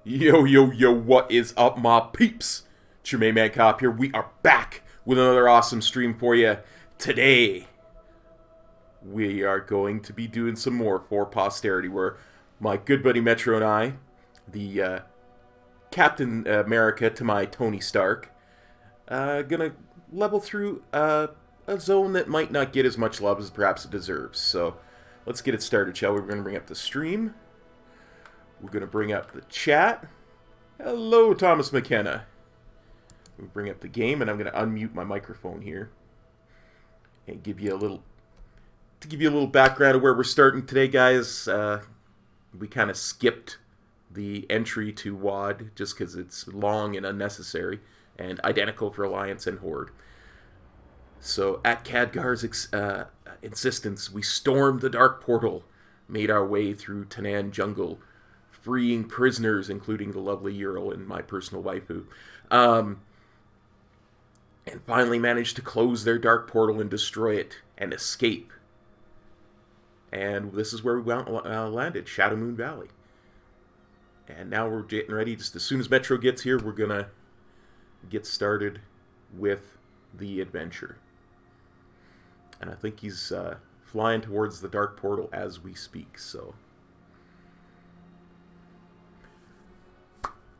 Yo, yo, yo, what is up, my peeps? It's your main man Cop here. We are back with another awesome stream for you. Today, we are going to be doing some more for Posterity, where my good buddy Metro and I, the Captain America to my Tony Stark, gonna level through a zone that might not get as much love as perhaps it deserves. So, let's get it started, shall we? We're gonna bring up the stream. We're going to bring up the chat. Hello, Thomas McKenna. We'll bring up the game, and I'm going to unmute my microphone here and give you a little background of where we're starting today, guys. We kind of skipped the entry to WoD just because it's long and unnecessary and identical for Alliance and Horde. So, at Khadgar's insistence, we stormed the Dark Portal, made our way through Tanan Jungle, freeing prisoners, including the lovely Ural and my personal waifu, and finally managed to close their dark portal and destroy it and escape. And this is where we landed, Shadowmoon Valley. And now we're getting ready. Just as soon as Metro gets here, we're gonna get started with the adventure. And I think he's flying towards the dark portal as we speak, so...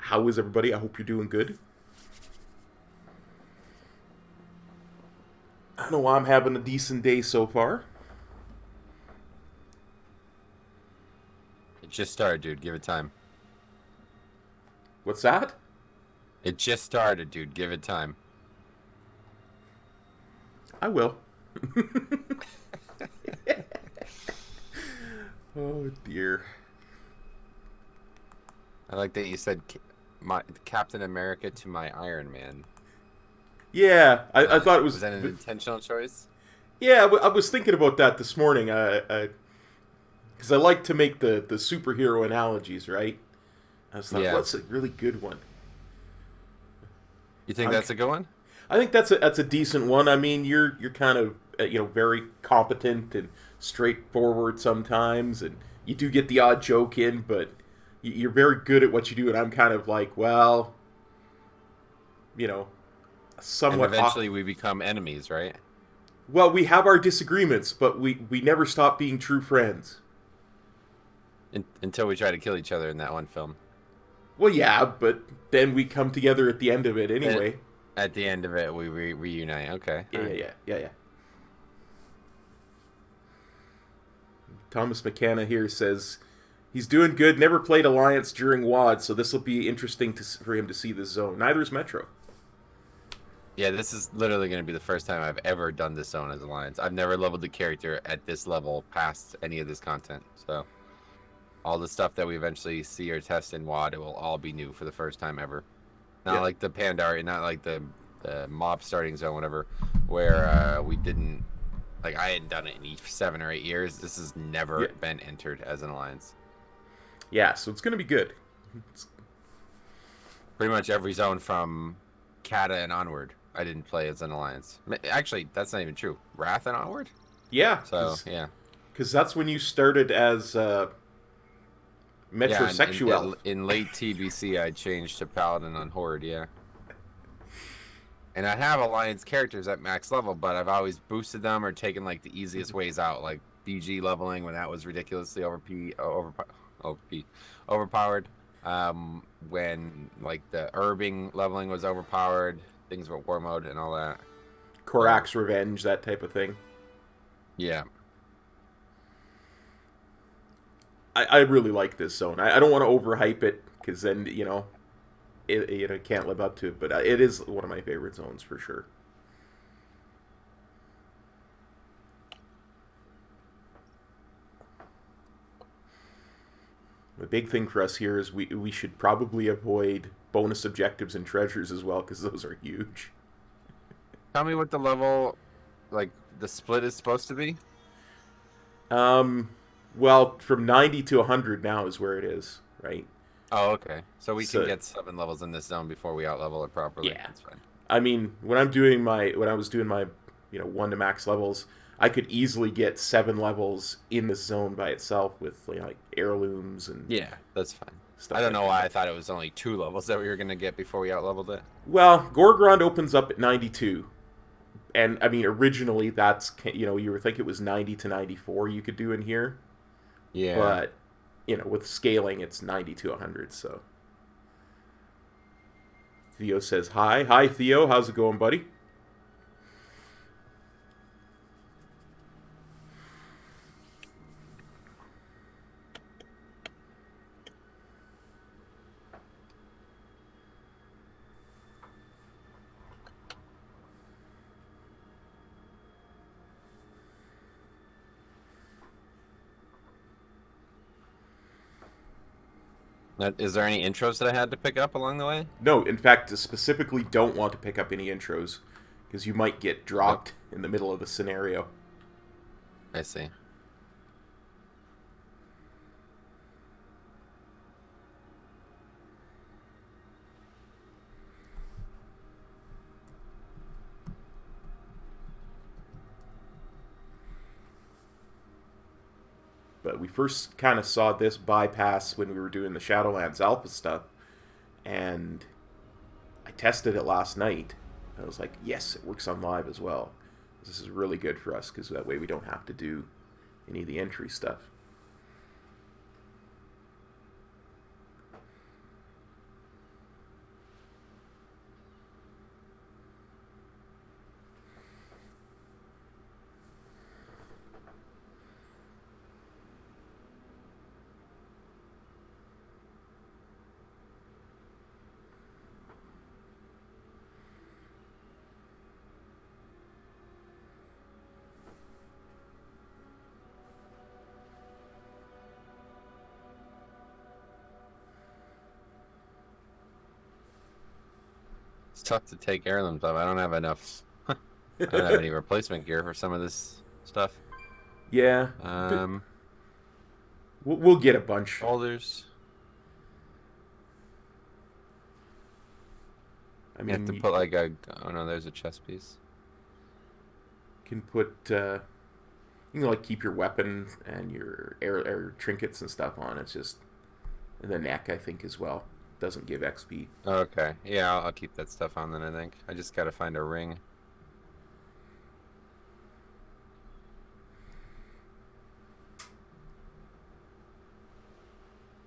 How is everybody? I hope you're doing good. I know I'm having a decent day so far. It just started, dude. Give it time. What's that? It just started, dude. Give it time. I will. Oh, dear. I like that you said my Captain America to my Iron Man. Yeah, I thought it was... Was that an intentional choice? Yeah, I was thinking about that this morning. Because I like to make the superhero analogies, right? I was like, what's a really good one? You think that's a good one? I think that's a decent one. I mean, you're kind of very competent and straightforward sometimes, and you do get the odd joke in, but you're very good at what you do. And I'm kind of like, well, somewhat. And eventually, we become enemies, right? Well, we have our disagreements, but we never stop being true friends. Until we try to kill each other in that one film. Well, yeah, but then we come together at the end of it anyway. At the end of it, we reunite. Okay. Yeah. Thomas McKenna here says he's doing good. Never played Alliance during WoD, so this will be interesting for him to see this zone. Neither is Metro. Yeah, this is literally going to be the first time I've ever done this zone as Alliance. I've never leveled the character at this level past any of this content. So all the stuff that we eventually see or test in WoD, it will all be new for the first time ever. Not Yeah. like the Pandaria, not like the mob starting zone, whatever, where we didn't, like, I hadn't done it in 7 or 8 years. This has never Yeah. been entered as an Alliance. Yeah, so it's going to be good. Pretty much every zone from Kata and onward, I didn't play as an Alliance. Actually, that's not even true. Wrath and onward? Yeah. So, yeah. Because that's when you started as metrosexual. Yeah, in late TBC, I changed to Paladin on Horde, yeah. And I have Alliance characters at max level, but I've always boosted them or taken, like, the easiest ways out, like BG leveling when that was ridiculously overpowered. When, like, the Herbing leveling was overpowered, things with War Mode and all that. Korak's Revenge, that type of thing. Yeah. I really like this zone. I don't want to overhype it, because then, it can't live up to it, but it is one of my favorite zones for sure. The big thing for us here is we should probably avoid bonus objectives and treasures as well, because those are huge. Tell me what the level, like, the split is supposed to be? Well, from 90 to 100 now is where it is, right? Oh, okay. So we can get 7 levels in this zone before we outlevel it properly. Yeah. That's fine. I mean, when I was doing my 1 to max levels, I could easily get 7 levels in this zone by itself with like heirlooms and yeah, that's fine. Stuff I don't know like why I thought it was only 2 levels that we were gonna get before we outleveled it. Well, Gorgrond opens up at 92, and I mean originally you would think it was 90 to 94 you could do in here. Yeah. But with scaling, it's 90 to 100. So Theo says hi. Hi, Theo. How's it going, buddy? Is there any intros that I had to pick up along the way? No, in fact, specifically don't want to pick up any intros, because you might get dropped in the middle of the scenario. I see. But we first kind of saw this bypass when we were doing the Shadowlands alpha stuff, and I tested it last night. I was like, yes, it works on live as well. This is really good for us, because that way we don't have to do any of the entry stuff. It's tough to take heirlooms off. I don't have enough. I don't have any replacement gear for some of this stuff. Yeah. We'll get a bunch. Shoulders. I mean, you have to put like a. Oh no, there's a chest piece. Can put. You can like keep your weapon and your air trinkets and stuff on. It's just the neck, I think, as well. Doesn't give XP. Okay. Yeah, I'll keep that stuff on then, I think. I just gotta find a ring.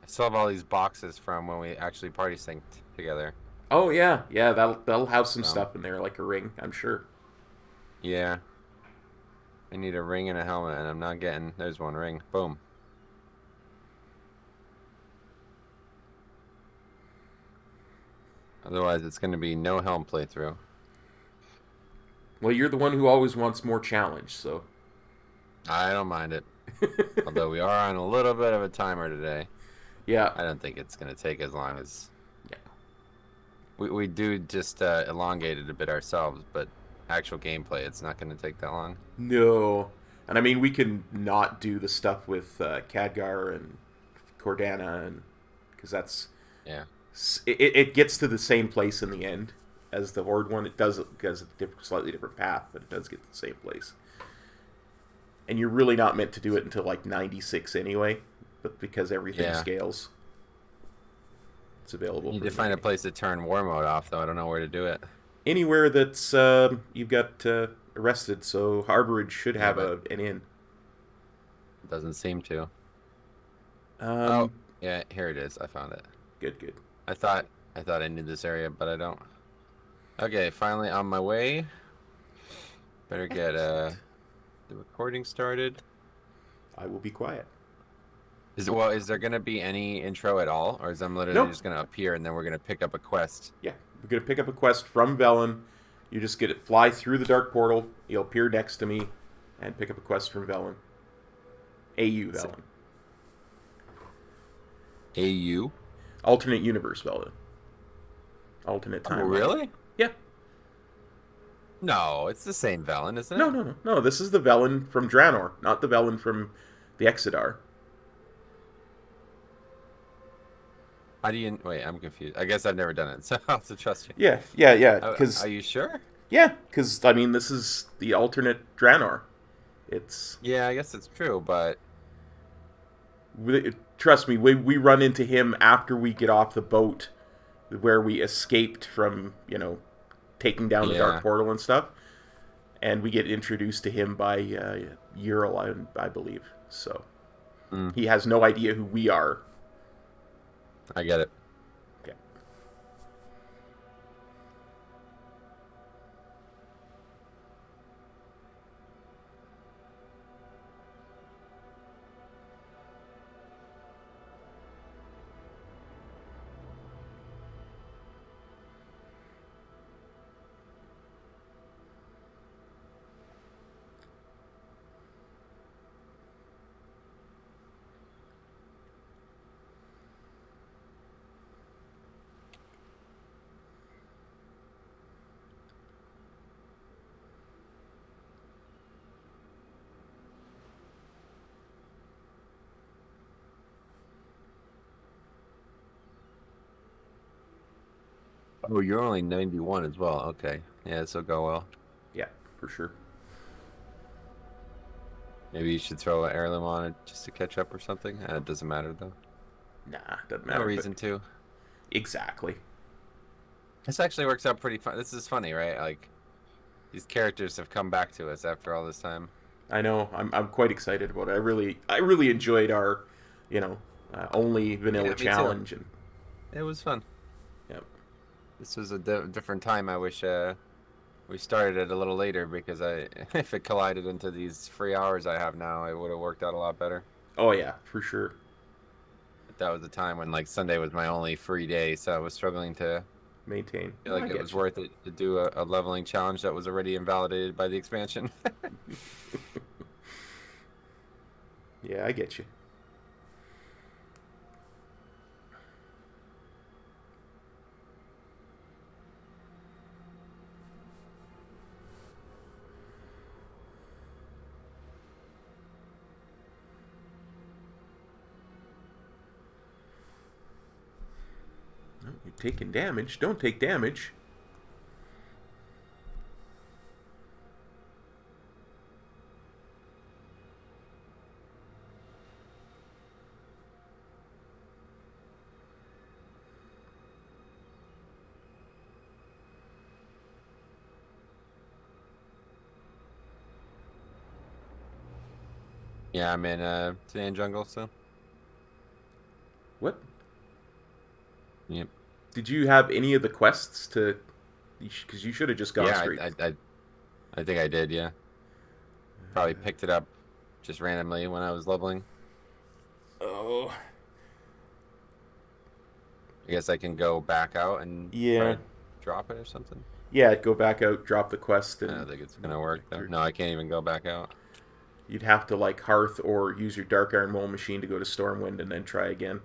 I still have all these boxes from when we actually party synced together. Oh yeah, yeah. That'll have some stuff in there, like a ring, I'm sure. Yeah. I need a ring and a helmet, and I'm not getting. There's one ring. Boom. Otherwise, it's going to be no helm playthrough. Well, you're the one who always wants more challenge, so. I don't mind it. Although we are on a little bit of a timer today. Yeah. I don't think it's going to take as long as... Yeah. We do just elongate it a bit ourselves, but actual gameplay, it's not going to take that long. No. And I mean, we can not do the stuff with Khadgar and Cordana, and because that's... Yeah. It gets to the same place in the end as the Horde one. It does because it's a slightly different path, but it does get to the same place. And you're really not meant to do it until like 96 anyway, but because everything scales, it's available. You need to find a place to turn war mode off, though. I don't know where to do it. Anywhere that's you've got arrested, so Harborage should have an inn. Doesn't seem to. Oh, yeah, here it is. I found it. Good. I thought I knew this area, but I don't. Okay, finally on my way. Better get the recording started. I will be quiet. Is there gonna be any intro at all, or is I'm literally just gonna appear and then we're gonna pick up a quest? Yeah, we're gonna pick up a quest from Velen. You just get it, fly through the dark portal. You'll appear next to me, and pick up a quest from Velen. AU Velen. AU. Alternate universe Velen. Alternate time. Oh, really? Yeah. No, it's the same Velen, isn't it? No. This is the Velen from Draenor, not the Velen from the Exodar. How do you... Wait, I'm confused. I guess I've never done it, so I'll have to trust you. Yeah. Because are you sure? Yeah, because I mean, this is the alternate Draenor. It's... Yeah, I guess it's true, but... Trust me, we run into him after we get off the boat where we escaped from, taking down the dark portal and stuff. And we get introduced to him by Ural, I believe. So he has no idea who we are. I get it. Okay. Oh, you're only 91 as well. Okay. Yeah, this will go well. Yeah, for sure. Maybe you should throw an heirloom on it just to catch up or something. It doesn't matter, though. Nah, doesn't matter. No reason to. Exactly. This actually works out pretty fun. This is funny, right? Like, these characters have come back to us after all this time. I know. I'm quite excited about it. I really enjoyed our, only vanilla challenge. And it was fun. Yep. This was a different time. I wish we started it a little later because if it collided into these free hours I have now, it would have worked out a lot better. Oh yeah, for sure. But that was the time when like Sunday was my only free day, so I was struggling to maintain. I feel like it was worth it to do a leveling challenge that was already invalidated by the expansion. Yeah, I get you. No, you're taking damage. Don't take damage. Yeah, I'm in Sand Jungle, so. What? Yep. Did you have any of the quests to... Because you should have just gone straight. I think I did, yeah. Probably picked it up just randomly when I was leveling. Oh. I guess I can go back out and yeah, drop it or something. Yeah, go back out, drop the quest, I and don't think it's gonna work though. No, I can't even go back out. you'd have to like Hearth or use your Dark Iron Mole machine to go to Stormwind and then try again.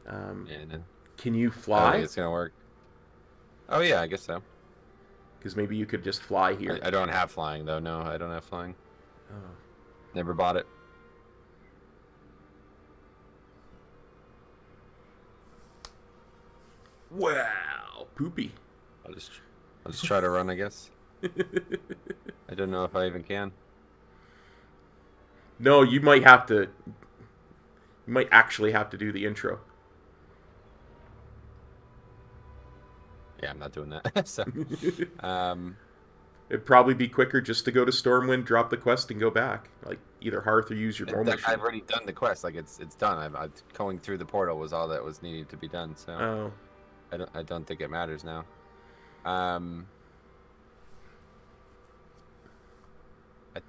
Yeah, no. Can you I don't fly? think it's gonna work. Oh yeah, I guess so. Because maybe you could just fly here. I don't have flying though. No, I don't have flying. Oh. Never bought it. Wow, poopy. I'll just try to run, I guess. I don't know if I even can. No, you might have to. You might actually have to do the intro. Yeah, I'm not doing that. So, It'd probably be quicker just to go to Stormwind, drop the quest, and go back. Like either Hearth or use your Mole machine. I've already done the quest. Like it's done. I've going through the portal was all that was needed to be done. So Oh. I don't think it matters now. I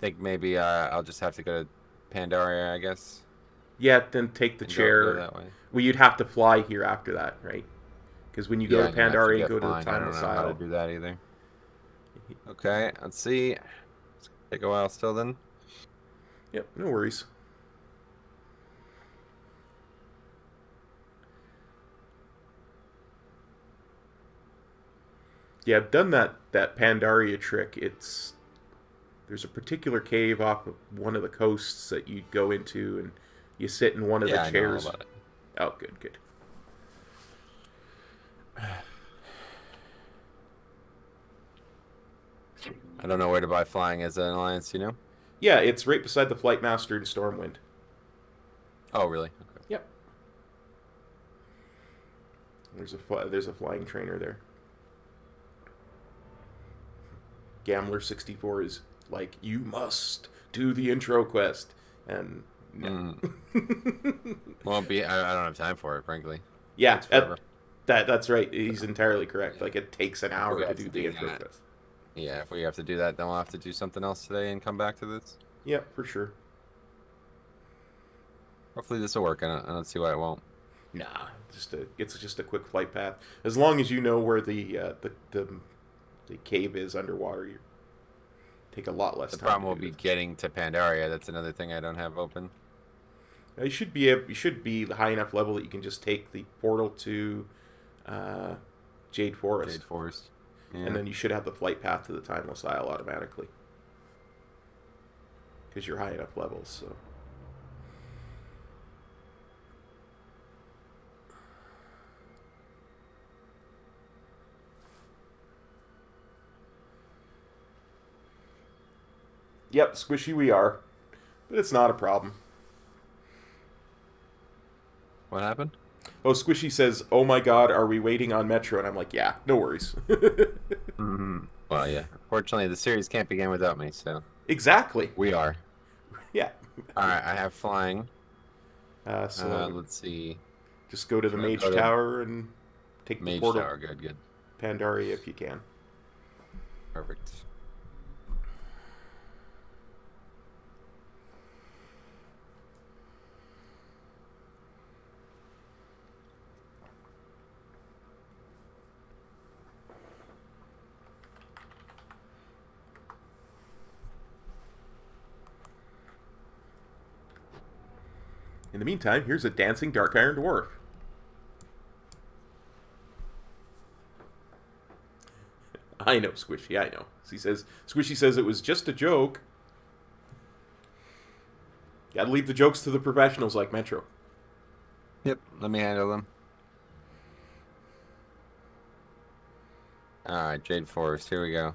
think maybe I'll just have to go to Pandaria, I guess. Yeah, then take the chair. Go that way. Well, you'd have to fly here after that, right? Because when you go to Pandaria and go to the I don't Timeless know how to Isle. do that either. Okay, let's see. It's gonna take a while still then. Yep, no worries. Yeah, I've done that Pandaria trick. There's a particular cave off of one of the coasts that you go into, and you sit in one of the chairs. I know all about it. Oh, good, good. I don't know where to buy flying as an alliance, you know? Yeah, it's right beside the Flight Master in Stormwind. Oh, really? Okay. Yep. There's a flying trainer there. Gambler64 is like, you must do the intro quest, and no. Won't be. I don't have time for it, frankly. Yeah, that's right. He's entirely correct. Like, it takes an hour to do the intro quest. Yeah, if we have to do that, then we'll have to do something else today and come back to this. Yep, for sure. Hopefully this will work. I don't see why it won't. Nah, it's just a quick flight path. As long as you know where the cave is underwater, you take a lot less time. The problem will be getting to Pandaria. That's another thing I don't have open. You should be high enough level that you can just take the portal to Jade Forest. Jade Forest. Yeah. And then you should have the flight path to the Timeless Isle automatically. Because you're high enough levels, so. Yep, squishy we are. But it's not a problem. What happened? Oh, Squishy says, "Oh my God, are we waiting on Metro?" And I'm like, "Yeah, no worries." Well, yeah. Fortunately, the series can't begin without me, so. Exactly. We are. Yeah. All right, I have flying. So let's see. Just go to the Mage Tower and take the portal. Mage Tower, good. Pandaria if you can. Perfect. In the meantime, here's a dancing Dark Iron Dwarf. I know, Squishy, I know. Squishy says it was just a joke. Gotta leave the jokes to the professionals like Metro. Yep, let me handle them. Alright, Jade Forest, here we go.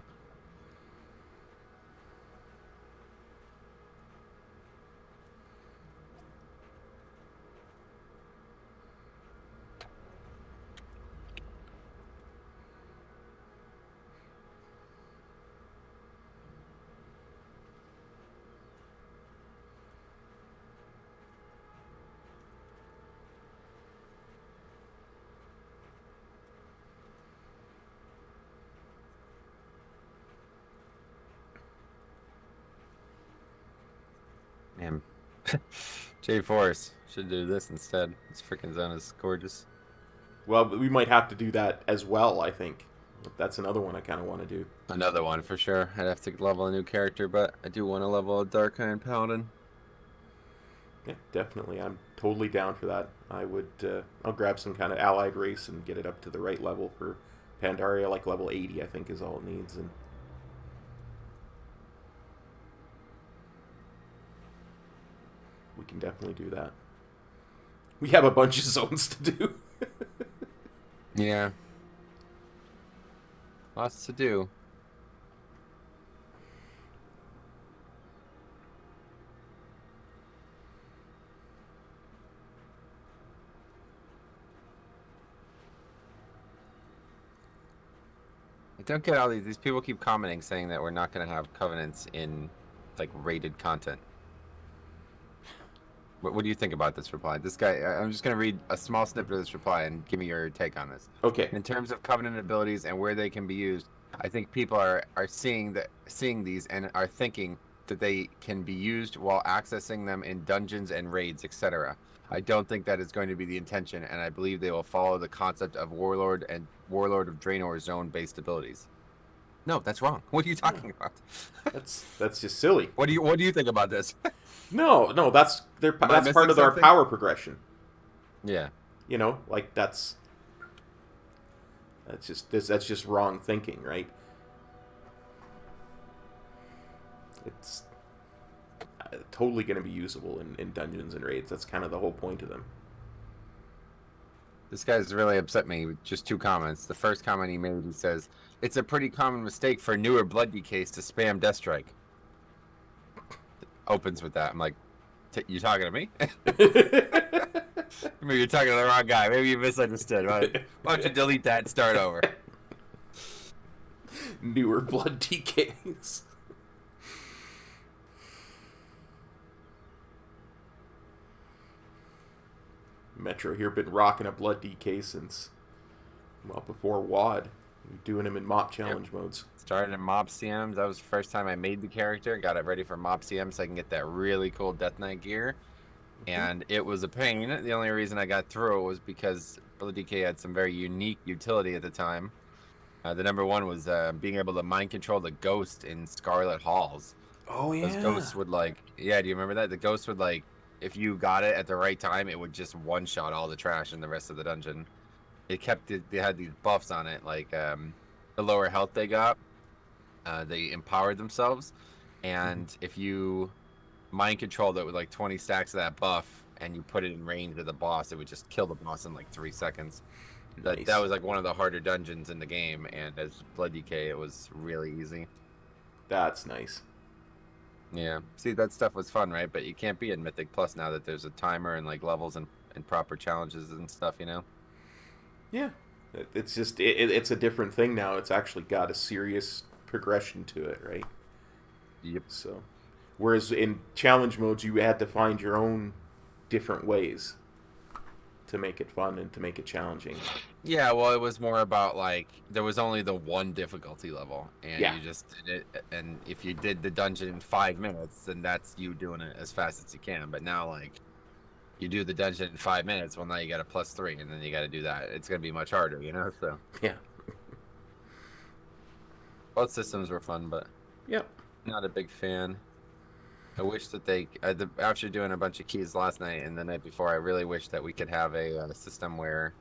Man, Jade Forest should do this instead. This freaking zone is gorgeous. Well, we might have to do that as well, I think. That's another one I kind of want to do. Another one for sure. I'd have to level a new character, but I do want to level a Darkhind Paladin. Yeah, definitely. I'm totally down for that. I would. I'll grab some kind of allied race and get it up to the right level for Pandaria. Like level 80, I think, is all it needs. And we can definitely do that. We have a bunch of zones to do. Yeah. Lots to do. I don't get all these people keep commenting saying that we're not going to have covenants in like rated content. What do you think about this reply? This guy, I'm just going to read a small snippet of this reply and give me your take on this. Okay. In terms of covenant abilities and where they can be used, I think people are seeing these and are thinking that they can be used while accessing them in dungeons and raids, etc. I don't think that is going to be the intention, and I believe they will follow the concept of Warlord of Draenor zone-based abilities. No, that's wrong. What are you talking about? That's just silly. What do you think about this? No, that's part of our power progression. Yeah. You know, like that's just wrong thinking, right? It's totally going to be usable in dungeons and raids. That's kind of the whole point of them. This guy's really upset me with just 2 comments. The first comment he made, he says, "It's a pretty common mistake for newer Blood DKs to spam Death Strike." Opens with that. I'm like, you talking to me? Maybe you're talking to the wrong guy. Maybe you misunderstood. Why don't you delete that and start over? Newer Blood DKs. Metro here been rocking a Blood DK since, well, before WoD. Doing them in mop challenge modes. Started in mob CMs. That was the first time I made the character. Got it ready for mob CM so I can get that really cool Death Knight gear. And it was a pain. The only reason I got through it was because Blood DK had some very unique utility at the time. The number one was being able to mind control the ghost in Scarlet Halls. Oh, yeah. Those ghosts would do you remember that? The ghost would if you got it at the right time, it would just one-shot all the trash in the rest of the dungeon. They had these buffs on it, the lower health they got, they empowered themselves, and if you mind controlled it with 20 stacks of that buff and you put it in range of the boss, it would just kill the boss in 3 seconds. Nice. That was one of the harder dungeons in the game, and as Blood DK, it was really easy. That's nice. Yeah, see, that stuff was fun, right? But you can't be in Mythic Plus now that there's a timer and levels and proper challenges and stuff, you know? Yeah, it's just it's a different thing now. It's actually got a serious progression to it, right? Yep. So, whereas in challenge modes, you had to find your own different ways to make it fun and to make it challenging. Yeah, well, it was more about there was only the one difficulty level, and you just did it. And if you did the dungeon in 5 minutes, then that's you doing it as fast as you can. But now, you do the dungeon in 5 minutes, well, now you got a +3, and then you got to do that. It's going to be much harder, you know? So yeah. Both systems were fun, but not a big fan. I wish that after doing a bunch of keys last night and the night before, I really wish that we could have a system where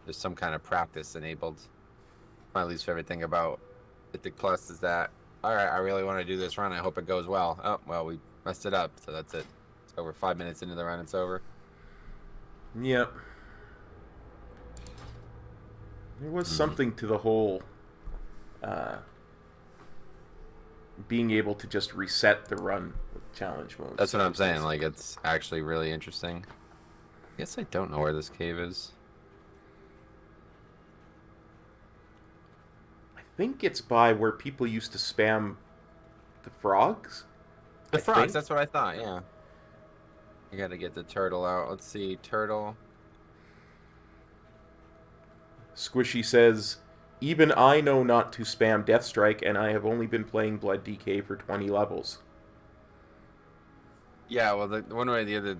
there's some kind of practice enabled. My least favorite thing about Mythic Plus is that, all right, I really want to do this run. I hope it goes well. Oh, well, we messed it up, so that's it. So we're 5 minutes into the run, it's over. Yep. There was something to the whole being able to just reset the run with challenge mode. That's what I'm saying. It's actually really interesting. I guess I don't know where this cave is. I think it's by where people used to spam the frogs. The frogs, that's what I thought, yeah. I gotta get the turtle out. Let's see, turtle. Squishy says, even I know not to spam Death Strike, and I have only been playing Blood DK for 20 levels. Yeah, well, one way or the other,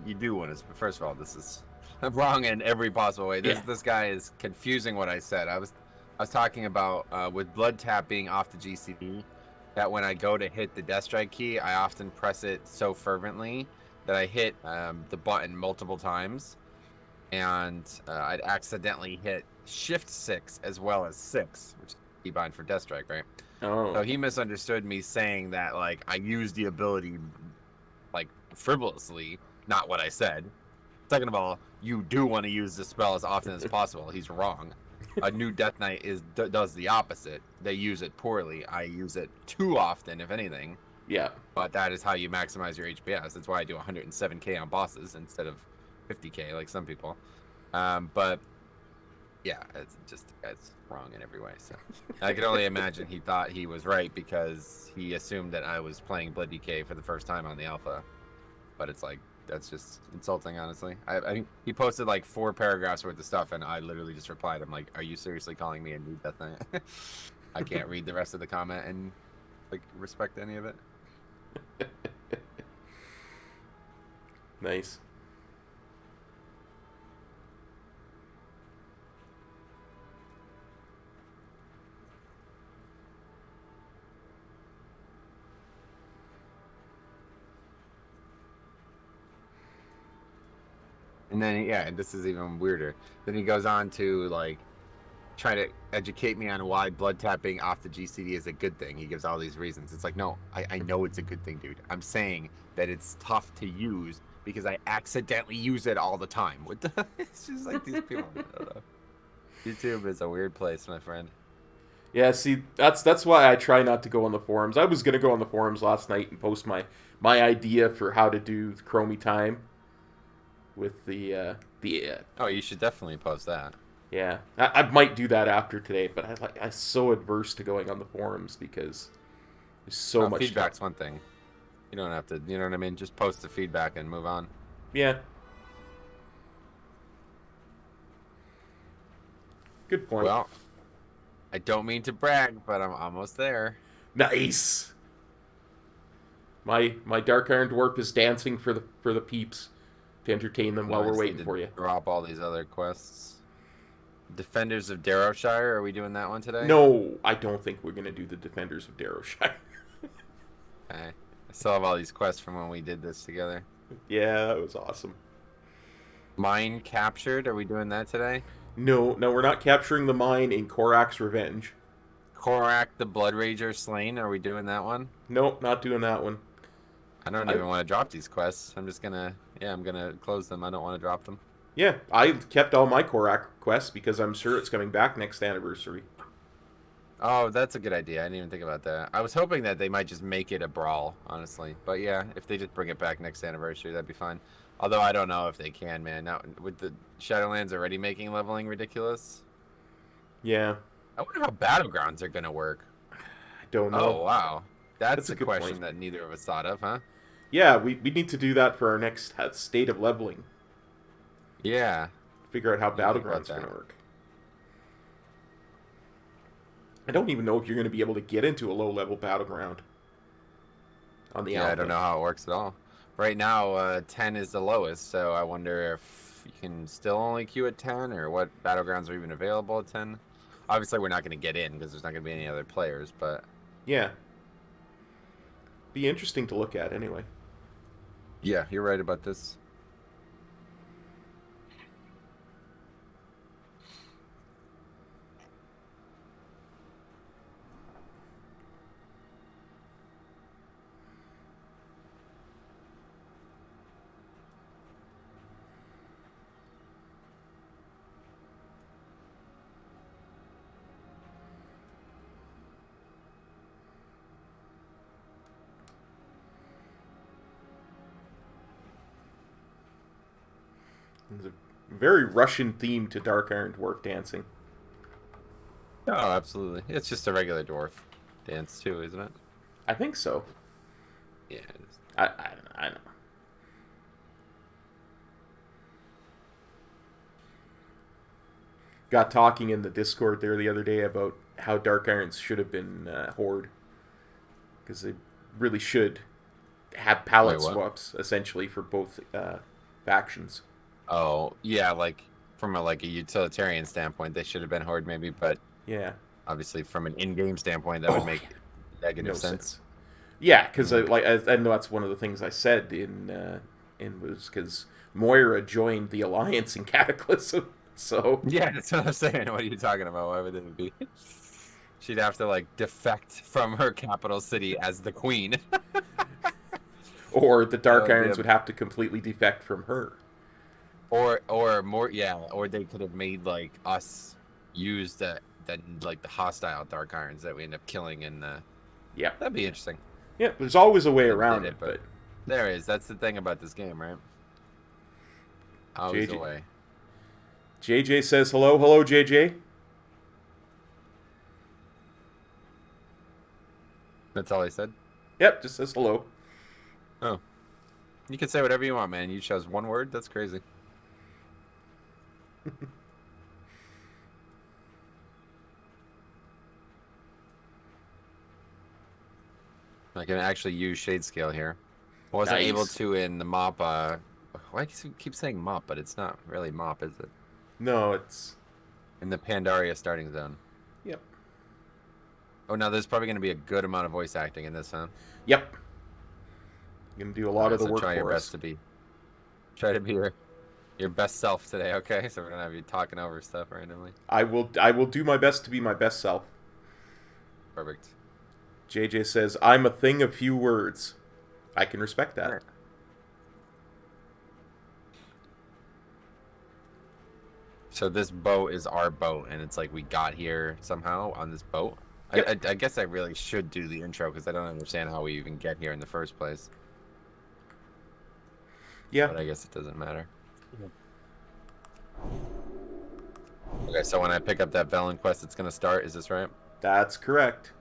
you do want to. First of all, this is wrong in every possible way. This guy is confusing what I said. I was I was talking about with blood tap being off the GCD, that when I go to hit the Death Strike key, I often press it so fervently that I hit the button multiple times, and I'd accidentally hit Shift 6 as well as 6, which is keybind for Death Strike, right? Oh. So he misunderstood me saying that, like, I used the ability, like, frivolously, not what I said. Second of all, you do want to use the spell as often as possible. He's wrong. A new Death Knight does the opposite. They use it poorly. I use it too often, if anything. Yeah. But that is how you maximize your HPS. That's why I do 107k on bosses instead of 50k like some people. But yeah, it's wrong in every way. So I can only imagine he thought he was right because he assumed that I was playing Blood DK for the first time on the alpha. But it's like, that's just insulting, honestly. I think he posted like 4 paragraphs worth of stuff, and I literally just replied, I'm like, are you seriously calling me a new Death Knight? I can't read the rest of the comment and like respect any of it. Nice. And then, yeah, and this is even weirder. Then he goes on to, like, try to educate me on why blood tapping off the GCD is a good thing. He gives all these reasons. It's like, no, I know it's a good thing, dude. I'm saying that it's tough to use because I accidentally use it all the time. What the? It's just like these people. I don't know. YouTube is a weird place, my friend. Yeah, see, that's why I try not to go on the forums. I was going to go on the forums last night and post my idea for how to do Chromie time with the Oh, you should definitely post that. Yeah, I might do that after today, but I'm so adverse to going on the forums because there's so much feedback's one thing. You don't have to, you know what I mean? Just post the feedback and move on. Yeah. Good point. Well, I don't mean to brag, but I'm almost there. Nice. My Dark Iron Dwarf is dancing for the peeps to entertain them while we're waiting for you. Drop all these other quests. Defenders of Darrowshire, are we doing that one today? No, I don't think we're going to do the Defenders of Darrowshire. Okay. I still have all these quests from when we did this together. Yeah, that was awesome. Mine captured, are we doing that today? No, we're not capturing the mine in Korak's Revenge. Korak the Blood Rager slain, are we doing that one? Nope, not doing that one. I don't even want to drop these quests. I'm just gonna, I'm gonna close them. I don't want to drop them. Yeah, I kept all my Korak quests because I'm sure it's coming back next anniversary. Oh, that's a good idea. I didn't even think about that. I was hoping that they might just make it a brawl, honestly. But yeah, if they just bring it back next anniversary, that'd be fine. Although I don't know if they can, man. Now with the Shadowlands already making leveling ridiculous. Yeah. I wonder how battlegrounds are gonna work. I don't know. Oh wow, that's a question point. that neither of us thought of, huh? Yeah, we need to do that for our next state of leveling. Yeah. Figure out how battlegrounds are gonna work. I don't even know if you're gonna be able to get into a low level battleground. On the I don't know how it works at all. Right now, 10 is the lowest, so I wonder if you can still only queue at 10, or what battlegrounds are even available at 10. Obviously, we're not going to get in, because there's not going to be any other players, but... Yeah. Be interesting to look at, anyway. Yeah, you're right about this. There's a very Russian theme to Dark Iron Dwarf dancing. Oh, absolutely. It's just a regular dwarf dance, too, isn't it? I think so. Yeah, it is. I know. Got talking in the Discord there the other day about how Dark Irons should have been Horde. Because they really should have palette swaps, essentially, for both factions. Oh, yeah, like, from a utilitarian standpoint, they should have been Horde, maybe, but Yeah. Obviously, from an in-game standpoint, that would make negative No sense. Yeah, because I know that's one of the things I said in was because Moira joined the Alliance in Cataclysm. So Yeah, that's what I'm saying. What are you talking about? Why would it be? She'd have to like defect from her capital city as the queen. or the Dark That would be Irons would have to completely defect from her. Or more, yeah. Or they could have made like us use the like the hostile Dark Irons that we end up killing, and Yeah. that'd be interesting. Yeah, there's always a way They around did it, but there is. That's the thing about this game, right? Always a way. JJ says hello. Hello, JJ. That's all I said? Yep, just says hello. Oh. You can say whatever you want, man. You chose one word? That's crazy. I can actually use shade scale here. I wasn't able to in the mop. Why do you keep saying mop, but it's not really mop, is it? No, it's... In the Pandaria starting zone. Yep. Oh, now there's probably going to be a good amount of voice acting in this, huh? Yep. You're going to do a lot of the work try your for best us. to be... Try to be your best self today, okay? So we're going to have you talking over stuff randomly. I will do my best to be my best self. Perfect. JJ says, I'm a thing of few words. I can respect that. Right. So this boat is our boat, and it's like we got here somehow on this boat. Yep. I guess I really should do the intro, because I don't understand how we even get here in the first place. Yeah. But I guess it doesn't matter. Okay, so when I pick up that Velen quest, it's going to start. Is this right? That's correct.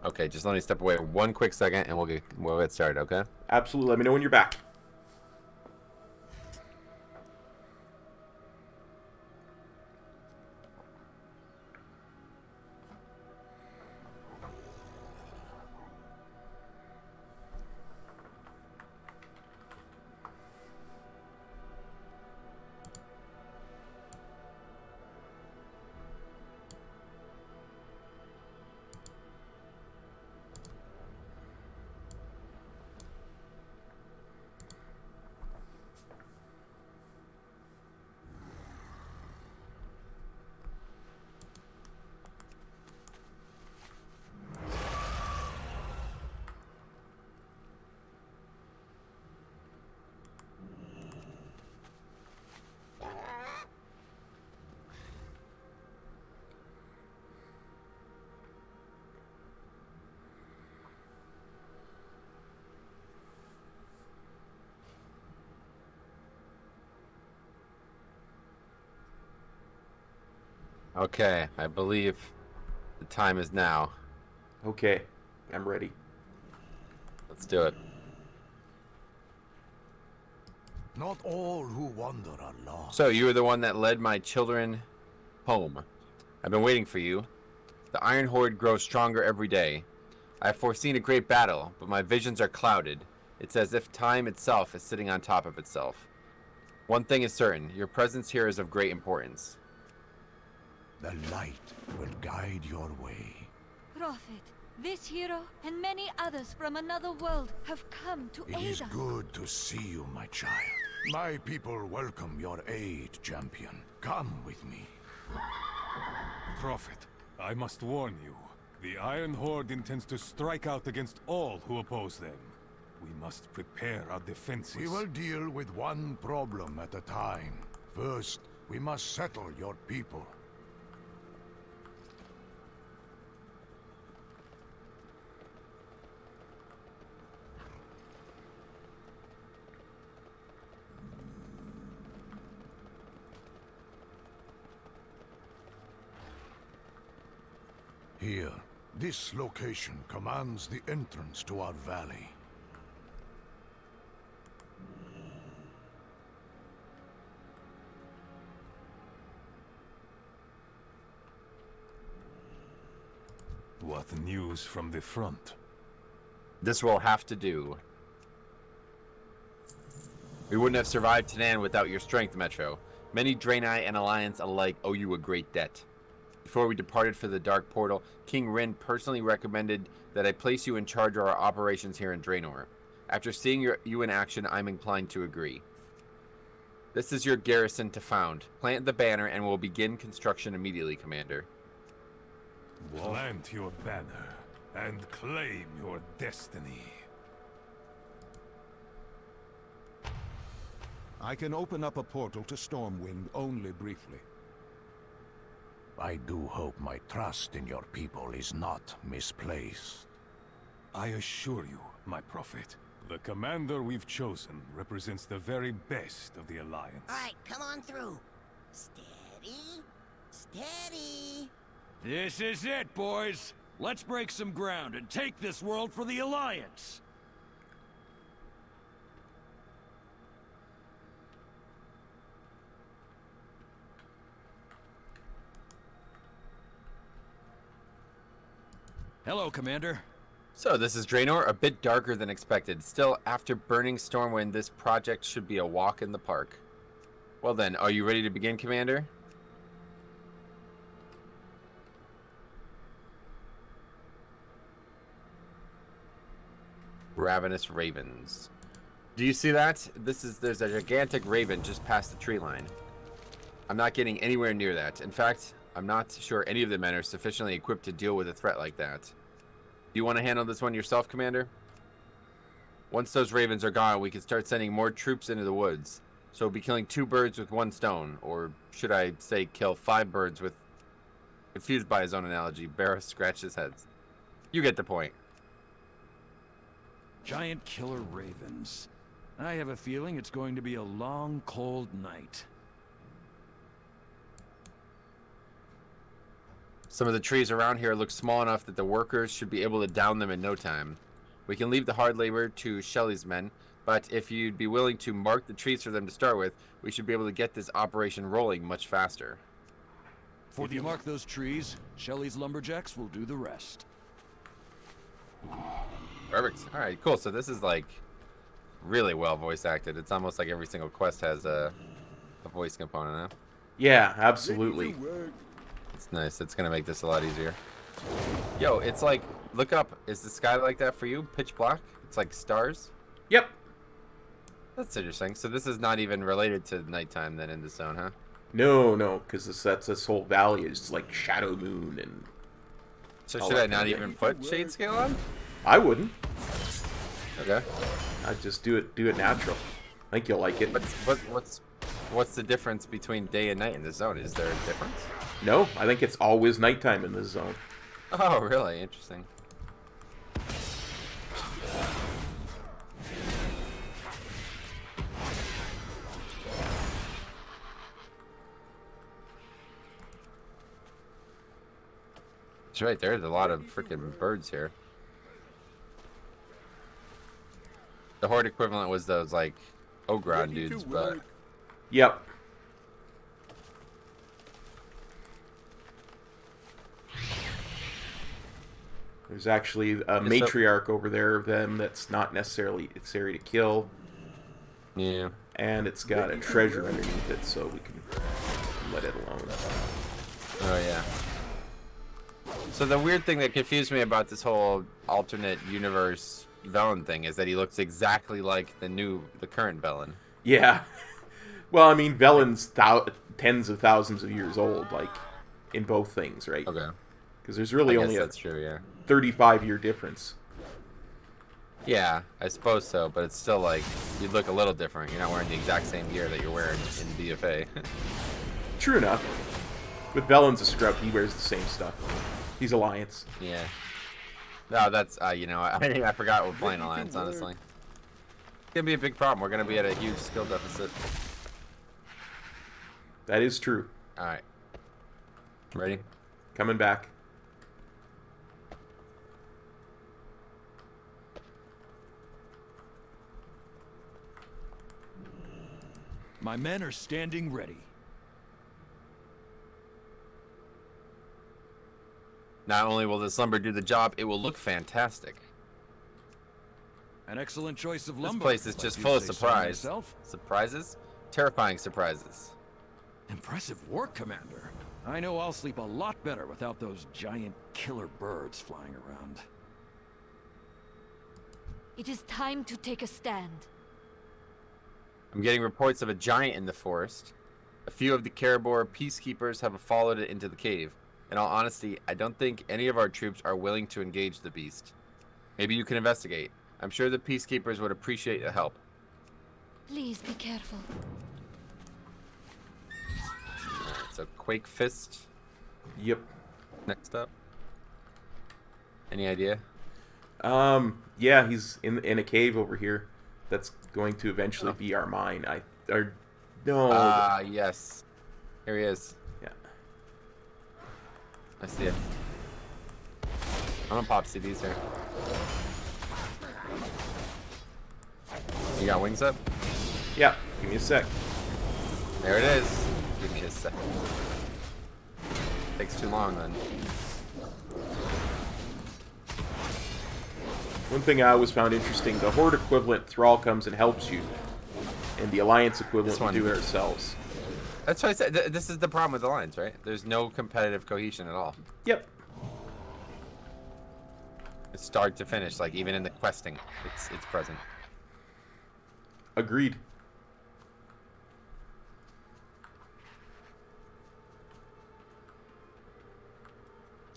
Okay, just let me step away one quick second, and we'll get started, okay? Absolutely. Let me know when you're back. Okay, I believe the time is now. Okay, I'm ready. Let's do it. Not all who wander are lost. So, you were the one that led my children home. I've been waiting for you. The Iron Horde grows stronger every day. I have foreseen a great battle, but my visions are clouded. It's as if time itself is sitting on top of itself. One thing is certain, your presence here is of great importance. The light will guide your way. Prophet, this hero and many others from another world have come to aid us. It is good to see you, my child. My people welcome your aid, champion. Come with me. Prophet, I must warn you. The Iron Horde intends to strike out against all who oppose them. We must prepare our defenses. We will deal with one problem at a time. First, we must settle your people. Here, this location commands the entrance to our valley. What news from the front? This will have to do. We wouldn't have survived Tanan without your strength, Metro. Many Draenor and Alliance alike owe you a great debt. Before we departed for the Dark Portal, King Rin personally recommended that I place you in charge of our operations here in Draenor. After seeing you in action, I'm inclined to agree. This is your garrison to found. Plant the banner and we'll begin construction immediately, Commander. Plant your banner and claim your destiny. I can open up a portal to Stormwind only briefly. I do hope my trust in your people is not misplaced. I assure you, my prophet, the commander we've chosen represents the very best of the Alliance. All right, come on through. Steady. Steady. This is it, boys. Let's break some ground and take this world for the Alliance. Hello, Commander. So this is Draenor, a bit darker than expected. Still, after burning Stormwind, this project should be a walk in the park. Well then, are you ready to begin, Commander? Ravenous Ravens. Do you see that? There's a gigantic raven just past the tree line. I'm not getting anywhere near that. In fact, I'm not sure any of the men are sufficiently equipped to deal with a threat like that. Do you want to handle this one yourself, Commander? Once those ravens are gone, we can start sending more troops into the woods. So we'll be killing 2 birds with 1 stone. Or should I say kill 5 birds with... Confused by his own analogy, Barracks scratched his head. You get the point. Giant killer ravens. I have a feeling it's going to be a long, cold night. Some of the trees around here look small enough that the workers should be able to down them in no time. We can leave the hard labor to Shelley's men, but if you'd be willing to mark the trees for them to start with, we should be able to get this operation rolling much faster. If you mark those trees, Shelley's lumberjacks will do the rest. Perfect. Alright, cool. So this is like really well voice acted. It's almost like every single quest has a voice component, huh? Yeah, absolutely. It's nice. It's gonna make this a lot easier. Yo, it's like, look up. Is the sky like that for you? Pitch black? It's like stars? Yep. That's interesting. So this is not even related to nighttime then in the zone, huh? No, because this whole valley is like Shadowmoon and... So should I not even put shade scale on? I wouldn't. Okay. I'd just do it natural. I think you'll like it. What's the difference between day and night in this zone? Is there a difference? No, I think it's always nighttime in this zone. Oh, really? Interesting. That's right, there's a lot of freaking birds here. The horde equivalent was those, like, Ogron dudes, but... Yep. There's actually a matriarch over there of them that's not necessarily necessary to kill. Yeah. And it's got a treasure underneath it, so we can let it alone. Oh, yeah. So the weird thing that confused me about this whole alternate universe Velen thing is that he looks exactly like the current Velen. Yeah. Well, I mean, Velen's tens of thousands of years old, like, in both things, right? Okay. Because there's really only that's true, yeah. 35-year difference. Yeah, I suppose so, but it's still like, you look a little different. You're not wearing the exact same gear that you're wearing in BFA. True enough. But Velen's a scrub, he wears the same stuff. He's Alliance. Yeah. No, that's, you know, I forgot we're playing Alliance, honestly. It's gonna be a big problem. We're gonna be at a huge skill deficit. That is true. Alright. Ready? Coming back. My men are standing ready. Not only will this lumber do the job, it will look fantastic. An excellent choice of This lumber. place is just full of surprise. Surprises? Terrifying surprises. Impressive work, Commander. I know I'll sleep a lot better without those giant killer birds flying around. It is time to take a stand. I'm getting reports of a giant in the forest. A few of the Caribor peacekeepers have followed it into the cave. In all honesty, I don't think any of our troops are willing to engage the beast. Maybe you can investigate. I'm sure the peacekeepers would appreciate the help. Please be careful. So Quake Fist Yep. next up. Any idea? Yeah, he's in a cave over here. That's going to eventually be our mine. No. Yes. Here he is. Yeah. I see it. I'm gonna pop CDs here. You got wings up? Yeah. Give me a sec. There it is. Give me a sec. Takes too long then. One thing I always found interesting: the Horde equivalent Thrall comes and helps you, and the Alliance equivalent we do it ourselves. That's what I said. This is the problem with Alliance, right? There's no competitive cohesion at all. Yep. It's start to finish, like even in the questing, it's present. Agreed.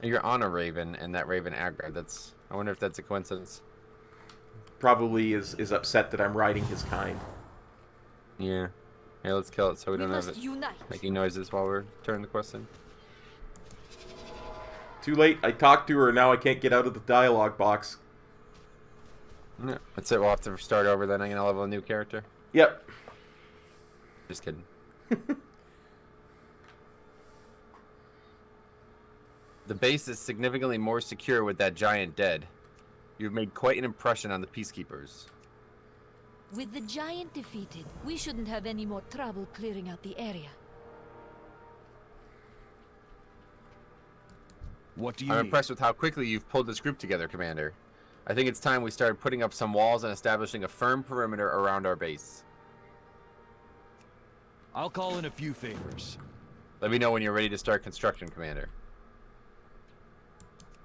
You're on a Raven, and that Raven aggro. I wonder if that's a coincidence. Probably is upset that I'm riding his kind. Yeah. Here, let's kill it so we don't have must it unite. making noises while we're turning the quest in. Too late. I talked to her, and now I can't get out of the dialogue box. Yeah, that's it. We'll have to start over then. I'm gonna level a new character. Yep. Just kidding. The base is significantly more secure with that giant dead. You've made quite an impression on the peacekeepers. With the giant defeated, we shouldn't have any more trouble clearing out the area. What do you I'm need? impressed with how quickly you've pulled this group together, Commander. I think it's time we started putting up some walls and establishing a firm perimeter around our base. I'll call in a few favors. Let me know when you're ready to start construction, Commander.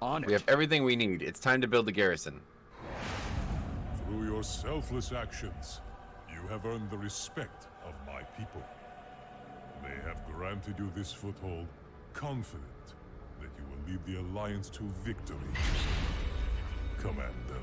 On it. We have everything we need. It's time to build the garrison. Through your selfless actions, you have earned the respect of my people. They have granted you this foothold, confident that you will lead the Alliance to victory. Commander.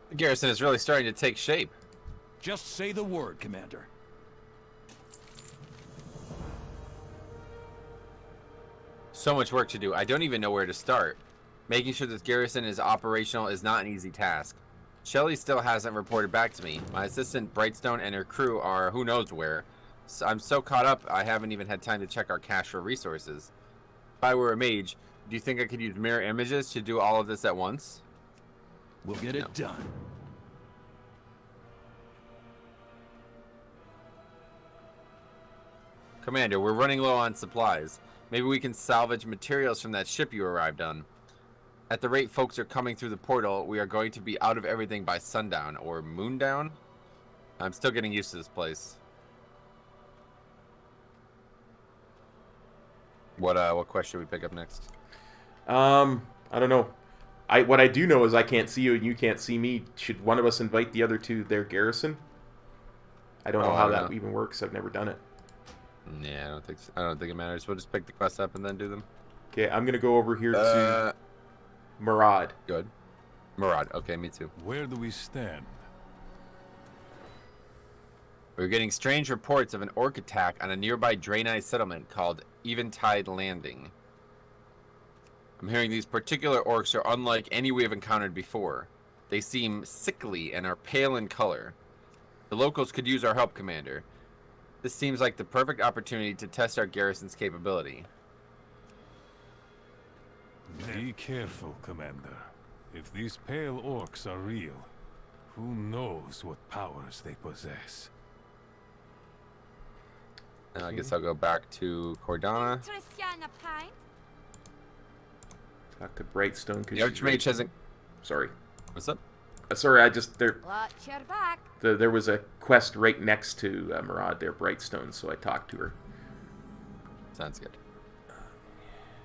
The garrison is really starting to take shape. Just say the word, Commander. So much work to do. I don't even know where to start. Making sure this garrison is operational is not an easy task. Shelly still hasn't reported back to me. My assistant Brightstone and her crew are who knows where. So I'm so caught up I haven't even had time to check our cache for resources. If I were a mage, do you think I could use mirror images to do all of this at once? We'll get it done. Commander, we're running low on supplies. Maybe we can salvage materials from that ship you arrived on. At the rate folks are coming through the portal, we are going to be out of everything by sundown, or moondown? I'm still getting used to this place. What quest should we pick up next? I don't know. What I do know is I can't see you and you can't see me. Should one of us invite the other to their garrison? I don't know how that even works. I've never done it. Yeah, I don't think it matters. We'll just pick the quest up and then do them. Okay, I'm gonna go over here to Murad. Good. Murad. Okay, me too. Where do we stand? We're getting strange reports of an orc attack on a nearby Draenor settlement called Eventide Landing. I'm hearing these particular orcs are unlike any we have encountered before. They seem sickly and are pale in color. The locals could use our help, Commander. This seems like the perfect opportunity to test our garrison's capability. Be careful, Commander. If these pale orcs are real, Who knows what powers they possess? I guess I'll go back to Cordana. Tristiana Pine? Talk to Brightstone. The Archmage hasn't... Sorry. What's up? Sorry, I just... Watch your back. There was a quest right next to Murad there, Brightstone, so I talked to her. Sounds good.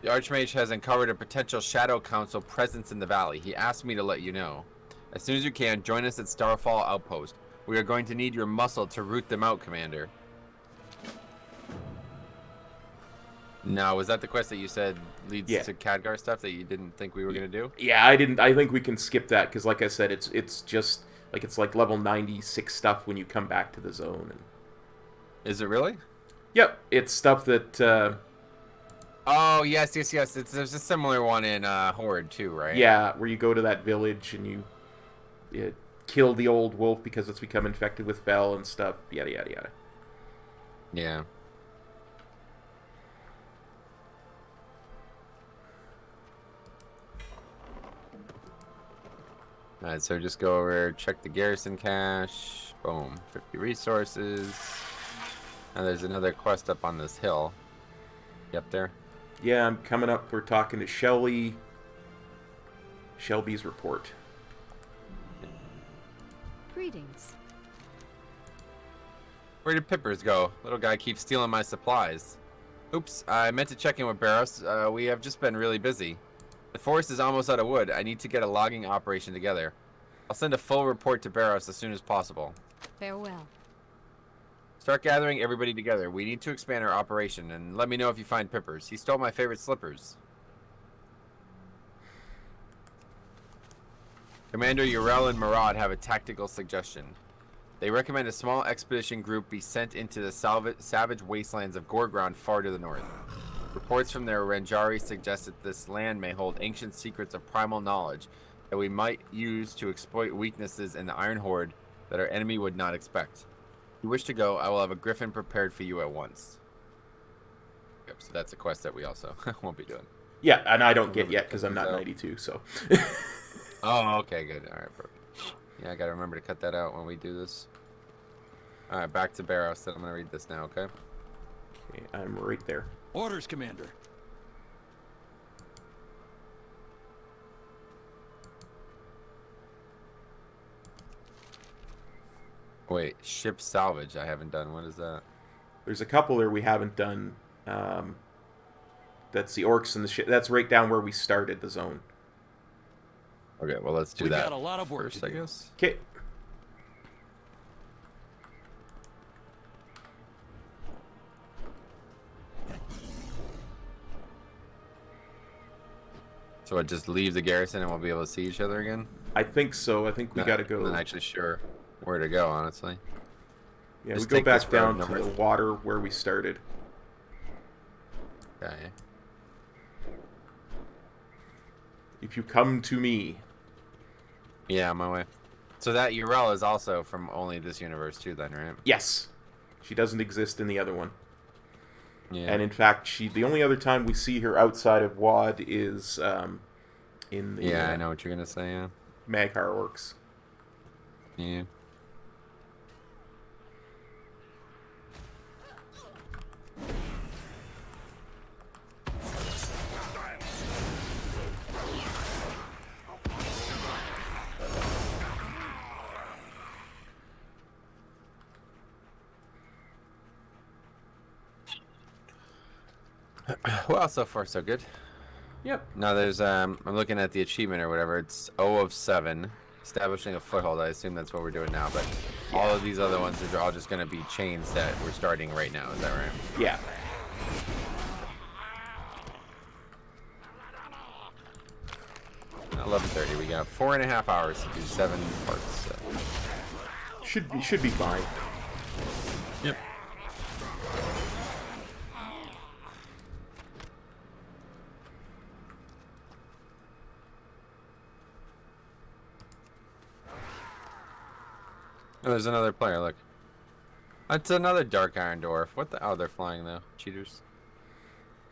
The Archmage has uncovered a potential Shadow Council presence in the valley. He asked me to let you know. As soon as you can, join us at Starfall Outpost. We are going to need your muscle to root them out, Commander. No, was that the quest that you said leads to Khadgar stuff that you didn't think we were going to do? Yeah, I didn't. I think we can skip that because, like I said, it's just like it's like level 96 stuff when you come back to the zone. And... Is it really? Yep, it's stuff that. Oh yes. There's a similar one in Horde too, right? Yeah, where you go to that village and you kill the old wolf because it's become infected with fel and stuff. Yada yada yada. Yeah. Alright, so just go over, check the garrison cache. Boom. 50 resources. And there's another quest up on this hill. You up there? Yeah, I'm coming up. We're talking to Shelby. Shelby's report. Greetings. Where did Pippers go? Little guy keeps stealing my supplies. Oops, I meant to check in with Barracks. We have just been really busy. The forest is almost out of wood. I need to get a logging operation together. I'll send a full report to Barracks as soon as possible. Farewell. Start gathering everybody together. We need to expand our operation, and let me know if you find Pippers. He stole my favorite slippers. Commander Urel and Murad have a tactical suggestion. They recommend a small expedition group be sent into the savage wastelands of Gorground far to the north. Reports from their Ranjari suggest that this land may hold ancient secrets of primal knowledge that we might use to exploit weaknesses in the Iron Horde that our enemy would not expect. If you wish to go, I will have a griffin prepared for you at once. Yep, so that's a quest that we also won't be doing. Yeah, and I don't get yet because I'm not 92, so. Oh, okay, good. All right, perfect. Yeah, I gotta remember to cut that out when we do this. All right, back to Barrows. Then I'm gonna read this now, okay? Okay, I'm right there. Orders, Commander. Wait, ship salvage. I haven't done. What is that? There's a couple there we haven't done. That's the orcs and the ship. That's right down where we started the zone. Okay, well let's do We that got a lot of work first, to I do. guess. Okay. So I just leave the garrison and we'll be able to see each other again? I think so. I think we got to go. I'm not actually sure where to go, honestly. Yeah, Just we go take this back road down to number the water where we started. Okay. If you come to me. Yeah, on my way. So that Urel is also from only this universe too, then, right? Yes. She doesn't exist in the other one. Yeah. And in fact, the only other time we see her outside of WAD is in the Yeah, I know what you're gonna say, yeah. Mag'har orcs. Yeah. Well, so far so good. Yep. Now there's I'm looking at the achievement or whatever. It's 0 of 7, establishing a foothold. I assume that's what we're doing now, but all of these other ones are all just going to be chains that we're starting right now. Is that right? Yeah. At 11:30. We got 4.5 hours to do 7 parts. So. Should be fine. Yep. Oh, there's another player, look. That's another Dark Iron Dwarf. What the? Oh, they're flying, though. Cheaters.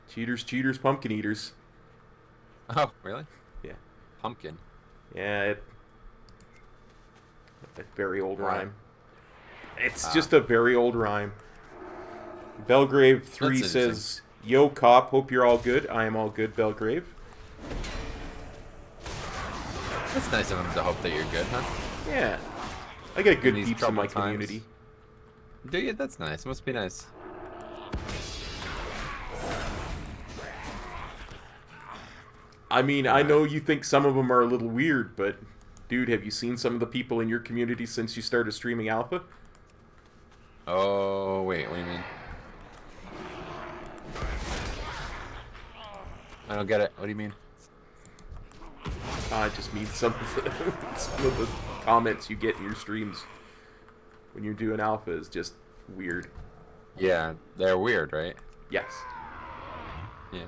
Cheaters, pumpkin eaters. Oh, really? Yeah. Pumpkin. Yeah, A very old Right. rhyme. It's just a very old rhyme. Belgrave 3 That's says, "Yo, cop, hope you're all good. I am all good, Belgrave." It's nice of him to hope that you're good, huh? Yeah. I get good these peeps in my troubled times. community. Do you? That's nice. Must be nice. I mean, I know you think some of them are a little weird, but dude, have you seen some of the people in your community since you started streaming alpha? Oh, wait, what do you mean? I don't get it. What do you mean? I just mean some of the comments you get in your streams when you're doing alpha is just weird. Yeah, they're weird, right? Yes. Yeah.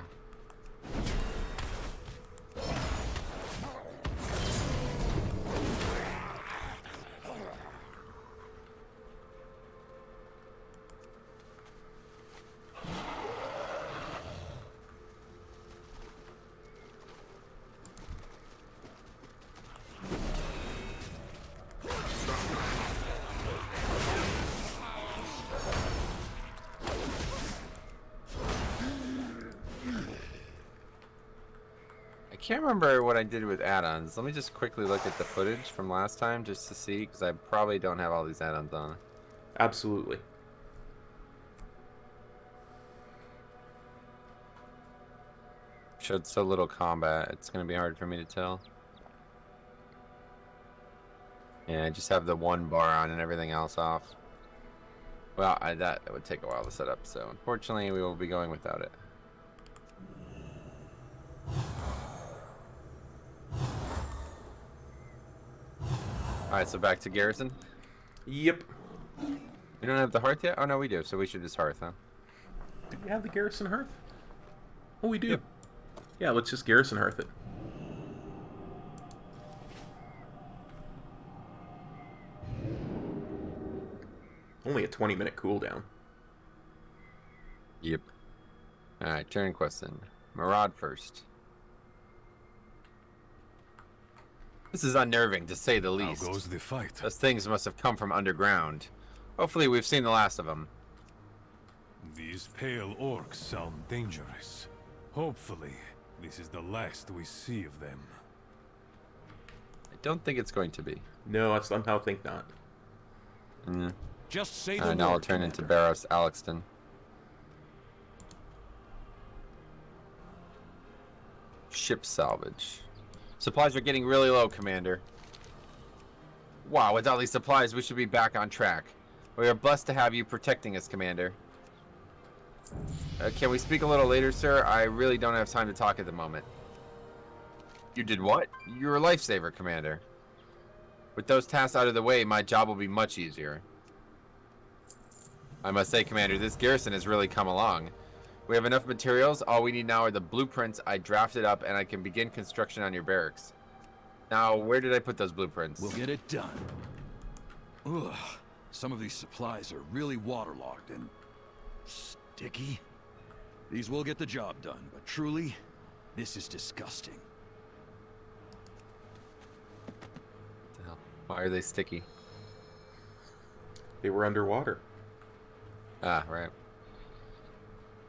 I can't remember what I did with add-ons. Let me just quickly look at the footage from last time just to see, because I probably don't have all these add-ons on. Absolutely. Showed so little combat, it's going to be hard for me to tell. Yeah, I just have the one bar on and everything else off. Well, that would take a while to set up, so unfortunately we will be going without it. Alright, so back to Garrison. Yep. We don't have the hearth yet? Oh no, we do, so we should just hearth, huh? Do we have the Garrison Hearth? Oh, we do. Yep. Yeah, let's just Garrison Hearth it. Only a 20-minute cooldown. Yep. Alright, turn question. Maraud first. This is unnerving, to say the least. How goes the fight? Those things must have come from underground. Hopefully we've seen the last of them. These pale orcs sound dangerous. Hopefully, this is the last we see of them. I don't think it's going to be. No, I somehow think not. Just say the Now I'll word, turn into Commander. Barrows Alexton. Ship salvage. Supplies are getting really low, Commander. Wow, with all these supplies, we should be back on track. We are blessed to have you protecting us, Commander. Can we speak a little later, sir? I really don't have time to talk at the moment. You did what? You're a lifesaver, Commander. With those tasks out of the way, my job will be much easier. I must say, Commander, this garrison has really come along. We have enough materials. All we need now are the blueprints I drafted up, and I can begin construction on your barracks. Now, where did I put those blueprints? We'll get it done. Ugh. Some of these supplies are really waterlogged and sticky. These will get the job done, but truly, this is disgusting. What the hell? Why are they sticky? They were underwater. Ah, right.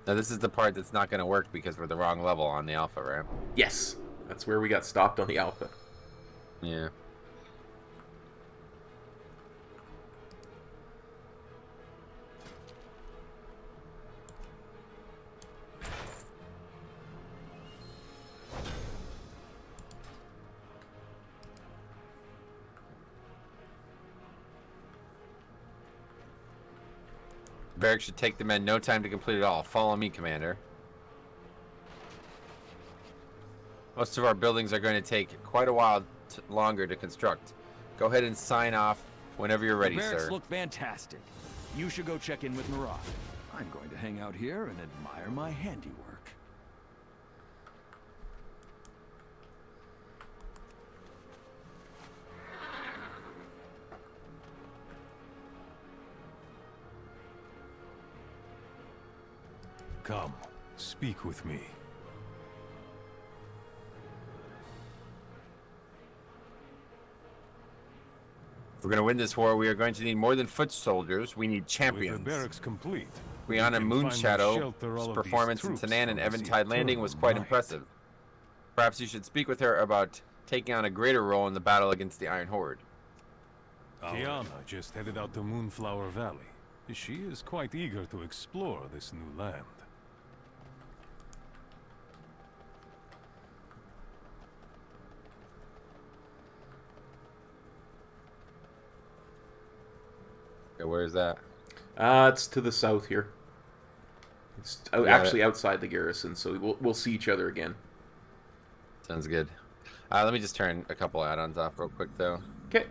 Now this is the part that's not going to work because we're the wrong level on the alpha, right? Yes. That's where we got stopped on the alpha. Yeah. Barracks should take the men no time to complete it all. Follow me, Commander. Most of our buildings are going to take quite a while longer to construct. Go ahead and sign off whenever you're ready, The barracks sir. look fantastic. You should go check in with Maraud. I'm going to hang out here and admire my handiwork. Come, speak with me. If we're going to win this war, we are going to need more than foot soldiers. We need With champions. the barracks complete, Qlana can finally shelter all Moonshadow's of performance these in troops Tanan and from the Eventide Landing was quite eternal impressive. Perhaps you should speak with her about taking on a greater role in the battle against the Iron Horde. Qlana just headed out to Moonflower Valley. She is quite eager to explore this new land. Okay, where is that? It's to the south here. It's actually it. outside the garrison, so we'll see each other again. Sounds good. Let me just turn a couple add-ons off real quick, though. Okay.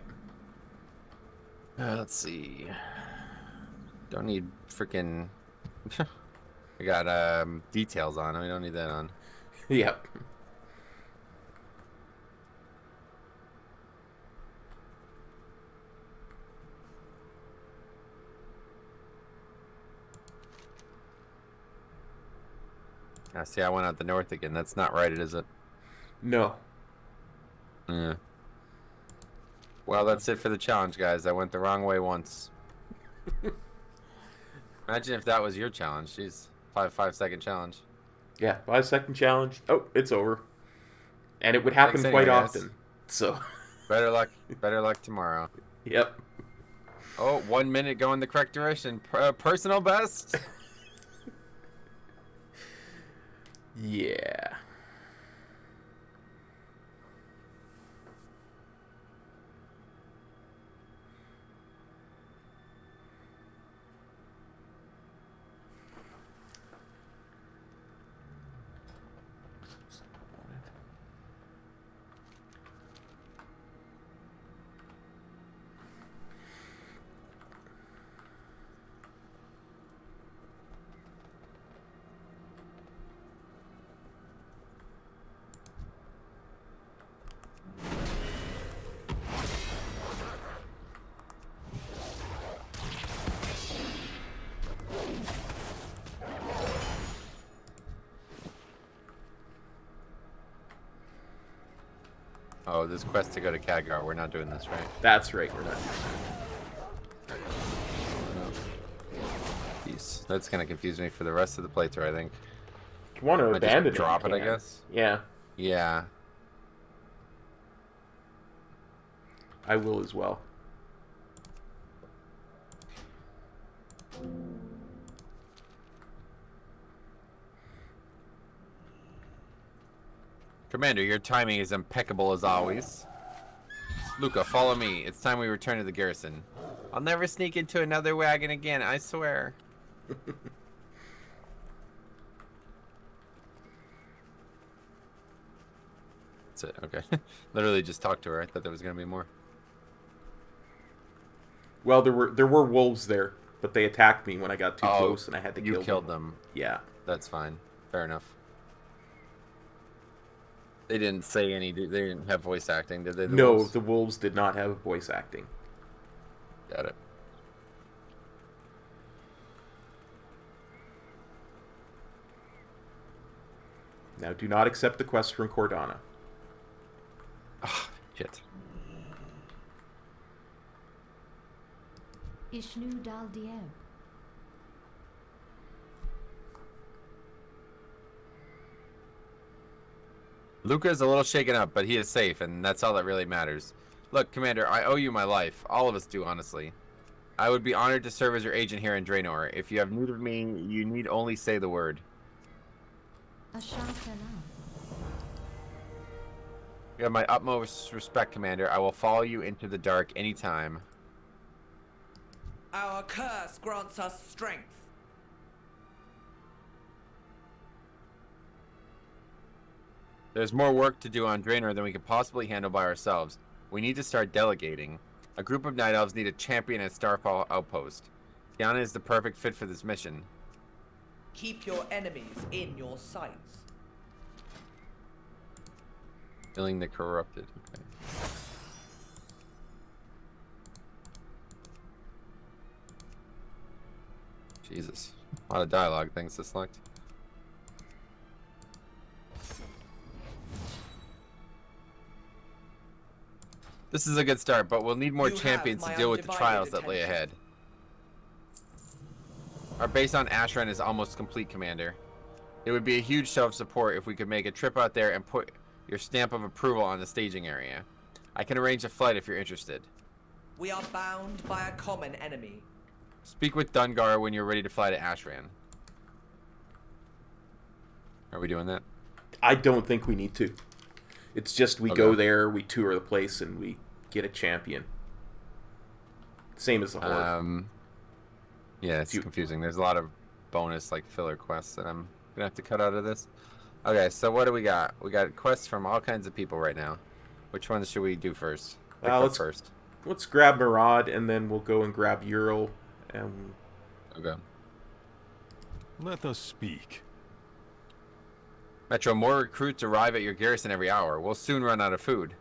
Let's see. Don't need freaking... I got details on. We don't need that on. Yep. See, I went out the north again. That's not right, is it? No. Yeah. Well, that's it for the challenge, guys. I went the wrong way once. Imagine if that was your challenge. Jeez. 5-second challenge. Yeah, 5-second challenge. Oh, it's over. And it would happen Thanks quite anyway, guys. often. So. Better luck tomorrow. Yep. Oh, 1 minute going the correct direction. Personal best? Yeah. Oh, this quest to go to Khadgar. We're not doing this, right? That's right, we're not. Jeez. That's going to confuse me for the rest of the playthrough, I think. If you want to I abandon just it, drop you it, I can. guess? Yeah, Yeah. I will as well. Commander, your timing is impeccable as always. Luca, follow me. It's time we return to the garrison. I'll never sneak into another wagon again, I swear. That's it, okay. Literally just talked to her. I thought there was going to be more. Well, there were wolves there, but they attacked me when I got too close, and I had to kill them. You killed them. Yeah. That's fine. Fair enough. They didn't say any... They didn't have voice acting, did they? No, wolves? the wolves did not have voice acting. Got it. Now, do not accept the quest from Qlana. Ah, shit. Ishnu Dal Dieb. Luca is a little shaken up, but he is safe, and that's all that really matters. Look, Commander, I owe you my life. All of us do, honestly. I would be honored to serve as your agent here in Draenor. If you have need of me, you need only say the word. You have my utmost respect, Commander. I will follow you into the dark anytime. Our curse grants us strength. There's more work to do on Draenor than we could possibly handle by ourselves. We need to start delegating. A group of Night Elves need a champion at Starfall Outpost. Qlana is the perfect fit for this mission. Keep your enemies in your sights. Killing the corrupted. Okay. Jesus. A lot of dialogue things to select. This is a good start, but we'll need more You have champions to my deal with the undivided trials that lay attention. ahead. Our base on Ashran is almost complete, Commander. It would be a huge show of support if we could make a trip out there and put your stamp of approval on the staging area. I can arrange a flight if you're interested. We are bound by a common enemy. Speak with Dungar when you're ready to fly to Ashran. Are we doing that? I don't think we need to. It's just we go there, we tour the place, and we get a champion. Same as the Horde. Yeah, it's confusing. There's a lot of bonus, like, filler quests that I'm gonna have to cut out of this. Okay, so what do we got? We got quests from all kinds of people right now. Which ones should we do first? Let's grab Murad, and then we'll go and grab Ural. Okay. Let us speak. Metro, more recruits arrive at your garrison every hour. We'll soon run out of food.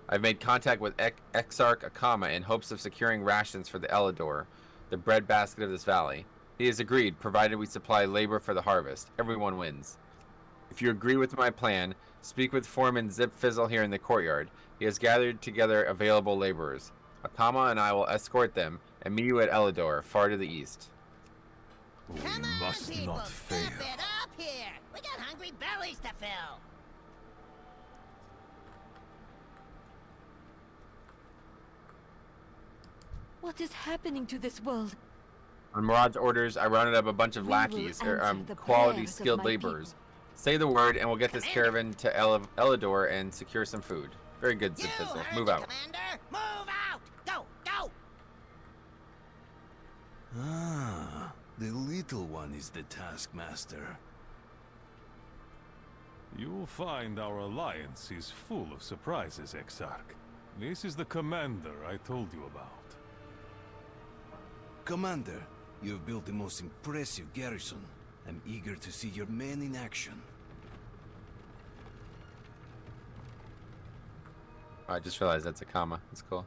I've made contact with Exarch Akama in hopes of securing rations for the Elador, the breadbasket of this valley. He has agreed, provided we supply labor for the harvest. Everyone wins. If you agree with my plan, speak with Foreman Zip Fizzle here in the courtyard. He has gathered together available laborers. Akama and I will escort them and meet you at Elador, far to the east. We Come on, must people, not fail. step it up here. We got hungry bellies to fill. What is happening to this world? On Murad's orders, I rounded up a bunch of We will lackeys, answer the quality prayers of skilled my laborers. people. Say the word, and we'll get this caravan to Elador and secure some food. Very good, You Zip Fizzle. heard Move the out. Commander. Move out. Go, go. Ah, the little one is the taskmaster. You'll find our alliance is full of surprises, Exarch. This is the commander I told you about. Commander, you have built the most impressive garrison. I'm eager to see your men in action. I just realized that's a comma. That's cool.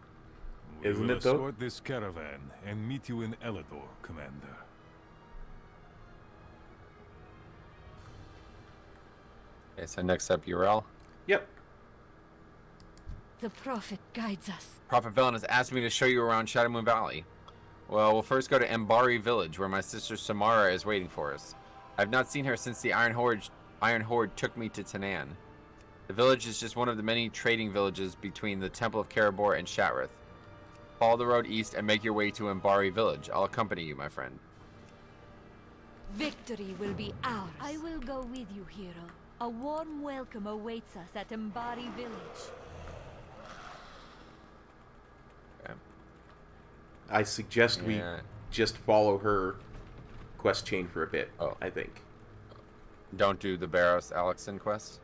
We Isn't will it, though? escort this caravan and meet you in Elador, Commander. Okay, so next up, Urel. Yep. The Prophet guides us. Prophet Velen has asked me to show you around Shadowmoon Valley. Well, we'll first go to Mbari Village, where my sister Samara is waiting for us. I've not seen her since the Iron Horde took me to Tanan. The village is just one of the many trading villages between the Temple of Karabor and Shatrith. Follow the road east and make your way to Mbari Village. I'll accompany you, my friend. Victory will be ours. I will go with you, hero. A warm welcome awaits us at Mbari Village. Okay. I suggest we Yeah. just follow her quest chain for a bit, Oh. I think. Don't do the Barracks Alexson quest.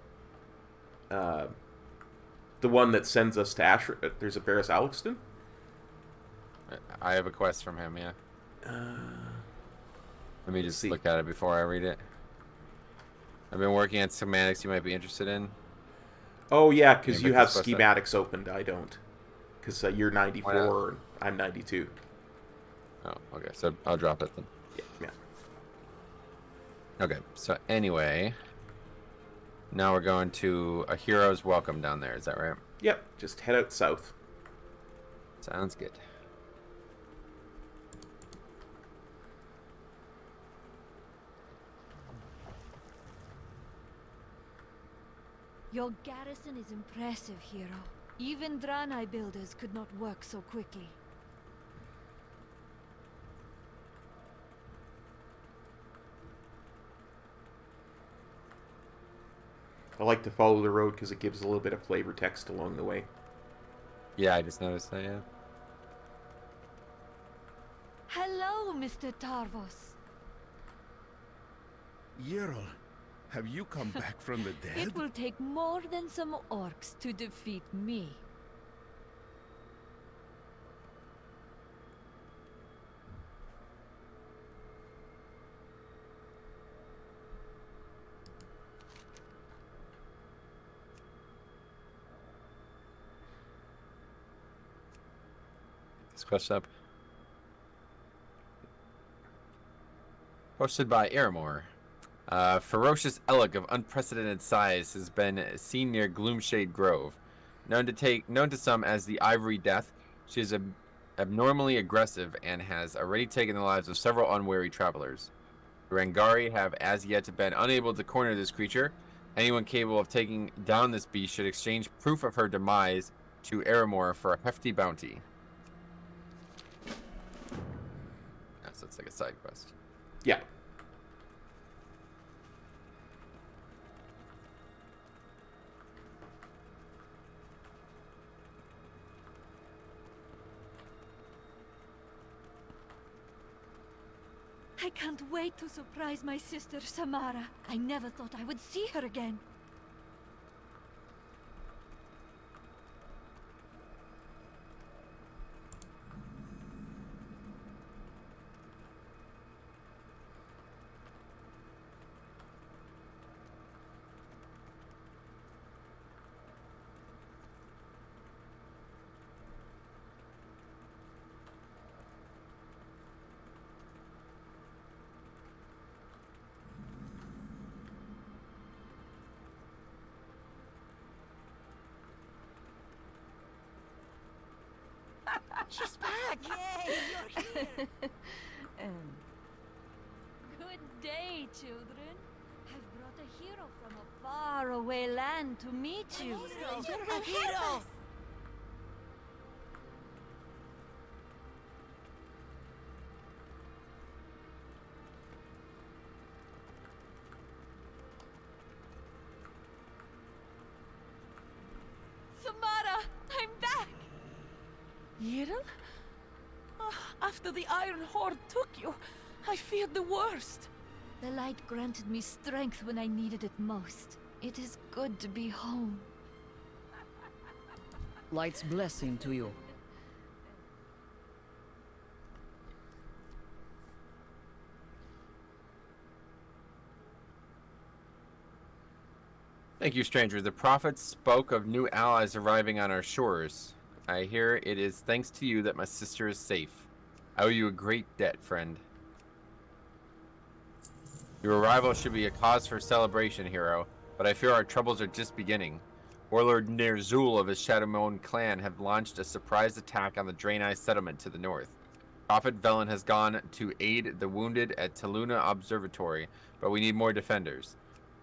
The one that sends us to Asher... there's a Barris Alexton? I have a quest from him, yeah. Let me just see. look at it before I read it. I've been working on schematics you might be interested in. Oh, yeah, because Yeah, you make have this quest schematics opened. I don't. Because you're Why 94 and I'm 92. Oh, okay. So I'll drop it then. Yeah. Okay. So anyway, now we're going to a hero's welcome down there. Is that right? Yep, just head out south. Sounds good. Your garrison is impressive, hero. Even Draenor builders could not work so quickly. I like to follow the road because it gives a little bit of flavor text along the way. Yeah, I just noticed that, yeah. Hello, Mr. Tarvos. Yerl, have you come back from the dead? It will take more than some orcs to defeat me. This quest up. Posted by Aramor. Ferocious Elk of unprecedented size has been seen near Gloomshade Grove. Known to some as the Ivory Death, she is abnormally aggressive and has already taken the lives of several unwary travelers. The Rangari have as yet been unable to corner this creature. Anyone capable of taking down this beast should exchange proof of her demise to Aramor for a hefty bounty. So it's like a side quest. Yeah. I can't wait to surprise my sister Samara. I never thought I would see her again. She's back! Yay, you're here! Good day, children. I've brought a hero from a faraway land to meet you. You're a hero! Samara, I'm back! Yiril? After the Iron Horde took you, I feared the worst. The light granted me strength when I needed it most. It is good to be home. Light's blessing to you. Thank you, stranger. The prophets spoke of new allies arriving on our shores. I hear it is thanks to you that my sister is safe. I owe you a great debt, friend. Your arrival should be a cause for celebration, hero, but I fear our troubles are just beginning. Warlord Nerzul of his Shadowmoon clan have launched a surprise attack on the Draenor settlement to the north. Prophet Velen has gone to aid the wounded at Qlana Observatory, but we need more defenders.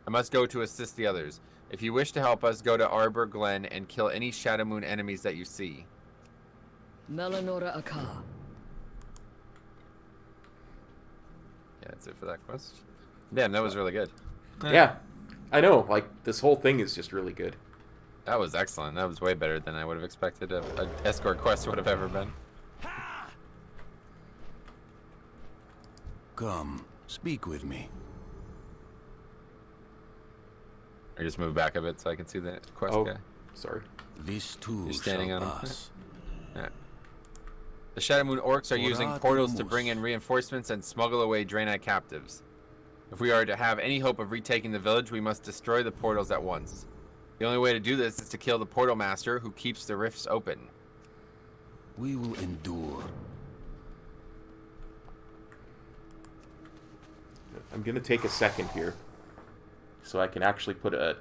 I must go to assist the others. If you wish to help us, go to Arbor Glen and kill any Shadowmoon enemies that you see. Melanora Aka. Yeah, that's it for that quest. Damn, that was really good. Yeah. I know. Like, this whole thing is just really good. That was excellent. That was way better than I would have expected a escort quest would have ever been. Come, speak with me. Or just move back a bit so I can see the quest guy. Sorry. This too You're standing shall on him. pass. Yeah. The Shadowmoon orcs are using portals to bring in reinforcements and smuggle away Draenor captives. If we are to have any hope of retaking the village, we must destroy the portals at once. The only way to do this is to kill the portal master who keeps the rifts open. We will endure. I'm going to take a second here so I can actually put a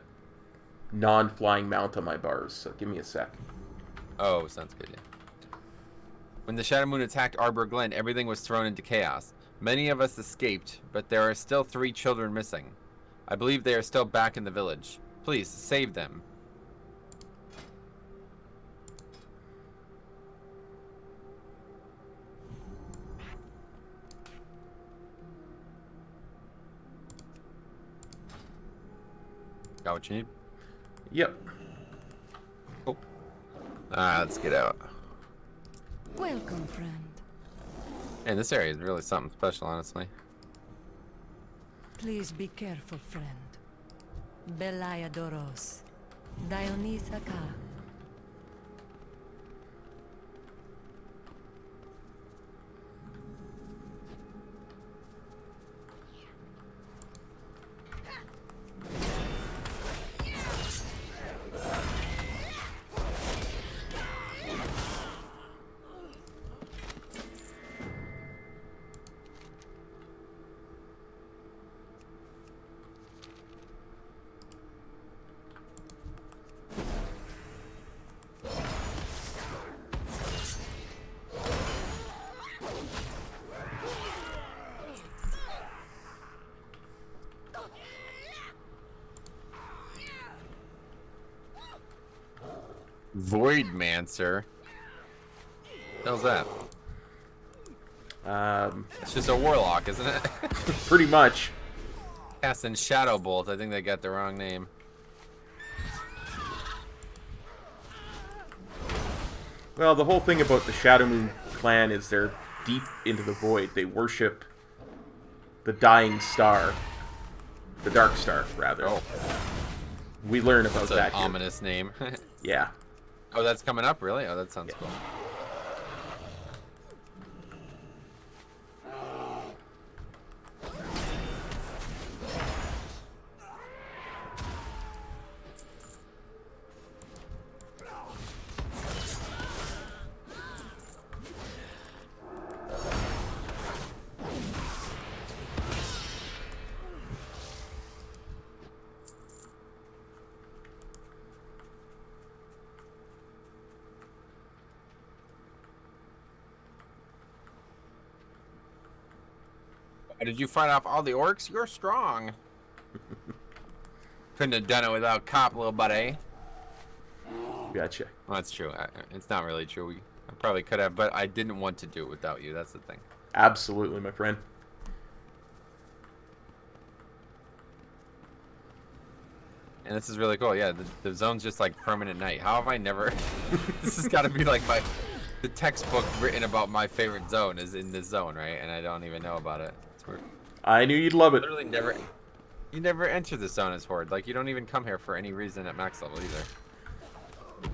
non-flying mount on my bars. So give me a sec. Oh, sounds good, yeah. When the Shadowmoon attacked Arbor Glen, everything was thrown into chaos. Many of us escaped, but there are still 3 children missing. I believe they are still back in the village. Please, save them. Got what you need? Yep. Oh. Let's get out. Welcome, friend. And this area is really something special, honestly. Please be careful, friend. Belayadoros. Dionysaka. Voidmancer. What the hell's that? It's just a warlock, isn't it? Pretty much. Casting Shadow Bolt. I think they got the wrong name. Well, the whole thing about the Shadowmoon clan is they're deep into the void. They worship the dying star. The Dark Star, rather. Oh. We learn about That's that an here. ominous name. Yeah. Oh, that's coming up, really? Oh, that sounds cool. Did you fight off all the orcs? You're strong. Couldn't have done it without Cop, little buddy. Gotcha. Well, that's true. It's not really true. I probably could have, but I didn't want to do it without you. That's the thing. Absolutely, my friend. And this is really cool. Yeah, the zone's just like permanent night. How have I never... This has got to be like the textbook written about my favorite zone is in this zone, right? And I don't even know about it. It's weird. I knew you'd love it. Literally never... You never enter the zone as Horde. Like, you don't even come here for any reason at max level either.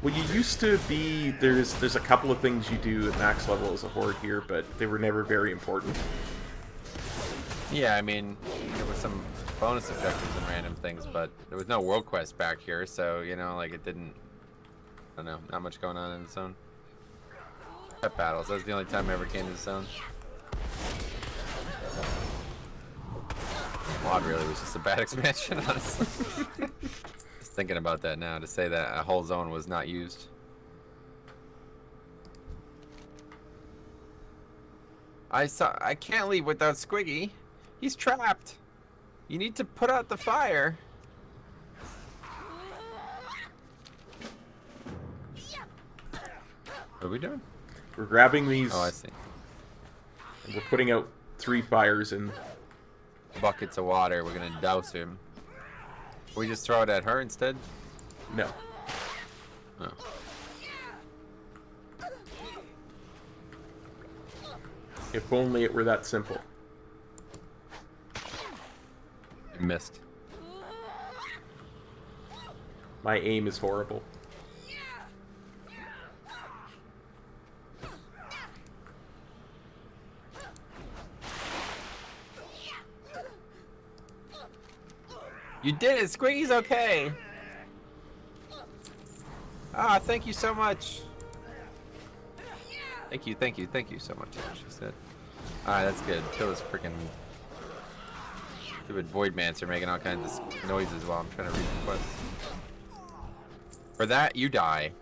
Well, you used to be... There's a couple of things you do at max level as a Horde here, but they were never very important. Yeah, I mean, there was some bonus objectives and random things, but there was no world quest back here, so, you know, like, it didn't... I don't know, not much going on in the zone. Pet battles, that was the only time I ever came to the zone. Mod really was just a bad expansion, honestly. Just thinking about that now, to say that a whole zone was not used. I can't leave without Squiggy. He's trapped. You need to put out the fire. What are we doing? We're grabbing these... Oh, I see. And we're putting out 3 fires in... Buckets of water. We're gonna douse him. Can we just throw it at her instead? No. Oh. If only it were that simple. You missed. My aim is horrible. You did it! Squiggy's okay! Ah, thank you so much! Thank you so much, she said. Alright, that's good. Kill this freaking stupid Voidmancer making all kinds of noises while I'm trying to read the quest. For that, you die.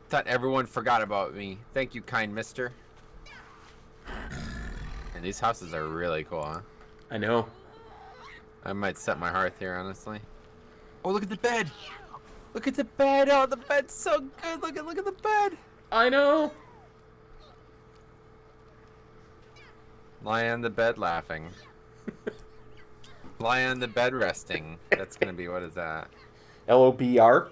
Thought everyone forgot about me. Thank you, kind mister. And these houses are really cool, huh? I know. I might set my hearth here, honestly. Oh, look at the bed! Look at the bed! Oh, the bed's so good! Look at the bed! I know! Lie on the bed laughing. Lie on the bed resting. That's gonna be, what is that? LOBR?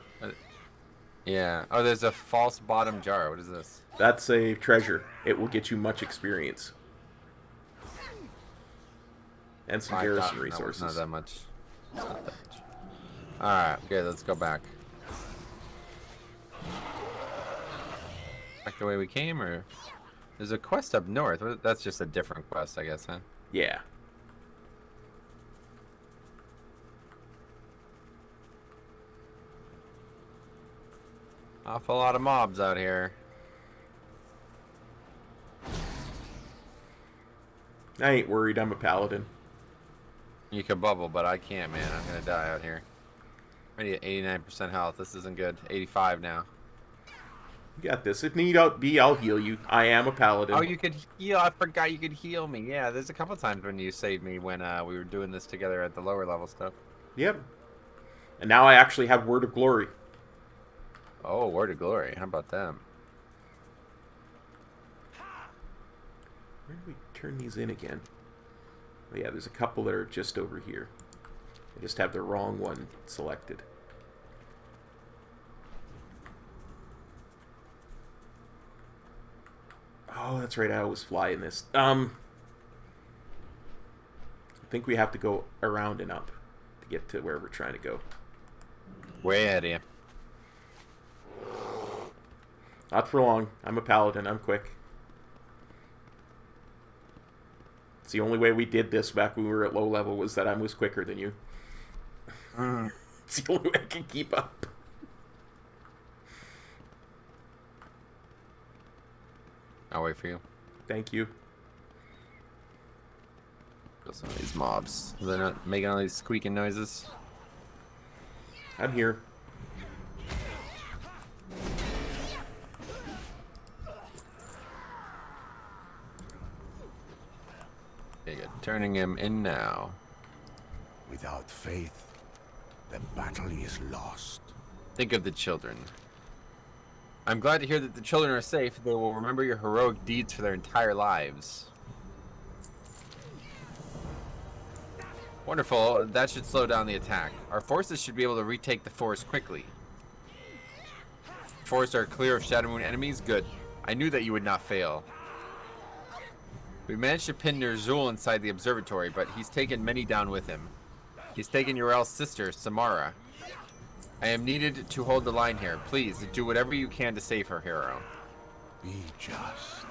Yeah. Oh, there's a false bottom jar. What is this? That's a treasure. It will get you much experience. And some garrison resources. Not that much. Not that much. Alright, okay, let's go back. Back the way we came, or... There's a quest up north. That's just a different quest, I guess, huh? Yeah. Awful lot of mobs out here. I ain't worried. I'm a paladin. You can bubble, but I can't, man. I'm gonna die out here. Already at 89% health. This isn't good. 85 now. You got this. If need be, I'll heal you. I am a paladin. Oh, you could heal. I forgot you could heal me. Yeah, there's a couple times when you saved me when we were doing this together at the lower level stuff. Yep. And now I actually have Word of Glory. Oh, Word of Glory. How about them? Where do we turn these in again? Oh, yeah, there's a couple that are just over here. I just have the wrong one selected. Oh, that's right. I always fly in this. I think we have to go around and up to get to where we're trying to go. Way ahead of you. Not for long. I'm a paladin. I'm quick. It's the only way we did this back when we were at low level was that I was quicker than you. It's the only way I can keep up. I'll wait for you. Thank you. Kill some of these mobs. They're not making all these squeaking noises. I'm here. Okay, good. Turning him in now. Without faith, the battle is lost. Think of the children. I'm glad to hear that the children are safe. They will remember your heroic deeds for their entire lives. Wonderful. That should slow down the attack. Our forces should be able to retake the forest quickly. Forests are clear of Shadowmoon enemies? Good. I knew that you would not fail. We managed to pin Ner'zhul inside the observatory, but he's taken many down with him. He's taken Yrel's sister, Samara. I am needed to hold the line here. Please, do whatever you can to save her, hero. Be just.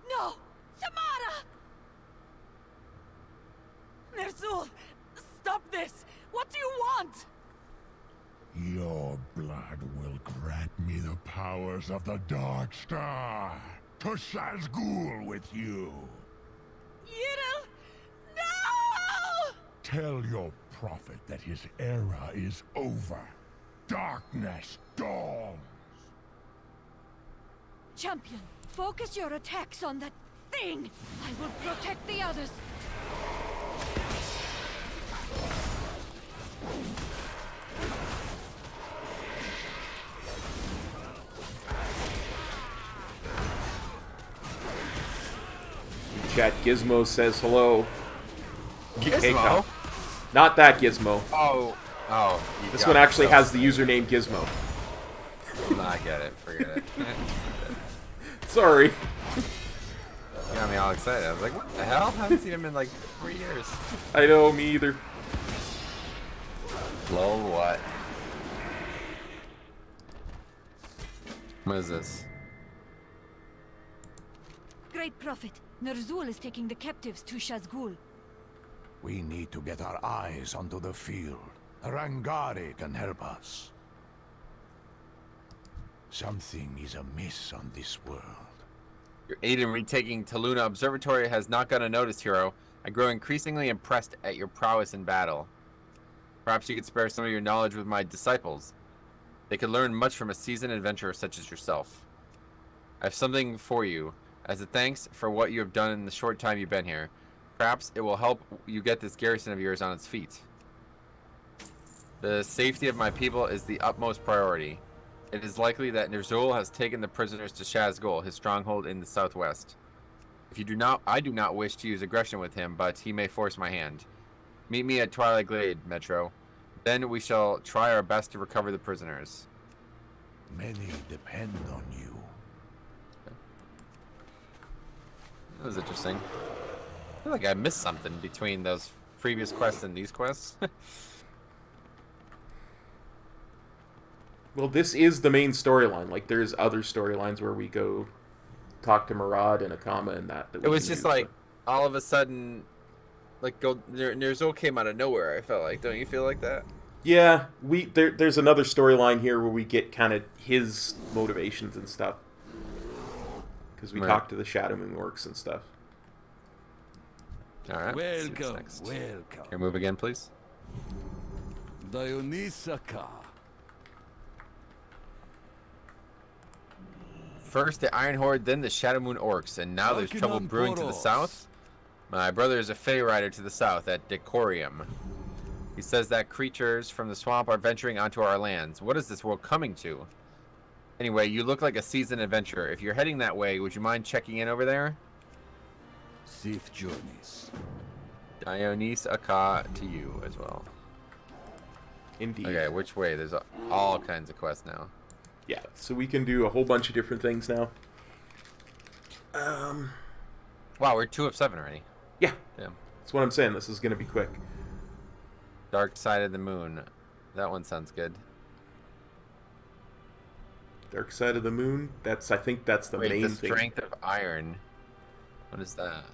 No! Samara! Ner'zhul! Stop this! What do you want? Your blood will grant me the powers of the Dark Star. To Shazgul with you. Yrel! No! Tell your prophet that his era is over. Darkness dawns. Champion, focus your attacks on that thing. I will protect the others. Chat, Gizmo says hello. Gizmo? Not that Gizmo. Oh. This one actually has the username Gizmo. I get it. Forget it. Sorry. You got me all excited. I was like, what the hell? I haven't seen him in like 3 years. I know, me either. Lol, what? What is this? Great prophet, Ner'zhul is taking the captives to Shazgul. We need to get our eyes onto the field. Rangari can help us. Something is amiss on this world. Your aid in retaking Taluna Observatory has not gone unnoticed, hero. I grow increasingly impressed at your prowess in battle. Perhaps you could spare some of your knowledge with my disciples. They could learn much from a seasoned adventurer such as yourself. I have something for you. As a thanks for what you have done in the short time you've been here, perhaps it will help you get this garrison of yours on its feet. The safety of my people is the utmost priority. It is likely that Ner'zhul has taken the prisoners to Shazgul, his stronghold in the southwest. If you do not, I do not wish to use aggression with him, but he may force my hand. Meet me at Twilight Glade, Metro. Then we shall try our best to recover the prisoners. Many depend on you. That was interesting. I feel like I missed something between those previous quests and these quests. Well, this is the main storyline. Like, there's other storylines where we go talk to Murad and Akama and that it was just like, all of a sudden, Like Ner'zhul came out of nowhere. I felt like, don't you feel like that? Yeah, there's another storyline here where we get kind of his motivations and stuff. Because we talk to the Shadowmoon orcs and stuff. All right. Welcome, welcome. Here, move again, please. Dionysaka. First the Iron Horde, then the Shadowmoon orcs, and now there's trouble brewing to the south. My brother is a Fey Rider to the south at Decorium. He says that creatures from the swamp are venturing onto our lands. What is this world coming to? Anyway, you look like a seasoned adventurer. If you're heading that way, would you mind checking in over there? Safe journeys. Dionysaka to you as well. Indeed. Okay, which way? There's all kinds of quests now. Yeah, so we can do a whole bunch of different things now. Wow, we're 2 of 7 already. Yeah. Yeah. That's what I'm saying. This is going to be quick. Dark Side of the Moon. That one sounds good. Dark Side of the Moon. I think that's the main the thing. Strength of Iron. What is that?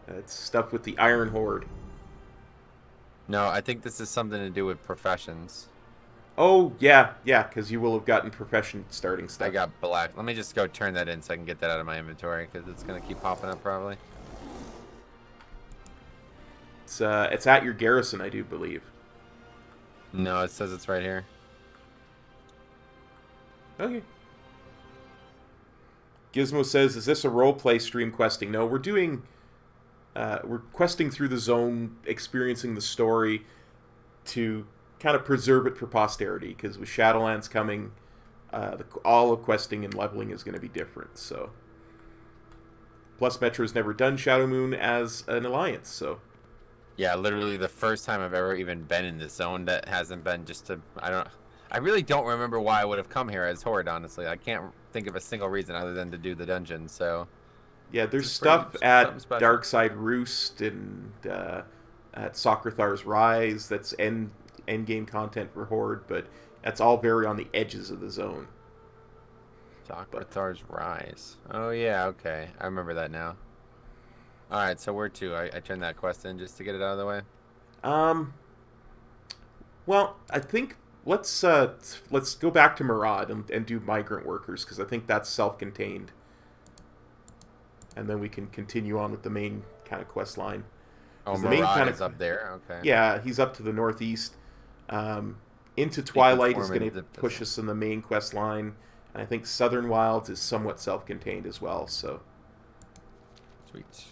It's stuff with the Iron Horde. No, I think this is something to do with professions. Oh, yeah, because you will have gotten profession starting stuff. I got black. Let me just go turn that in so I can get that out of my inventory, because it's going to keep popping up probably. It's at your garrison, I do believe. No, it says it's right here. Okay. Gizmo says, is this a roleplay stream questing? No, we're doing... we're questing through the zone, experiencing the story to kind of preserve it for posterity, because with Shadowlands coming, all of questing and leveling is going to be different, so... Plus, Metro's never done Shadowmoon as an alliance, so... Yeah, literally the first time I've ever even been in this zone that hasn't been just to... I really don't remember why I would have come here as Horde, honestly. I can't think of a single reason other than to do the dungeon, so... Yeah, there's stuff at Darkside Roost and at Socrathar's Rise that's endgame content for Horde, but that's all very on the edges of the zone. Socrathar's Rise. Oh, yeah, okay. I remember that now. Alright, so where to? I turned that quest in just to get it out of the way. Well, I think let's go back to Murad and do migrant workers, because I think that's self-contained. And then we can continue on with the main kind of quest line. Oh, Murad is up there? Okay. Yeah, he's up to the northeast. Into Twilight is going to push us in the main quest line. And I think Southern Wilds is somewhat self-contained as well, so... Sweet.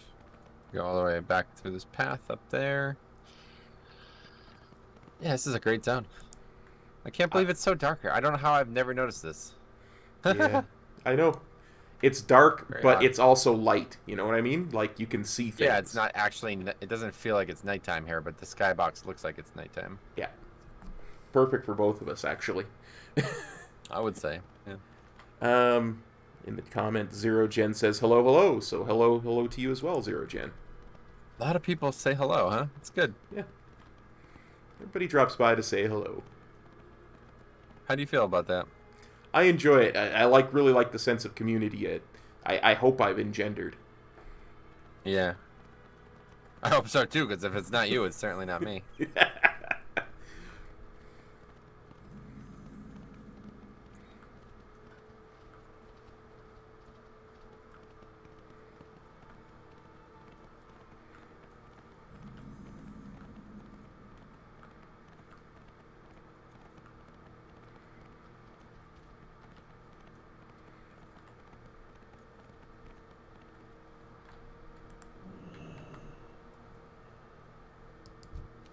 Go all the way back through this path up there. Yeah, this is a great zone. I can't believe it's so dark here. I don't know how I've never noticed this. Yeah, I know. It's dark, Very but odd. it's also light. You know what I mean? Like, you can see things. Yeah, it's not actually... It doesn't feel like it's nighttime here, but the skybox looks like it's nighttime. Yeah. Perfect for both of us, actually. I would say, yeah. In the comment, Zero Gen says hello, hello. So hello to you as well, Zero Gen. A lot of people say hello, huh? It's good. Yeah. Everybody drops by to say hello. How do you feel about that? I enjoy it. I really like the sense of community I hope I've engendered. Yeah. I hope so too, because if it's not you, it's certainly not me.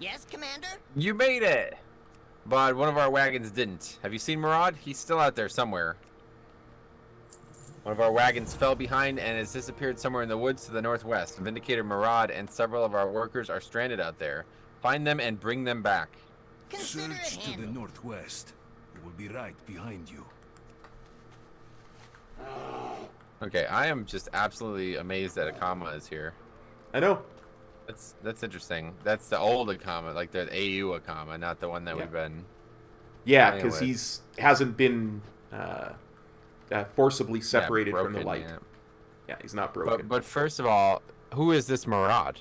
Yes, Commander? You made it! But one of our wagons didn't. Have you seen Murad? He's still out there somewhere. One of our wagons fell behind and has disappeared somewhere in the woods to the northwest. Vindicator Murad and several of our workers are stranded out there. Find them and bring them back. Consider it Surge to the handled. northwest. It will be right behind you. Okay, I am just absolutely amazed that Akama is here. I know. That's interesting. That's the old Akama, like the AU Akama, not the one that we've been... Yeah, because he's hasn't been forcibly separated from the light. Yeah. Yeah, he's not broken. But first of all, who is this Murad?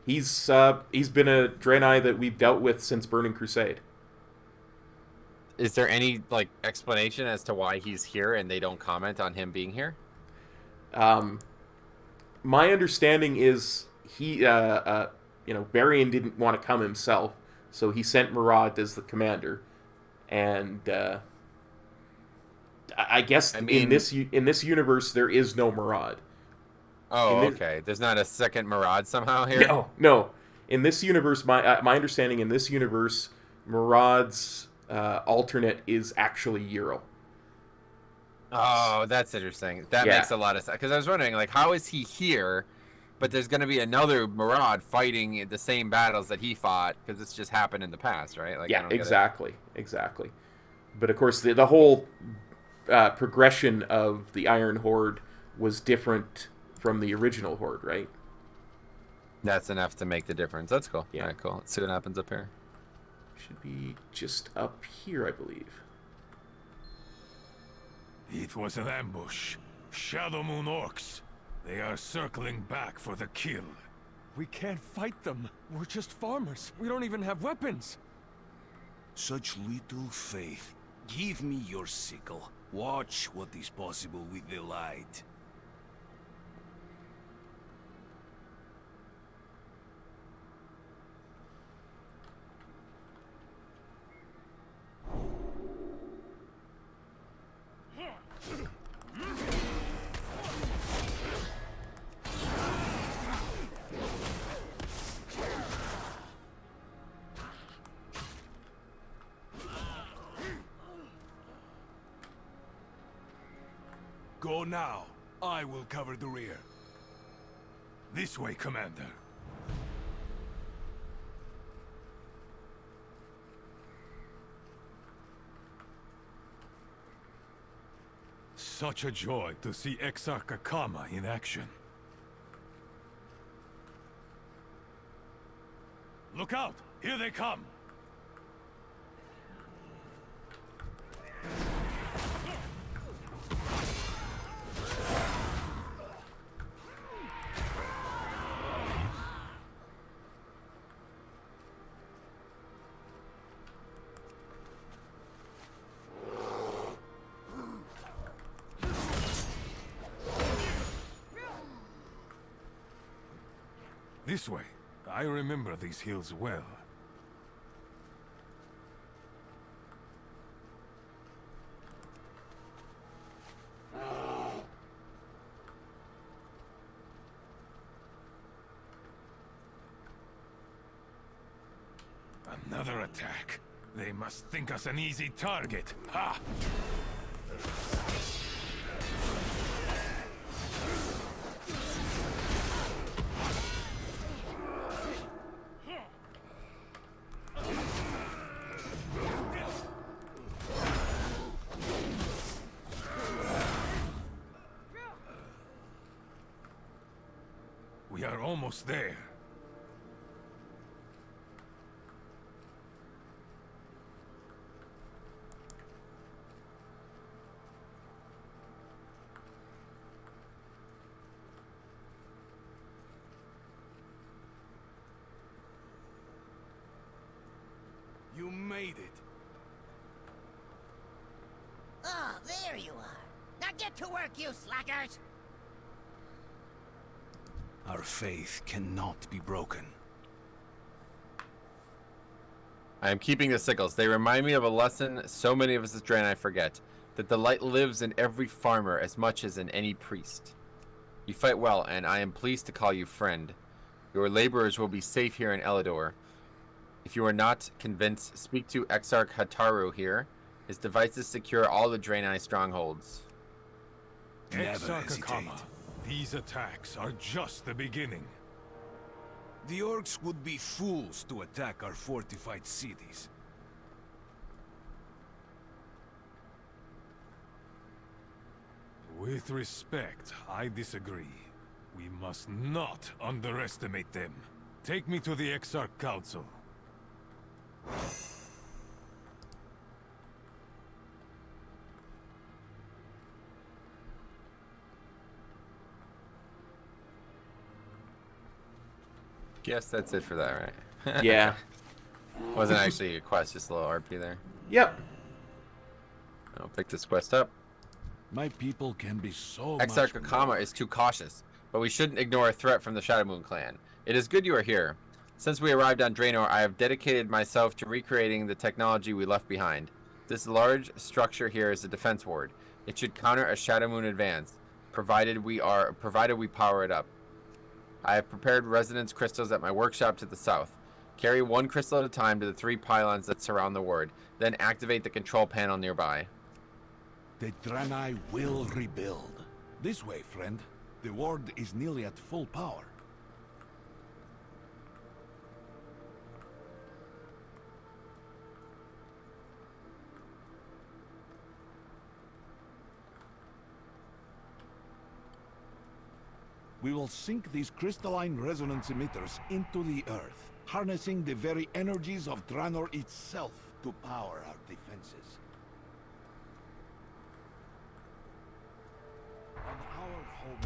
He's been a Draenei that we've dealt with since Burning Crusade. Is there any like explanation as to why he's here and they don't comment on him being here? My understanding is he, Varian didn't want to come himself, so he sent Murad as the commander, and I guess in this universe there is no Murad. Oh, okay. There's not a second Murad somehow here? No. In this universe, my understanding in this universe, Murad's alternate is actually Euro. Oh, that's interesting. That makes a lot of sense. Because I was wondering, like, how is he here, but there's going to be another Murad fighting the same battles that he fought, because it's just happened in the past, right? Like, yeah, exactly. But of course, the whole progression of the Iron Horde was different from the original Horde, right? That's enough to make the difference. That's cool. Yeah. All right, cool. Let's see what happens up here. Should be just up here, I believe. It was an ambush. Shadowmoon orcs. They are circling back for the kill. We can't fight them. We're just farmers. We don't even have weapons. Such little faith. Give me your sickle. Watch what is possible with the light. Go now. I will cover the rear. This way, Commander. Such a joy to see Exarch Akama in action. Look out! Here they come! This way. I remember these hills well. Another attack. They must think us an easy target. Ha! We are almost there. You made it. Oh, there you are. Now get to work, you slackers! Our faith cannot be broken. I am keeping the sickles. They remind me of a lesson so many of us as Draenei forget, that the light lives in every farmer as much as in any priest. You fight well, and I am pleased to call you friend. Your laborers will be safe here in Elador. If you are not convinced, speak to Exarch Hataru here. His devices secure all the Draenei strongholds. Never hesitate. These attacks are just the beginning. The orcs would be fools to attack our fortified cities. With respect, I disagree. We must not underestimate them. Take me to the Exarch Council. Guess that's it for that, right? Yeah. Wasn't actually a quest, just a little RP there. Yep. I'll pick this quest up. My people can be so Exarch much Qlana more. is too cautious, but we shouldn't ignore a threat from the Shadowmoon clan. It is good you are here. Since we arrived on Draenor, I have dedicated myself to recreating the technology we left behind. This large structure here is a defense ward. It should counter a Shadowmoon advance, provided we power it up. I have prepared resonance crystals at my workshop to the south. Carry one crystal at a time to the 3 pylons that surround the ward, then activate the control panel nearby. The Draenor will rebuild. This way, friend. The ward is nearly at full power. We will sink these crystalline resonance emitters into the earth, harnessing the very energies of Draenor itself to power our defenses. On our home,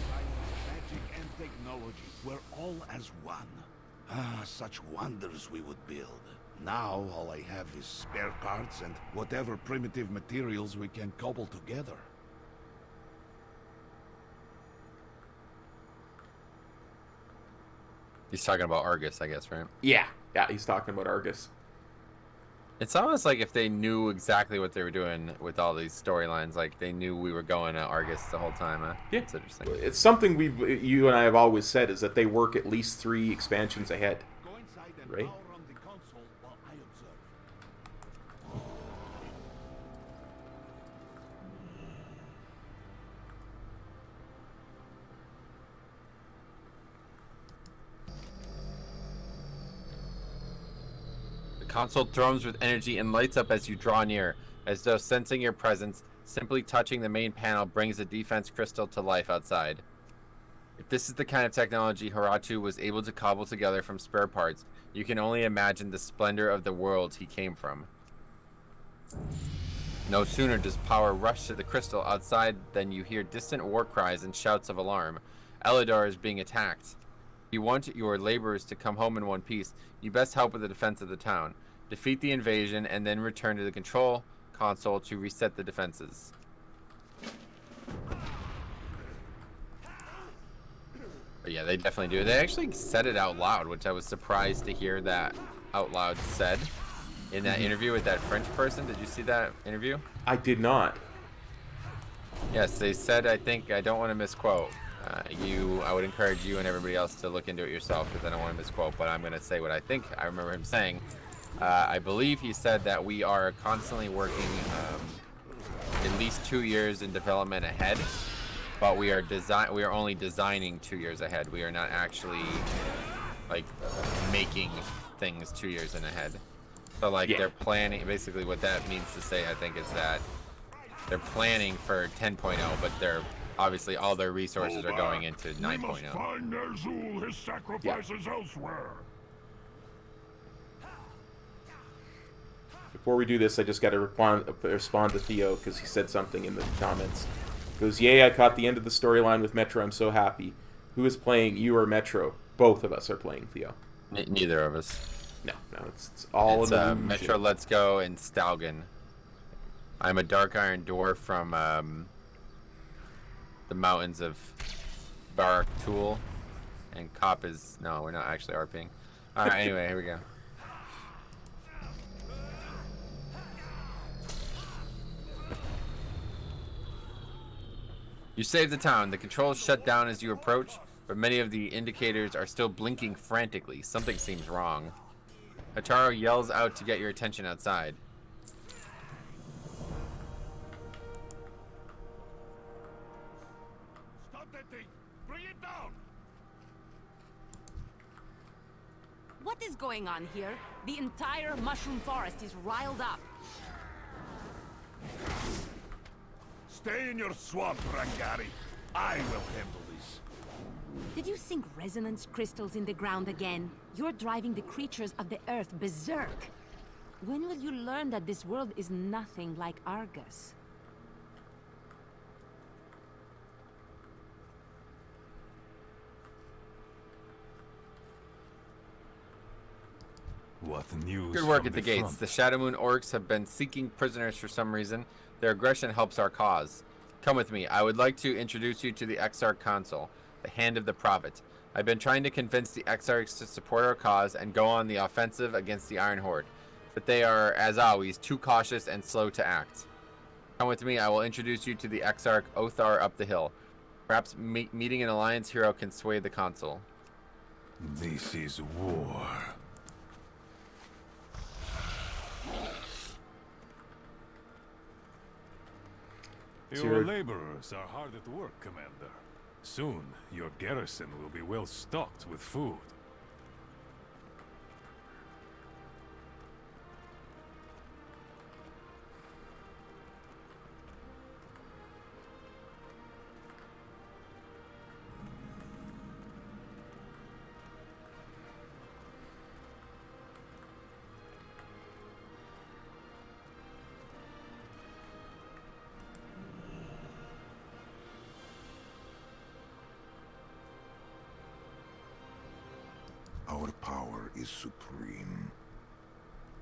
science, magic, and technology were all as one. Ah, such wonders we would build. Now all I have is spare parts and whatever primitive materials we can cobble together. He's talking about Argus, I guess, right? Yeah. Yeah, he's talking about Argus. It's almost like if they knew exactly what they were doing with all these storylines, like they knew we were going to Argus the whole time. Huh? Yeah. It's interesting. It's something you and I have always said, is that they work at least 3 expansions ahead. Go inside and Right? power on the console while I observe. The console thrums with energy and lights up as you draw near, as though sensing your presence. Simply touching the main panel brings the defense crystal to life outside. If this is the kind of technology Haratu was able to cobble together from spare parts, you can only imagine the splendor of the worlds he came from. No sooner does power rush to the crystal outside than you hear distant war cries and shouts of alarm. Eladar is being attacked. If you want your laborers to come home in one piece, you best help with the defense of the town. Defeat the invasion and then return to the control console to reset the defenses. But yeah, they definitely do. They actually said it out loud, which I was surprised to hear that out loud said in that interview with that French person. Did you see that interview? I did not. Yes, they said, I think, I don't want to misquote. I would encourage you and everybody else to look into it yourself, because I don't want to misquote, but I'm going to say what I think I remember him saying. I believe he said that we are constantly working at least 2 years in development ahead, but we are only designing 2 years ahead. We are not actually like making things 2 years in ahead. So like they're planning, basically what that means to say, I think, is that they're planning for 10.0, but they're obviously all their resources are going into 9.0. We must find Ner'zhul his sacrifices elsewhere. Before we do this, I just got to respond to Theo, because he said something in the comments. He goes, "Yay, I caught the end of the storyline with Metro. I'm so happy. Who is playing, you or Metro?" Both of us are playing Theo. Neither of us. No, it's all it's in the Metro Let's Go and Stalgan. I'm a Dark Iron Dwarf from the mountains of Barracks, and Cop is... No, we're not actually RPing. Alright, anyway, here we go. You save the town. The controls shut down as you approach, but many of the indicators are still blinking frantically. Something seems wrong. Hataro yells out to get your attention outside. Stop that thing! Bring it down! What is going on here? The entire mushroom forest is riled up. Stay in your swamp, Rangari. I will handle this. Did you sink resonance crystals in the ground again? You're driving the creatures of the earth berserk. When will you learn that this world is nothing like Argus? what news Good work from at the gates. front? The Shadowmoon orcs have been seeking prisoners for some reason. Their aggression helps our cause. Come with me. I would like to introduce you to the Exarch Council, the Hand of the Prophet. I've been trying to convince the Exarchs to support our cause and go on the offensive against the Iron Horde, but they are, as always, too cautious and slow to act. Come with me. I will introduce you to the Exarch Othar up the hill. Perhaps meeting an Alliance hero can sway the Council. This is war. Your laborers are hard at work, Commander. Soon, your garrison will be well stocked with food. Our power is supreme.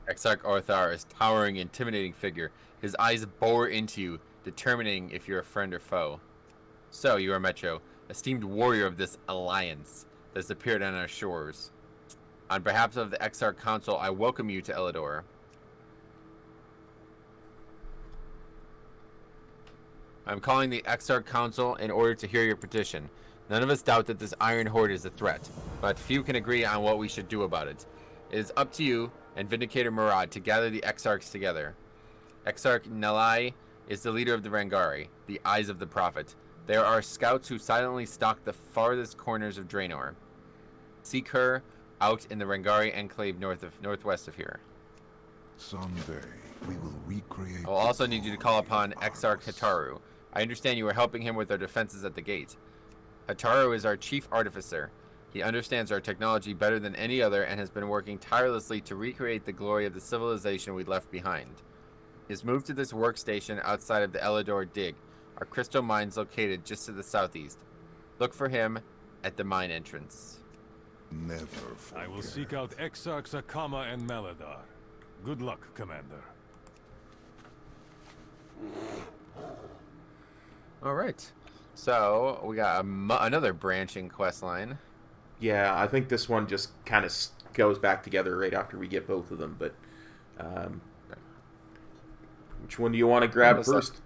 Exarch Othar is a towering, intimidating figure. His eyes bore into you, determining if you're a friend or foe. So, you are Metro, esteemed warrior of this alliance that has appeared on our shores. On behalf of the Exarch Council, I welcome you to Elador. I'm calling the Exarch Council in order to hear your petition. None of us doubt that this Iron Horde is a threat, but few can agree on what we should do about it. It is up to you and Vindicator Murad to gather the Exarchs together. Exarch Nelai is the leader of the Rangari, the Eyes of the Prophet. They are our scouts who silently stalk the farthest corners of Draenor. Seek her out in the Rangari enclave northwest of here. Someday, we will recreate... I will also need you to call upon Exarch Hataru. I understand you are helping him with our defenses at the gate. Hataru is our chief artificer. He understands our technology better than any other and has been working tirelessly to recreate the glory of the civilization we left behind. He has moved to this workstation outside of the Elador Dig, our crystal mines located just to the southeast. Look for him at the mine entrance. Never forget. I will seek out Exarchs Akama and Maladar. Good luck, Commander. All right. So, we got another branching quest line. Yeah, I think this one just kind of goes back together right after we get both of them, but which one do you want to grab first?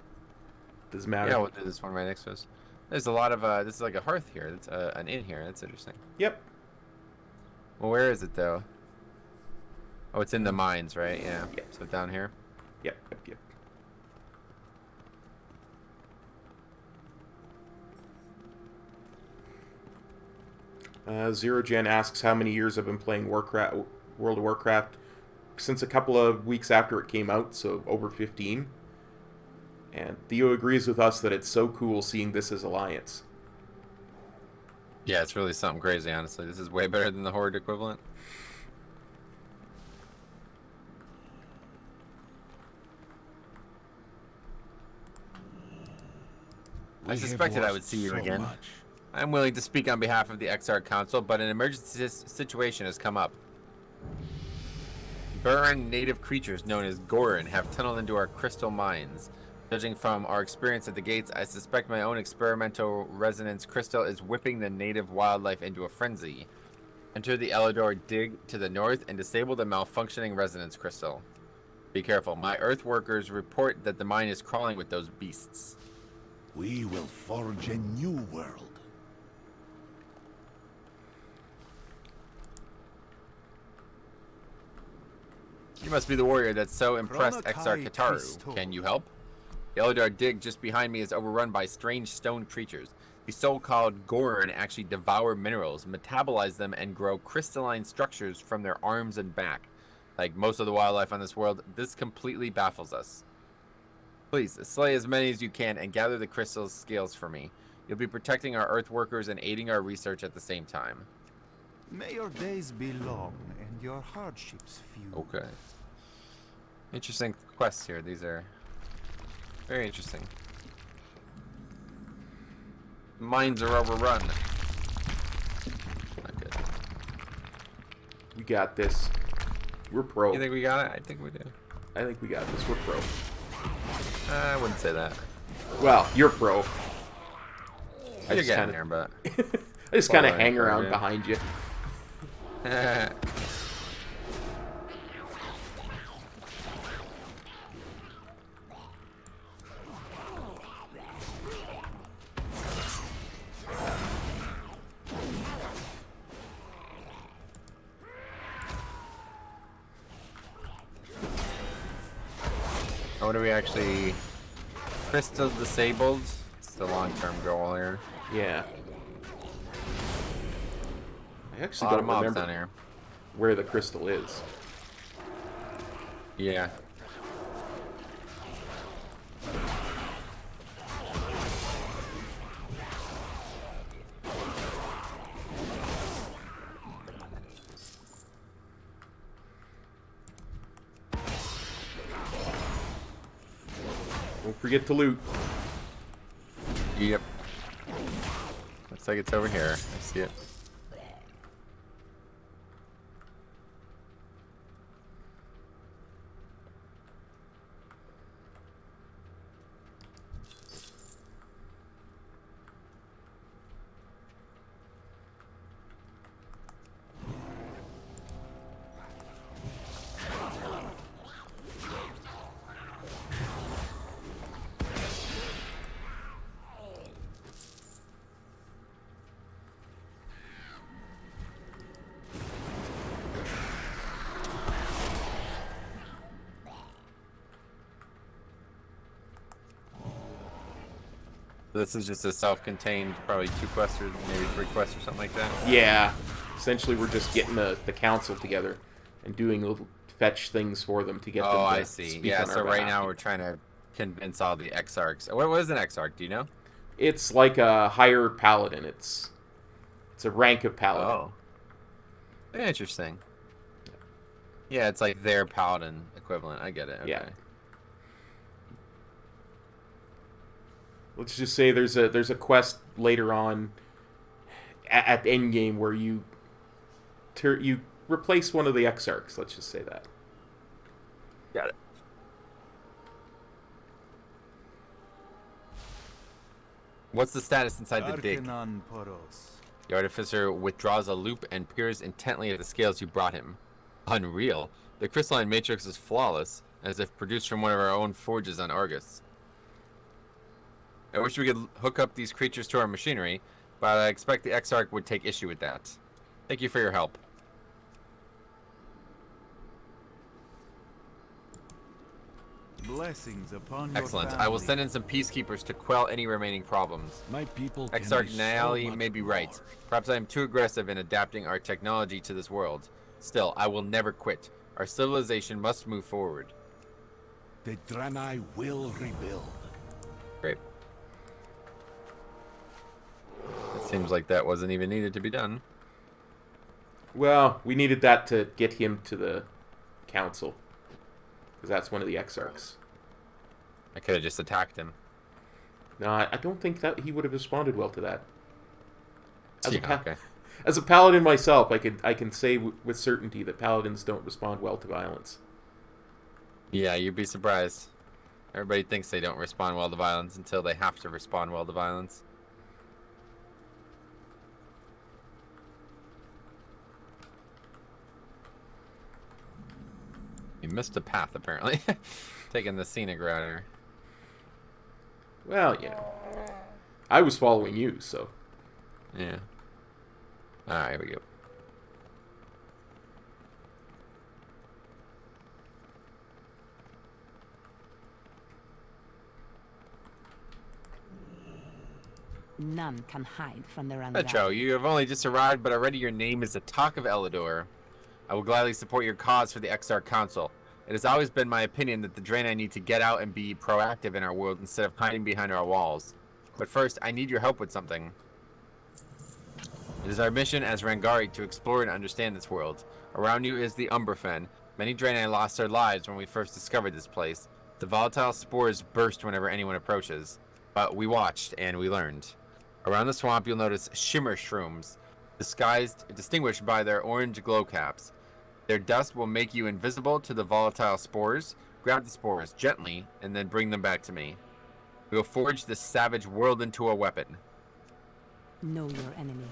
Doesn't matter. Yeah, we'll do this one right next to us. There's a lot of, this is like a hearth here. That's an inn here. That's interesting. Yep. Well, where is it, though? Oh, it's in the mines, right? Yeah. Yep. So down here? Yep. Zero Gen asks how many years I've been playing World of Warcraft. Since a couple of weeks after it came out, so over 15. And Theo agrees with us that it's so cool seeing this as Alliance. Yeah, it's really something crazy, honestly. This is way better than the Horde equivalent. I suspected I would see you again. I'm willing to speak on behalf of the Exarch Council, but an emergency situation has come up. Burrowing native creatures known as Gorin have tunneled into our crystal mines. Judging from our experience at the gates, I suspect my own experimental resonance crystal is whipping the native wildlife into a frenzy. Enter the Elador Dig to the north and disable the malfunctioning resonance crystal. Be careful. My earth workers report that the mine is crawling with those beasts. We will forge a new world. You must be the warrior that so impressed Exarch Hataru. Can you help? The Eladar Dig just behind me is overrun by strange stone creatures. These so-called Gorin actually devour minerals, metabolize them, and grow crystalline structures from their arms and back. Like most of the wildlife on this world, this completely baffles us. Please, slay as many as you can and gather the crystal scales for me. You'll be protecting our earth workers and aiding our research at the same time. May your days be long and your hardships few. Okay. Interesting quests here. These are very interesting. Mines are overrun. Not good. We got this. We're pro. You think we got it? I think we do. I think we got this. We're pro. I wouldn't say that. Well, you're pro. I just getting there, but I just kind of hang around behind you. What are we actually... Crystal disabled? It's the long-term goal here. Yeah. I actually don't mobs remember down here. where the crystal is. Yeah. Don't forget to loot. Yep. Looks like it's over here. I see it. This is just a self-contained, probably 2 quests or maybe 3 quests or something like that. Yeah. Essentially, we're just getting the council together and doing little fetch things for them to get them to I see. speak Yeah, on so our right behalf. now we're trying to convince all the exarchs. What is an exarch? Do you know? It's like a higher paladin. It's a rank of paladin. Oh. Interesting. Yeah, it's like their paladin equivalent. I get it. Okay. Yeah. Let's just say there's a quest later on at the end game where you replace one of the exarchs. Let's just say that. Got it. What's the status inside the dig? The artificer withdraws a loop and peers intently at the scales you brought him. Unreal. The crystalline matrix is flawless, as if produced from one of our own forges on Argus. I wish we could hook up these creatures to our machinery, but I expect the Exarch would take issue with that. Thank you for your help. Blessings upon your Excellent. family. I will send in some peacekeepers to quell any remaining problems. My people Exarch can be Nayali so much may be more. right. Perhaps I am too aggressive in adapting our technology to this world. Still, I will never quit. Our civilization must move forward. The Draenor will rebuild. Great. It seems like that wasn't even needed to be done. Well, we needed that to get him to the council. Because that's one of the exarchs. I could have just attacked him. No, I don't think that he would have responded well to that. Okay. As a paladin myself, I can say with certainty that paladins don't respond well to violence. Yeah, you'd be surprised. Everybody thinks they don't respond well to violence until they have to respond well to violence. You missed a path, apparently. Taking the scenic route here. Well, yeah. I was following you, so. Yeah. Alright, here we go. None can hide from the undead. Petro, you have only just arrived, but already your name is the talk of Elidor. I will gladly support your cause for the Exarch Council. It has always been my opinion that the Draenor need to get out and be proactive in our world instead of hiding behind our walls. But first, I need your help with something. It is our mission as Rangari to explore and understand this world. Around you is the Umberfen. Many Draenor lost their lives when we first discovered this place. The volatile spores burst whenever anyone approaches. But we watched, and we learned. Around the swamp, you'll notice shimmer shrooms, distinguished by their orange glow caps. Their dust will make you invisible to the volatile spores. Grab the spores gently and then bring them back to me. We will forge this savage world into a weapon. Know your enemy.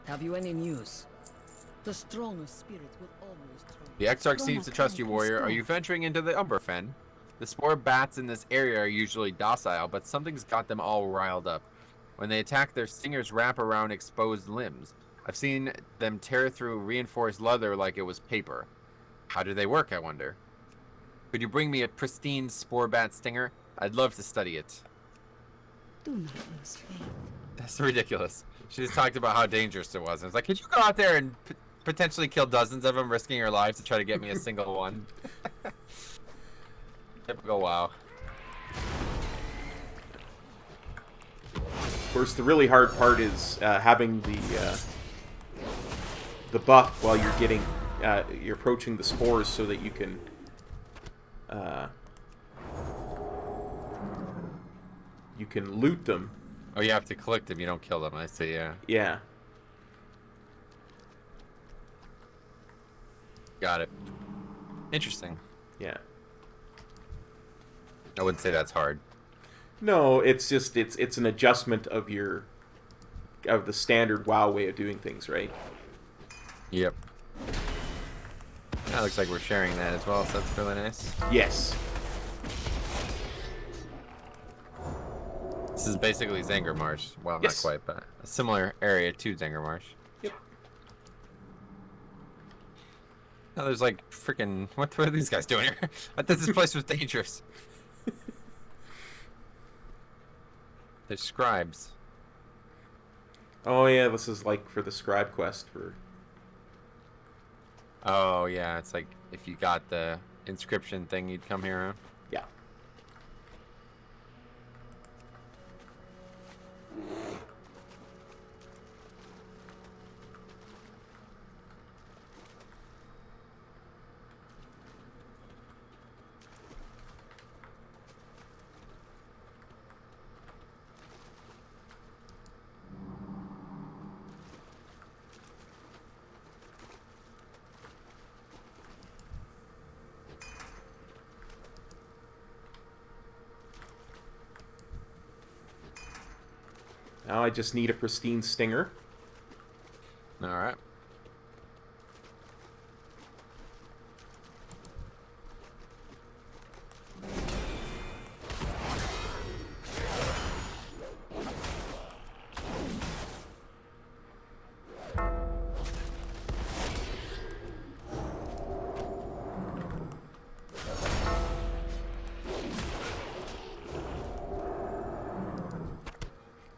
Have you any news? The strongest spirit will always triumph. The Exarch seems to trust you, warrior. Are you venturing into the Umberfen? The spore bats in this area are usually docile, but something's got them all riled up. When they attack, their stingers wrap around exposed limbs. I've seen them tear through reinforced leather like it was paper. How do they work, I wonder? Could you bring me a pristine spore bat stinger? I'd love to study it. Do not lose faith. That's ridiculous. She just talked about how dangerous it was. I was like, could you go out there and potentially kill dozens of them, risking your lives to try to get me a single one? Typical WoW. Of course, the really hard part is having the buff while you're getting you're approaching the spores, so that you can loot them. Oh, you have to collect them. You don't kill them. I see. Yeah. Yeah. Got it. Interesting. Yeah. I wouldn't say that's hard. No, it's just it's an adjustment of the standard WoW way of doing things, right? Yep. That looks like we're sharing that as well, so that's really nice. Yes. This is basically Zangarmarsh. Well, yes. Not quite, but a similar area to Zangarmarsh. Yep. Now there's like freaking... What are these guys doing here? I thought this place was dangerous. There's scribes. Oh yeah, this is like for the scribe quest for... Oh yeah, it's like if you got the inscription thing, you'd come here. Yeah. Now I just need a pristine stinger. Alright.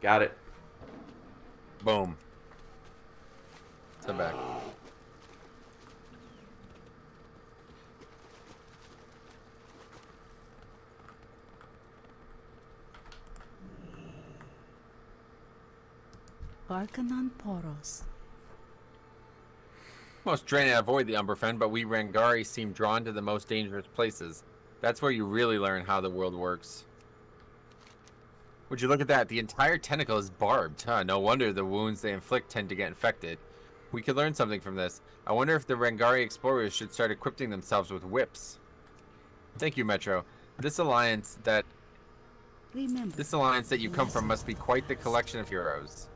Got it. Boom. Send back. Arcanon Poros. Most Draenor avoid the Umberfen, but we Rangari seem drawn to the most dangerous places. That's where you really learn how the world works. Would you look at that? The entire tentacle is barbed. Huh, no wonder the wounds they inflict tend to get infected. We could learn something from this. I wonder if the Rangari explorers should start equipping themselves with whips. Thank you, Metro. This alliance that you come from must be quite the collection of heroes.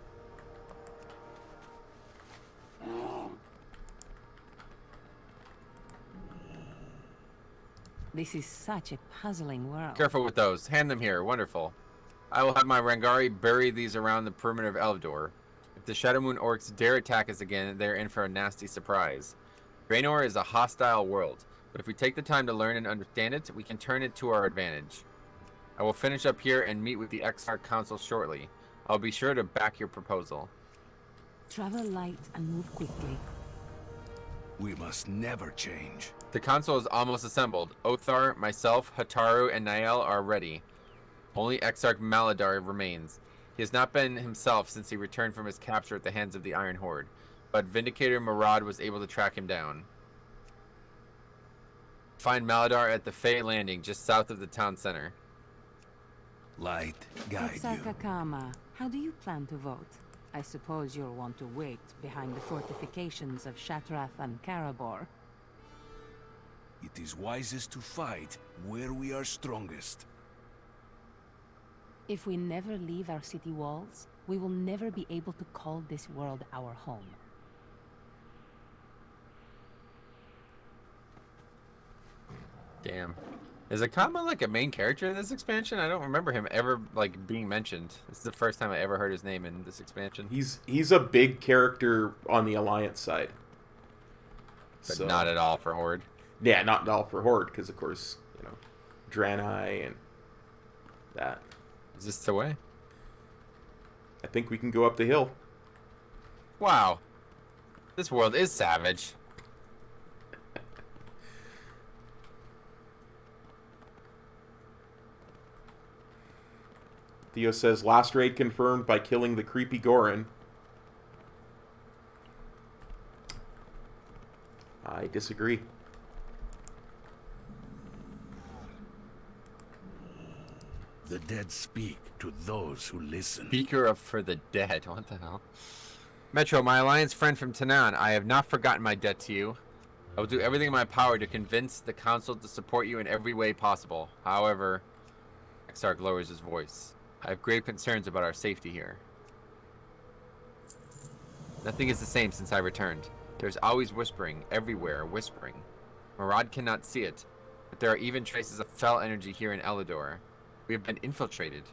This is such a puzzling world. Careful with those. Hand them here. Wonderful. I will have my Rangari bury these around the perimeter of Eldor. If the Shadowmoon orcs dare attack us again, they're in for a nasty surprise. Draenor is a hostile world, but if we take the time to learn and understand it, we can turn it to our advantage. I will finish up here and meet with the Exarch Council shortly. I'll be sure to back your proposal. Travel light and move quickly. We must never change. The council is almost assembled. Othar, myself, Hataru, and Nael are ready. Only Exarch Maladar remains. He has not been himself since he returned from his capture at the hands of the Iron Horde, but Vindicator Marad was able to track him down. Find Maladar at the Fey Landing, just south of the town center. Light guide Exarch you. Akama, how do you plan to vote? I suppose you'll want to wait behind the fortifications of Shatrath and Karabor. It is wisest to fight where we are strongest. If we never leave our city walls, we will never be able to call this world our home. Damn. Is Akama like a main character in this expansion? I don't remember him ever like being mentioned. This is the first time I ever heard his name in this expansion. He's a big character on the Alliance side. But not at all for Horde. Yeah, not at all for Horde, because of course, you know, Draenor and that. Is this the way? I think we can go up the hill. Wow. This world is savage. Theo says, last raid confirmed by killing the creepy Gorin. I disagree. The dead speak to those who listen. Speaker of for the dead. What the hell? Metro, my alliance friend from Tanaan, I have not forgotten my debt to you. I will do everything in my power to convince the council to support you in every way possible. However, Exarch lowers his voice. I have grave concerns about our safety here. Nothing is the same since I returned. There's always whispering, everywhere whispering. Marad cannot see it, but there are even traces of fell energy here in Elador. We have been infiltrated.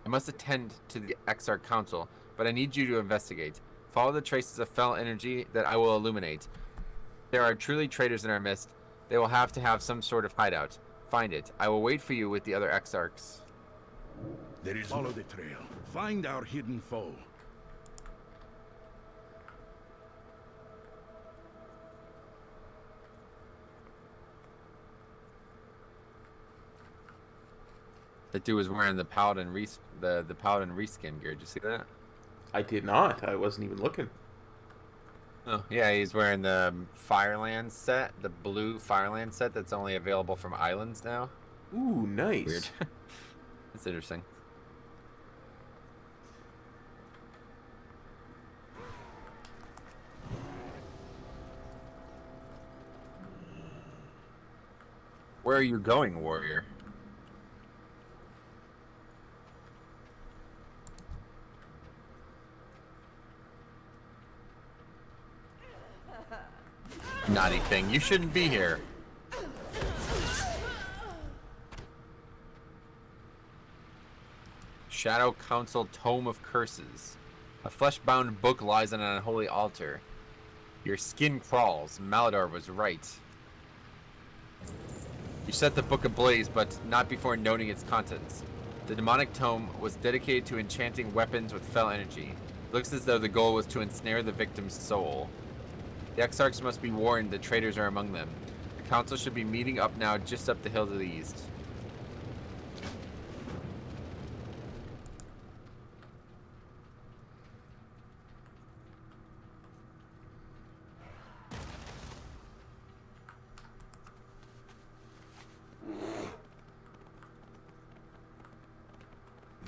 I must attend to the Exarch Council, but I need you to investigate. Follow the traces of fell energy that I will illuminate. There are truly traitors in our midst. They will have to have some sort of hideout. Find it. I will wait for you with the other Exarchs. There is follow the trail. Find our hidden foe. That dude was wearing the paladin the paladin reskin gear. Did you see that? I did not. I wasn't even looking. Oh yeah, he's wearing the Fireland set, the blue Fireland set that's only available from islands now. Ooh, nice. Weird. That's interesting. Where are you going, warrior? Naughty thing, you shouldn't be here. Shadow Council Tome of Curses. A flesh-bound book lies on an unholy altar. Your skin crawls. Maladar was right. You set the book ablaze, but not before noting its contents. The demonic tome was dedicated to enchanting weapons with fell energy. It looks as though the goal was to ensnare the victim's soul. The Exarchs must be warned that traitors are among them. The council should be meeting up now just up the hill to the east.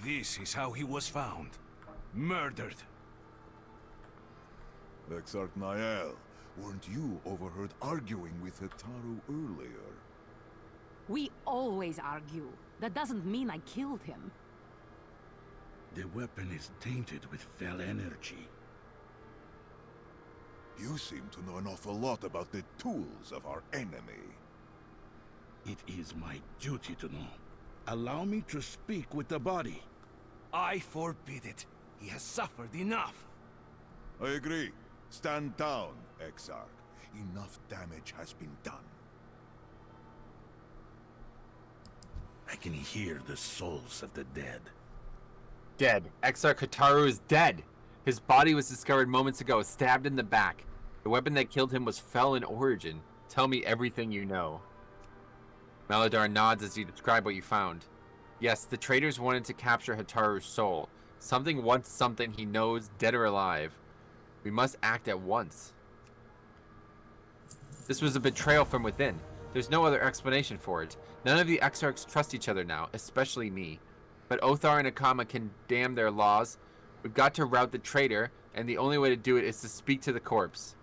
This is how he was found. Murdered. Exarch Nael, weren't you overheard arguing with Hitaru earlier? We always argue. That doesn't mean I killed him. The weapon is tainted with fell energy. You seem to know an awful lot about the tools of our enemy. It is my duty to know. Allow me to speak with the body. I forbid it. He has suffered enough. I agree. Stand down, Exarch. Enough damage has been done. I can hear the souls of the dead. Dead. Exarch Hitaru is dead. His body was discovered moments ago, stabbed in the back. The weapon that killed him was fell in origin. Tell me everything you know. Maladar nods as you describe what you found. Yes, the traitors wanted to capture Hitaru's soul. Something wants something he knows, dead or alive. We must act at once. This was a betrayal from within. There's no other explanation for it. None of the Exarchs trust each other now, especially me. But Othar and Akama can damn their laws, We've got to rout the traitor, and the only way to do it is to speak to the corpse.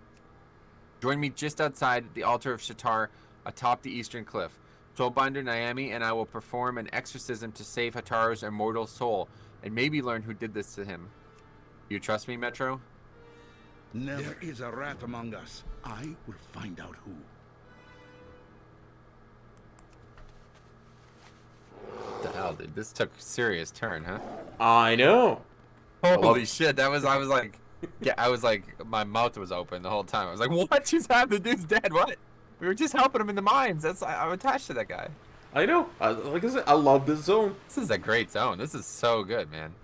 Join me just outside the altar of Shatar atop the eastern cliff. Soulbinder Naomi and I will perform an exorcism to save Hataru's immortal soul, and maybe learn who did this to him. You trust me, Metro? There is a rat among us. I will find out who. What the hell, dude? This took a serious turn, huh? I know. Holy shit, I was like, yeah, I was like, my mouth was open the whole time. I was like, what just happened? The dude's dead. What? We were just helping him in the mines. I'm attached to that guy. I know. Like I said, I love this zone. This is a great zone. This is so good, man.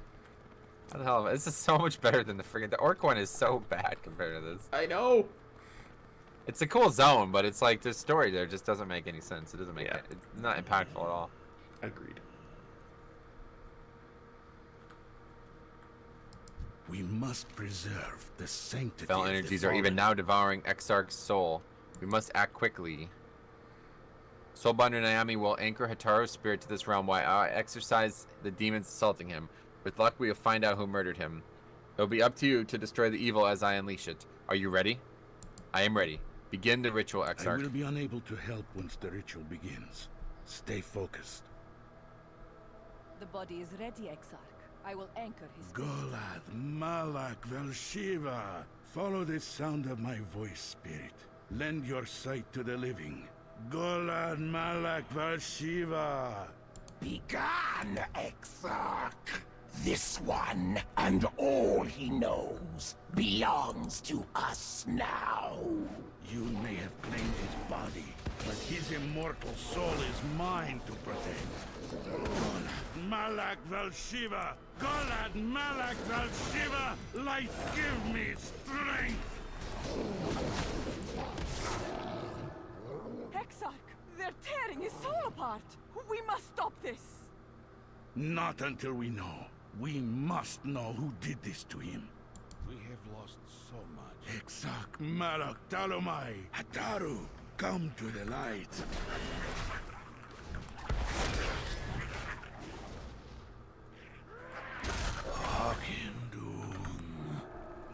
How the hell? This is so much better than the orc one is so bad compared to this. I know. It's a cool zone, but it's like the story there just doesn't make any sense. It doesn't make it. It's not impactful at all. Agreed. We must preserve the sanctity Fell of the energies are fallen. even now devouring Exarch's soul. We must act quickly. Soulbinder Naomi will anchor Hataru's spirit to this realm while I exorcise the demons assaulting him. With luck, we will find out who murdered him. It'll be up to you to destroy the evil as I unleash it. Are you ready? I am ready. Begin the ritual, Exarch. I will be unable to help once the ritual begins. Stay focused. The body is ready, Exarch. I will anchor his... Golad, Malak, Velshiva. Follow the sound of my voice, spirit. Lend your sight to the living. Golad, Malak, Velshiva. Begone, Exarch. This one and all he knows belongs to us now. You may have claimed his body, but his immortal soul is mine to protect. Golad, Malak, Velshiva. Golad, Malak, Velshiva. Light, give me strength. Exarch! They're tearing his soul apart! We must stop this! Not until we know. We must know who did this to him. We have lost so much. Exarch, Malak, Talomai, Hataru, come to the light.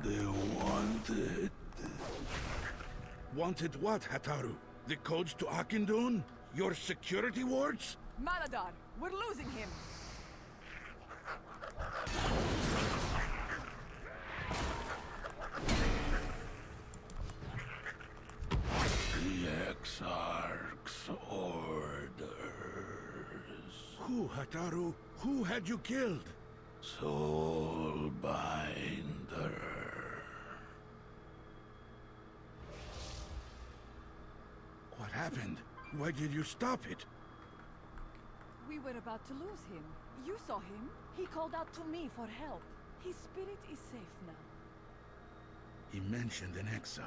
The wanted. Wanted what, Hataru? The codes to Akindun? Your security wards? Maladar, we're losing him! The Exarch's orders. Who, Hataru? Who had you killed? Soulbinder. What happened? Why did you stop it? We were about to lose him. You saw him. He called out to me for help. His spirit is safe now. He mentioned an Exarch.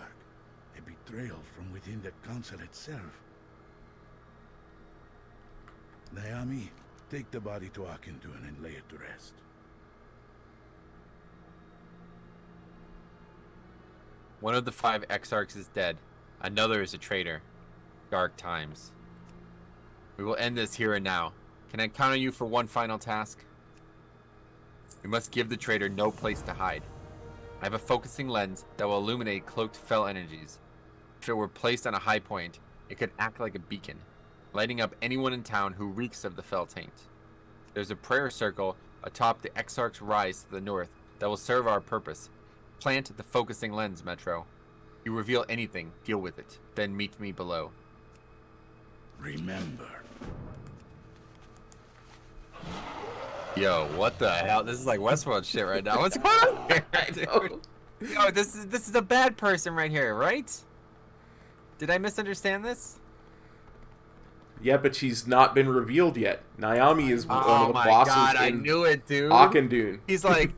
A betrayal from within the council itself. Naomi, take the body to Akindun and lay it to rest. One of the 5 Exarchs is dead. Another is a traitor. Dark times. We will end this here and now. Can I count on you for one final task? We must give the traitor no place to hide. I have a focusing lens that will illuminate cloaked fell energies. If it were placed on a high point, it could act like a beacon, lighting up anyone in town who reeks of the fell taint. There's a prayer circle atop the Exarch's rise to the north that will serve our purpose. Plant the focusing lens, Metro. You reveal anything, deal with it. Then meet me below. Remember. Yo, what the hell? This is like Westworld shit right now. What's going on here, dude? Yo, this is a bad person right here, right? Did I misunderstand this? Yeah, but she's not been revealed yet. Naomi is one of the bosses God, I in knew it, dude. Akindun. He's like,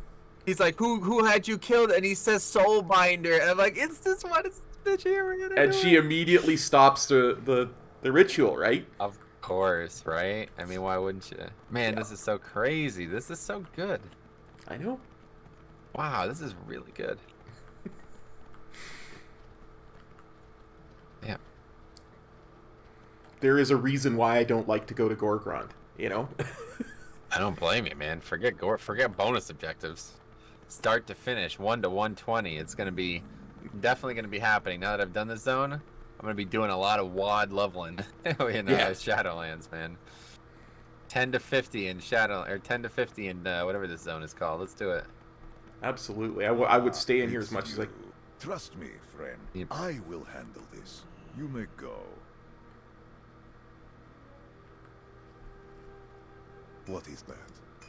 who had you killed? And he says Soulbinder, and I'm like, it's this one, it's this bitch here. We're gonna And do she it. immediately stops the ritual, right? Of course, right? I mean, why wouldn't you? Man, this is so crazy. This is so good. I know. Wow, this is really good. Yeah. There is a reason why I don't like to go to Gorgrond, you know? I don't blame you, man. Forget bonus objectives. start to finish, 1 to 120. It's gonna be definitely gonna be happening. Now that I've done this zone, I'm gonna be doing a lot of WAD leveling in Shadowlands, man. 10 to 50 in Shadow, or 10 to 50 in whatever this zone is called. Let's do it. Absolutely. I would stay in here as much as I... Trust me, friend. Yep. I will handle this. You may go. What is that?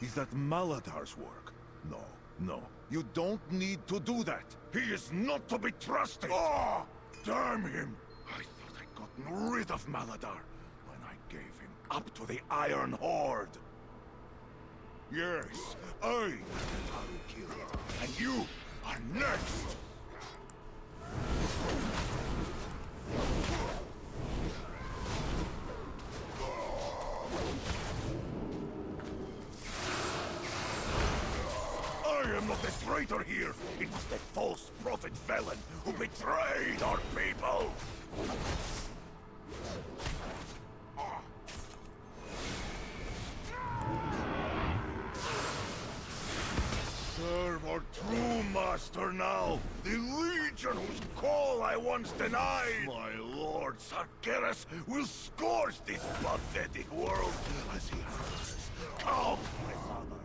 Is that Maladar's work? No, no. You don't need to do that. He is not to be trusted. Oh, damn him. I thought I'd gotten rid of Maladar when I gave him up to the Iron Horde. Yes, I killed him. And you are next. I am not the traitor here. It was the false prophet Velen who betrayed our people. Serve our true master now, the Legion whose call I once denied. My lord Sargeras will scourge this pathetic world as he has countless others.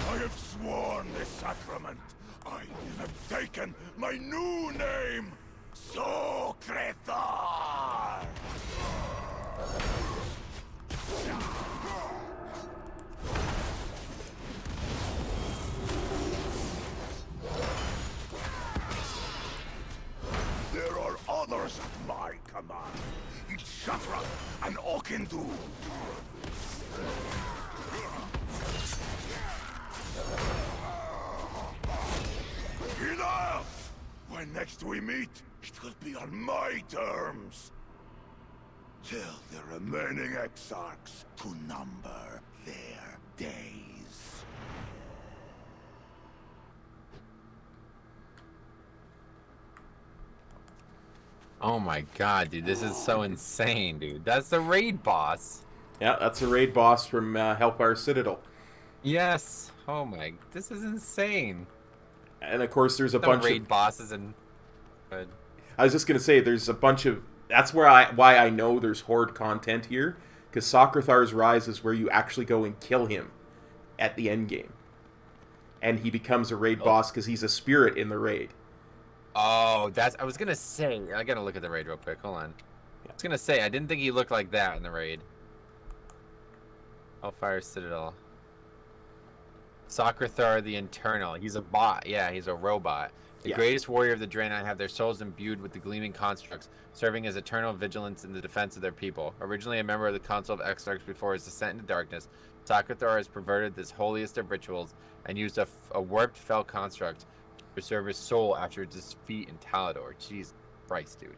I have sworn this sacrament. I have taken my new name, Socretar! There are others at my command. Ishatra and Okindu. Enough! When next we meet, it will be on my terms. Tell the remaining exarchs to number their days. Oh my god, dude, this is so insane, dude. That's the raid boss. Yeah, that's a raid boss from Hellfire Citadel. Yes. Oh my, this is insane. And of course, there's a Some bunch raid of bosses and. I was just gonna say, there's a bunch of. That's why I know there's Horde content here, because Socrathar's Rise is where you actually go and kill him at the end game, and he becomes a raid boss because he's a spirit in the raid. Oh, that's. I was gonna say. I gotta look at the raid real quick. Hold on. I was gonna say I didn't think he looked like that in the raid. Hellfire Citadel. Socrathar the Eternal. He's a bot. Yeah, he's a robot. The greatest warrior of the Draenor have their souls imbued with the gleaming constructs, serving as eternal vigilance in the defense of their people. Originally a member of the Council of Exarchs before his descent into darkness, Socrathar has perverted this holiest of rituals and used a warped fell construct to preserve his soul after his defeat in Talador. Jeez Christ, dude.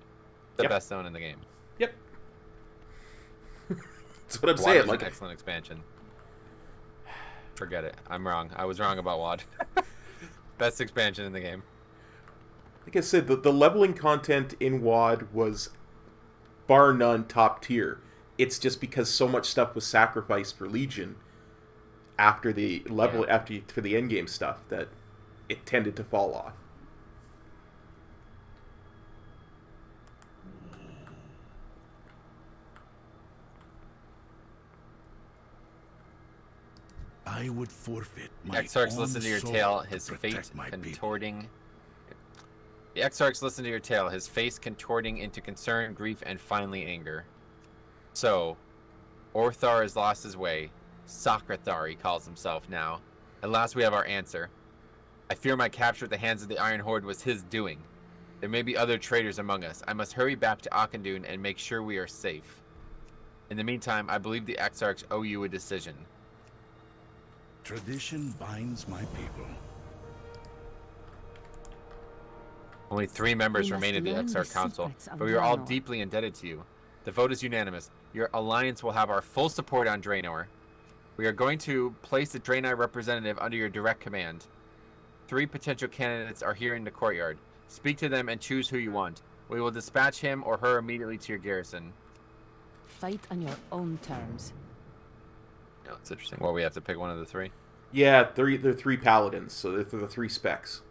The best zone in the game. Yep. That's what I'm saying. Like an excellent expansion. Forget it. I'm wrong. I was wrong about WAD. Best expansion in the game. Like I said, the leveling content in WAD was bar none top tier. It's just because so much stuff was sacrificed for Legion after the level for the endgame stuff that it tended to fall off. I would forfeit my Exarchs, own listen to your soul tale, to his protect fate my people. contorting. The Exarchs, listen to your tale, his face contorting into concern, grief, and finally anger. So, Orthar has lost his way. Socrathar, he calls himself now. At last we have our answer. I fear my capture at the hands of the Iron Horde was his doing. There may be other traitors among us. I must hurry back to Akandun and make sure we are safe. In the meantime, I believe the Exarchs owe you a decision. Tradition binds my people. Only 3 members remain of the Exarch Council, but we are all deeply indebted to you. The vote is unanimous. Your alliance will have our full support on Draenor. We are going to place the Draenor representative under your direct command. 3 potential candidates are here in the courtyard. Speak to them and choose who you want. We will dispatch him or her immediately to your garrison. Fight on your own terms. No, it's interesting. Well, we have to pick one of the three. Yeah, they're 3 paladins, so they're the 3 specs.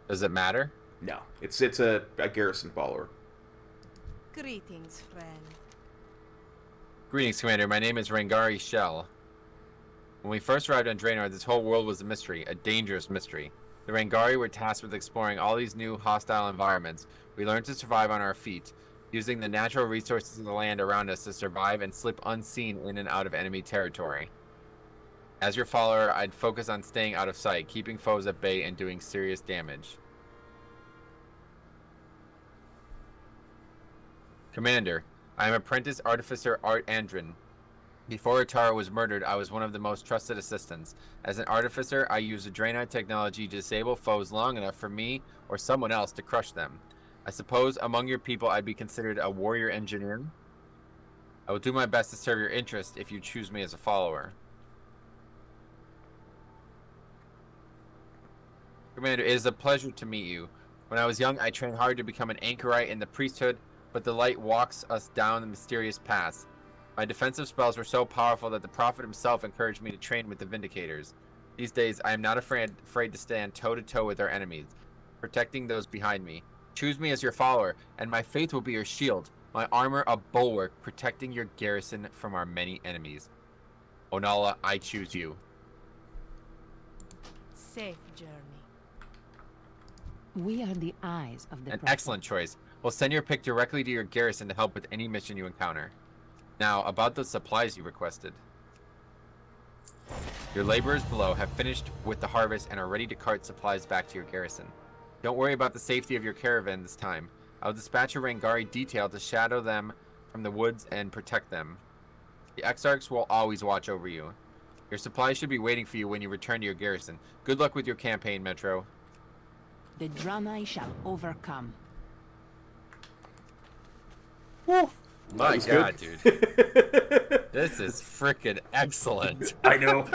Does it matter? No, it's a garrison follower. Greetings, friend. Greetings, Commander. My name is Rangari Shell. When we first arrived on Draenor, this whole world was a mystery, a dangerous mystery. The Rangari were tasked with exploring all these new hostile environments. We learned to survive on our feet, using the natural resources of the land around us to survive and slip unseen in and out of enemy territory. As your follower, I'd focus on staying out of sight, keeping foes at bay, and doing serious damage. Commander, I am Apprentice Artificer Art Andrin. Before Atara was murdered, I was one of the most trusted assistants. As an artificer, I use the Draenor technology to disable foes long enough for me or someone else to crush them. I suppose among your people I'd be considered a warrior engineer. I will do my best to serve your interest if you choose me as a follower. Commander, it is a pleasure to meet you. When I was young, I trained hard to become an anchorite in the priesthood, but the light walks us down the mysterious paths. My defensive spells were so powerful that the Prophet himself encouraged me to train with the Vindicators. These days, I am not afraid to stand toe-to-toe with our enemies, protecting those behind me. Choose me as your follower, and my faith will be your shield, my armor a bulwark, protecting your garrison from our many enemies. Onala, I choose you. Safe journey. We are the eyes of the An Prophet. excellent choice. We'll send your pick directly to your garrison to help with any mission you encounter. Now, about the supplies you requested. Your laborers below have finished with the harvest and are ready to cart supplies back to your garrison. Don't worry about the safety of your caravan this time. I will dispatch a Rangari detail to shadow them from the woods and protect them. The Exarchs will always watch over you. Your supplies should be waiting for you when you return to your garrison. Good luck with your campaign, Metro. The Draenor shall overcome. Woo. My God, good. dude. This is freaking excellent. I know.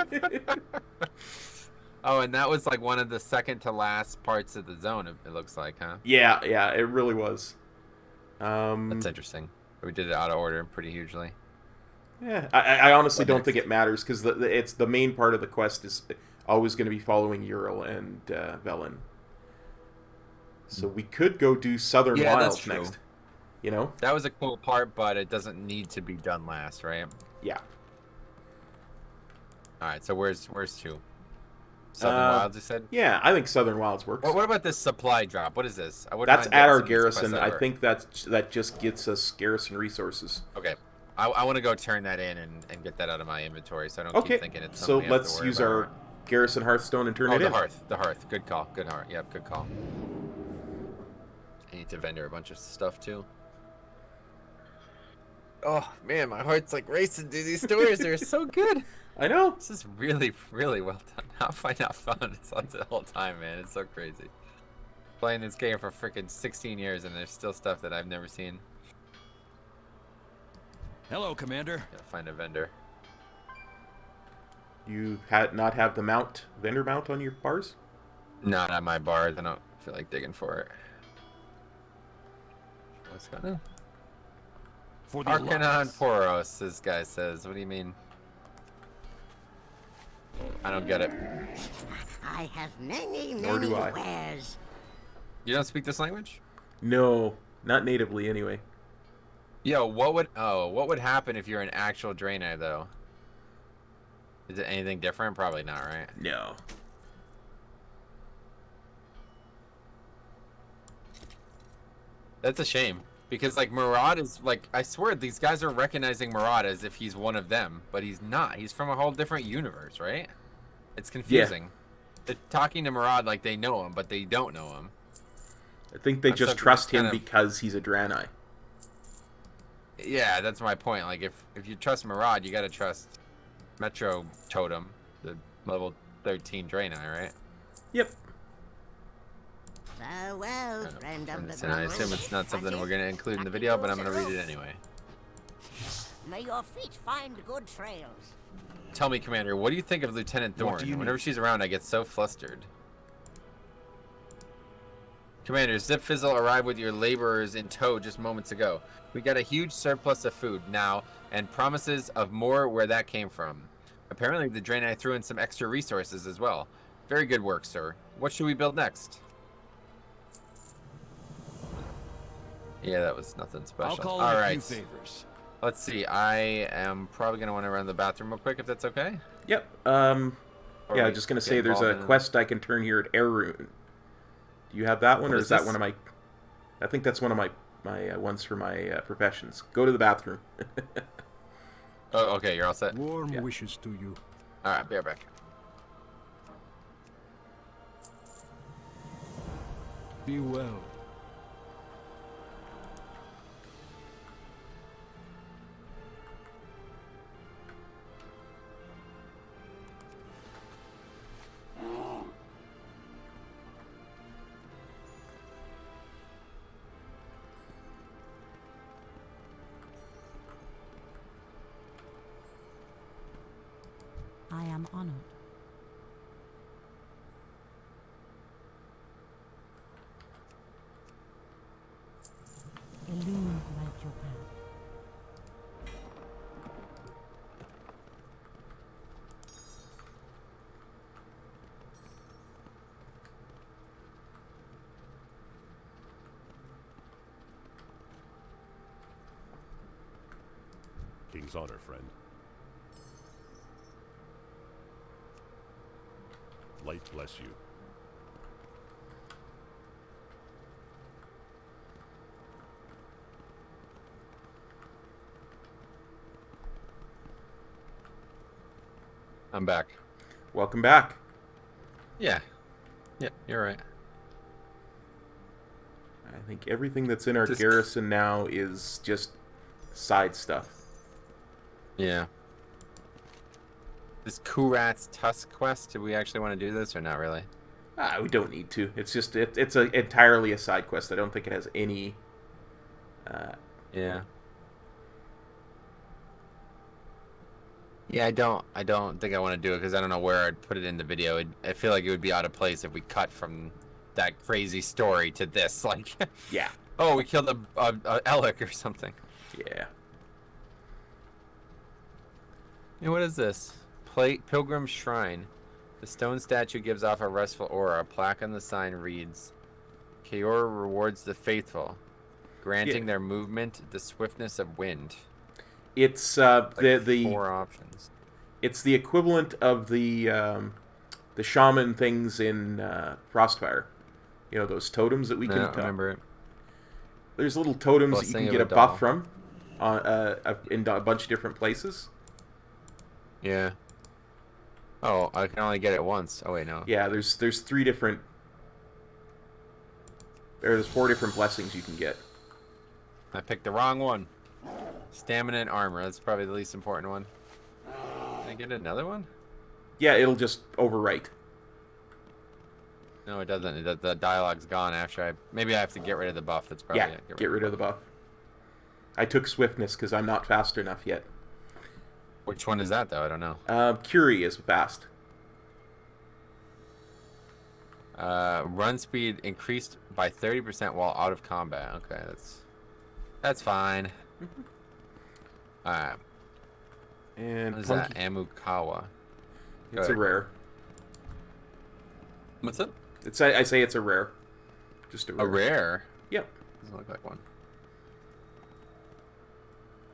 Oh, and that was like one of the second to last parts of the zone, it looks like, huh? Yeah, it really was. That's interesting. We did it out of order pretty hugely. Yeah, I honestly don't think it matters, because it's the main part of the quest is always going to be following Ural and Velen. So we could go do Southern Wilds next. You know? That was a cool part, but it doesn't need to be done last, right? Yeah. Alright, so where's 2? Southern Wilds, you said? Yeah, I think Southern Wilds works. What about this supply drop? What is this? That's at our garrison. I think that just gets us garrison resources. Okay. I want to go turn that in and get that out of my inventory, so I don't keep thinking it's something so let's use our garrison Hearthstone and turn it in. The hearth. Good call. Good heart. Yep, good call. I need to vendor a bunch of stuff, too. Oh, man, my heart's like racing, dude. These stories are so good. I know. This is really, really well done. How have I not found this on the whole time, man? It's so crazy. Playing this game for freaking 16 years, and there's still stuff that I've never seen. Hello, Commander. Gotta find a vendor. You not have the vendor mount on your bars? Not on my bars. I don't feel like digging for it. What's going on? Arcanon Poros, this guy says. What do you mean? I don't get it. I have many Nor do I. wares. You don't speak this language? No, not natively anyway. Yo, what would happen if you're an actual Draenor, though? Is it anything different? Probably not, right? No. That's a shame. Because, like, Murad is, like, I swear these guys are recognizing Murad as if he's one of them, but he's not. He's from a whole different universe, right? It's confusing. Yeah. They're talking to Murad like they know him, but they don't know him. I think they just trust him because he's a Draenor. Yeah, that's my point. Like, if you trust Murad, you gotta trust Metro Totem, the level 13 Draenor, right? Yep. Farewell, friend of the I assume it's not something we're gonna include in the video, but I'm gonna read it anyway. May your feet find good trails. Tell me, Commander, what do you think of Lieutenant Thorn? Whenever she's around, I get so flustered. Commander, Zip Fizzle arrived with your laborers in tow just moments ago. We got a huge surplus of food now, and promises of more where that came from. Apparently, the Draenor threw in some extra resources as well. Very good work, sir. What should we build next? Yeah, that was nothing special. I'll call All in a right. few favors. Let's see. I am probably going to want to run to the bathroom real quick, if that's okay. Yep. Yeah, I was just going to say there's a quest I can turn here at Airrune. Do you have that one, or is that one of my... I think that's one of my ones for my professions. Go to the bathroom. Oh, okay, you're all set. Warm wishes to you. All right, be right back. Be well. I am honored. Illumine light your path. King's honor, friend. Light bless you. I'm back. Welcome back. Yeah. Yep, you're right. I think everything that's in our garrison now is just side stuff. Yeah. This Kurat's Tusk quest, do we actually want to do this or not really? We don't need to. It's just it's entirely a side quest. I don't think it has any. Yeah. Yeah, I don't think I want to do it because I don't know where I'd put it in the video. I feel like it would be out of place if we cut from that crazy story to this. Like, yeah. Oh, we killed a Elec or something. Yeah. And what is this? Pilgrim Shrine. The stone statue gives off a restful aura. A plaque on the sign reads, Kaor rewards the faithful, granting their movement the swiftness of wind. It's the 4 options. It's the equivalent of the shaman things in Frostfire. You know, those totems that we can remember it. There's little totems Blessing that you can get a buff from in a bunch of different places. Yeah. Oh, I can only get it once. Oh wait, no. Yeah, there's 3 different. There's 4 different blessings you can get. I picked the wrong one. Stamina and armor. That's probably the least important one. Can I get another one? Yeah, it'll just overwrite. No, it doesn't. The dialogue's gone after maybe I have to get rid of the buff. That's probably it. Get rid of the buff. I took swiftness because I'm not fast enough yet. Which one is that, though? I don't know. Curie is fast. Run speed increased by 30% while out of combat. Okay, that's fine. Alright. And what is that? Amukawa. It's a rare. What's it? I say it's a rare. Just a rare. A rare? Yep. Doesn't look like one.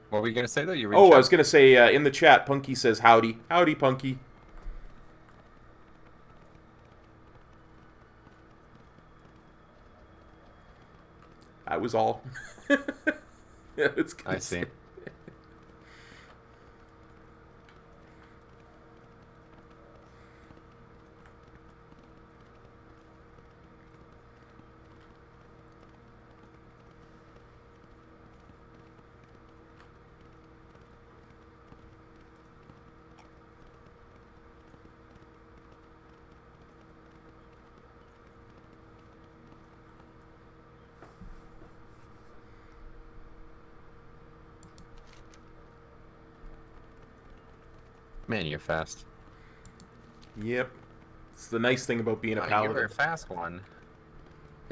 What were you going to say, though? I was going to say, in the chat, Punky says, howdy. Howdy, Punky. That was all. I see. Man, you're fast. Yep. It's the nice thing about being a paladin. You're a fast one.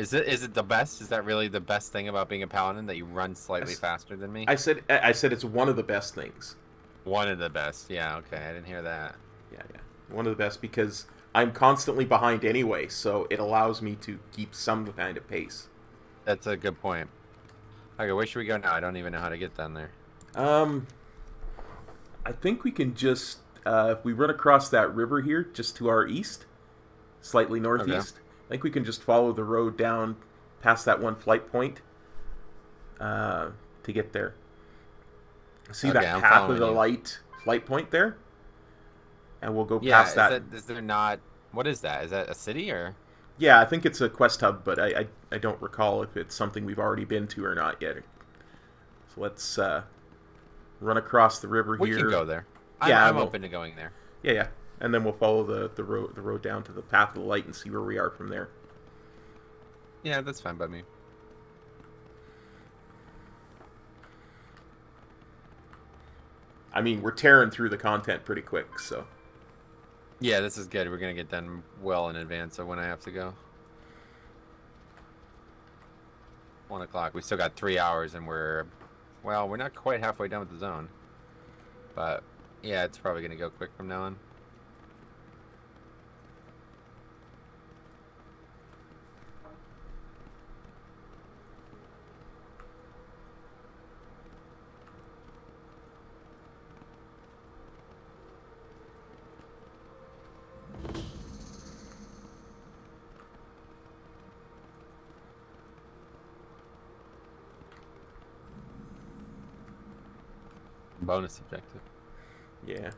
Is it the best? Is that really the best thing about being a paladin, that you run slightly faster than me? I said it's one of the best things. One of the best. Yeah, okay. I didn't hear that. Yeah. One of the best because I'm constantly behind anyway, so it allows me to keep some kind of pace. That's a good point. Okay, where should we go now? I don't even know how to get down there. I think we can just if we run across that river here, just to our east, slightly northeast. Okay. I think we can just follow the road down past that one flight point to get there. See that path of the light flight point there? And we'll go past that. Is there not... What is that? Is that a city or... Yeah, I think it's a quest hub, but I don't recall if it's something we've already been to or not yet. So let's run across the river here. We can go there. Yeah, I'm open to going there. Yeah. And then we'll follow the road down to the path of the light and see where we are from there. Yeah, that's fine by me. I mean, we're tearing through the content pretty quick, so... Yeah, this is good. We're going to get done well in advance of when I have to go. 1 o'clock. We still got 3 hours and we're not quite halfway done with the zone. But, yeah, it's probably going to go quick from now on. Bonus objective. Yeah.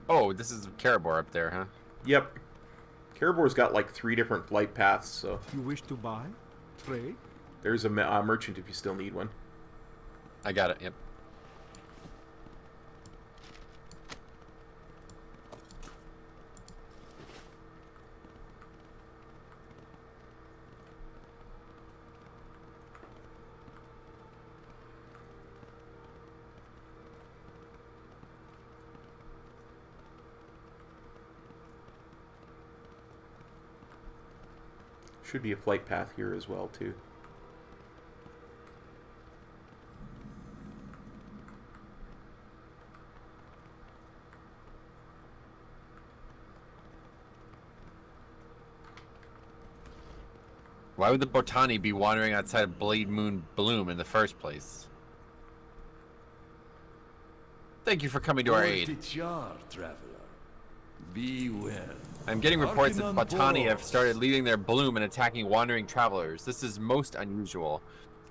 Oh, this is Karabor up there, huh? Yep. Karabor's got like 3 different flight paths, so... You wish to buy? Trade? There's a merchant if you still need one. I got it, yep. Should be a flight path here as well, too. Why would the Botani be wandering outside Blade Moon Bloom in the first place? Thank you for coming to our aid. Be well. I'm getting reports that Botani have started leaving their bloom and attacking wandering travelers. This is most unusual.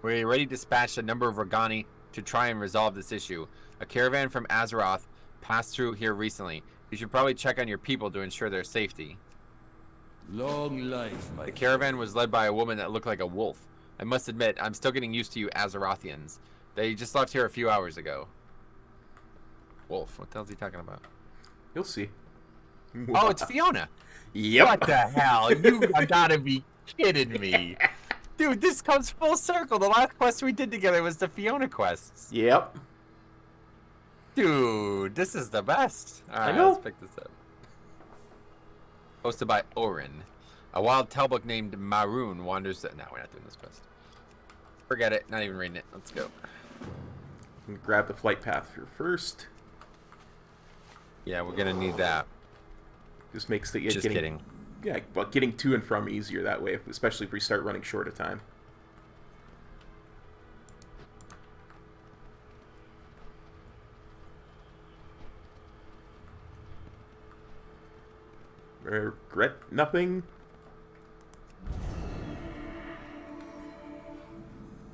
We already dispatched a number of Ragani to try and resolve this issue. A caravan from Azeroth passed through here recently. You should probably check on your people to ensure their safety. Long life, my The caravan was led by a woman that looked like a wolf. I must admit, I'm still getting used to you Azerothians. They just left here a few hours ago. Wolf, what the hell's he talking about? You'll see. Oh, it's Fiona. Yep. What the hell? You gotta be kidding me. Dude, this comes full circle. The last quest we did together was the Fiona quests. Yep. Dude, this is the best. Alright, I know. let's pick this up. Hosted by Orin. A wild Talbuk named Maroon wanders... No, we're not doing this quest. Forget it. Not even reading it. Let's go. Grab the flight path here first. Yeah, we're gonna need that. Just makes the Just kidding. Yeah, but getting to and from easier that way, especially if we start running short of time. Regret nothing.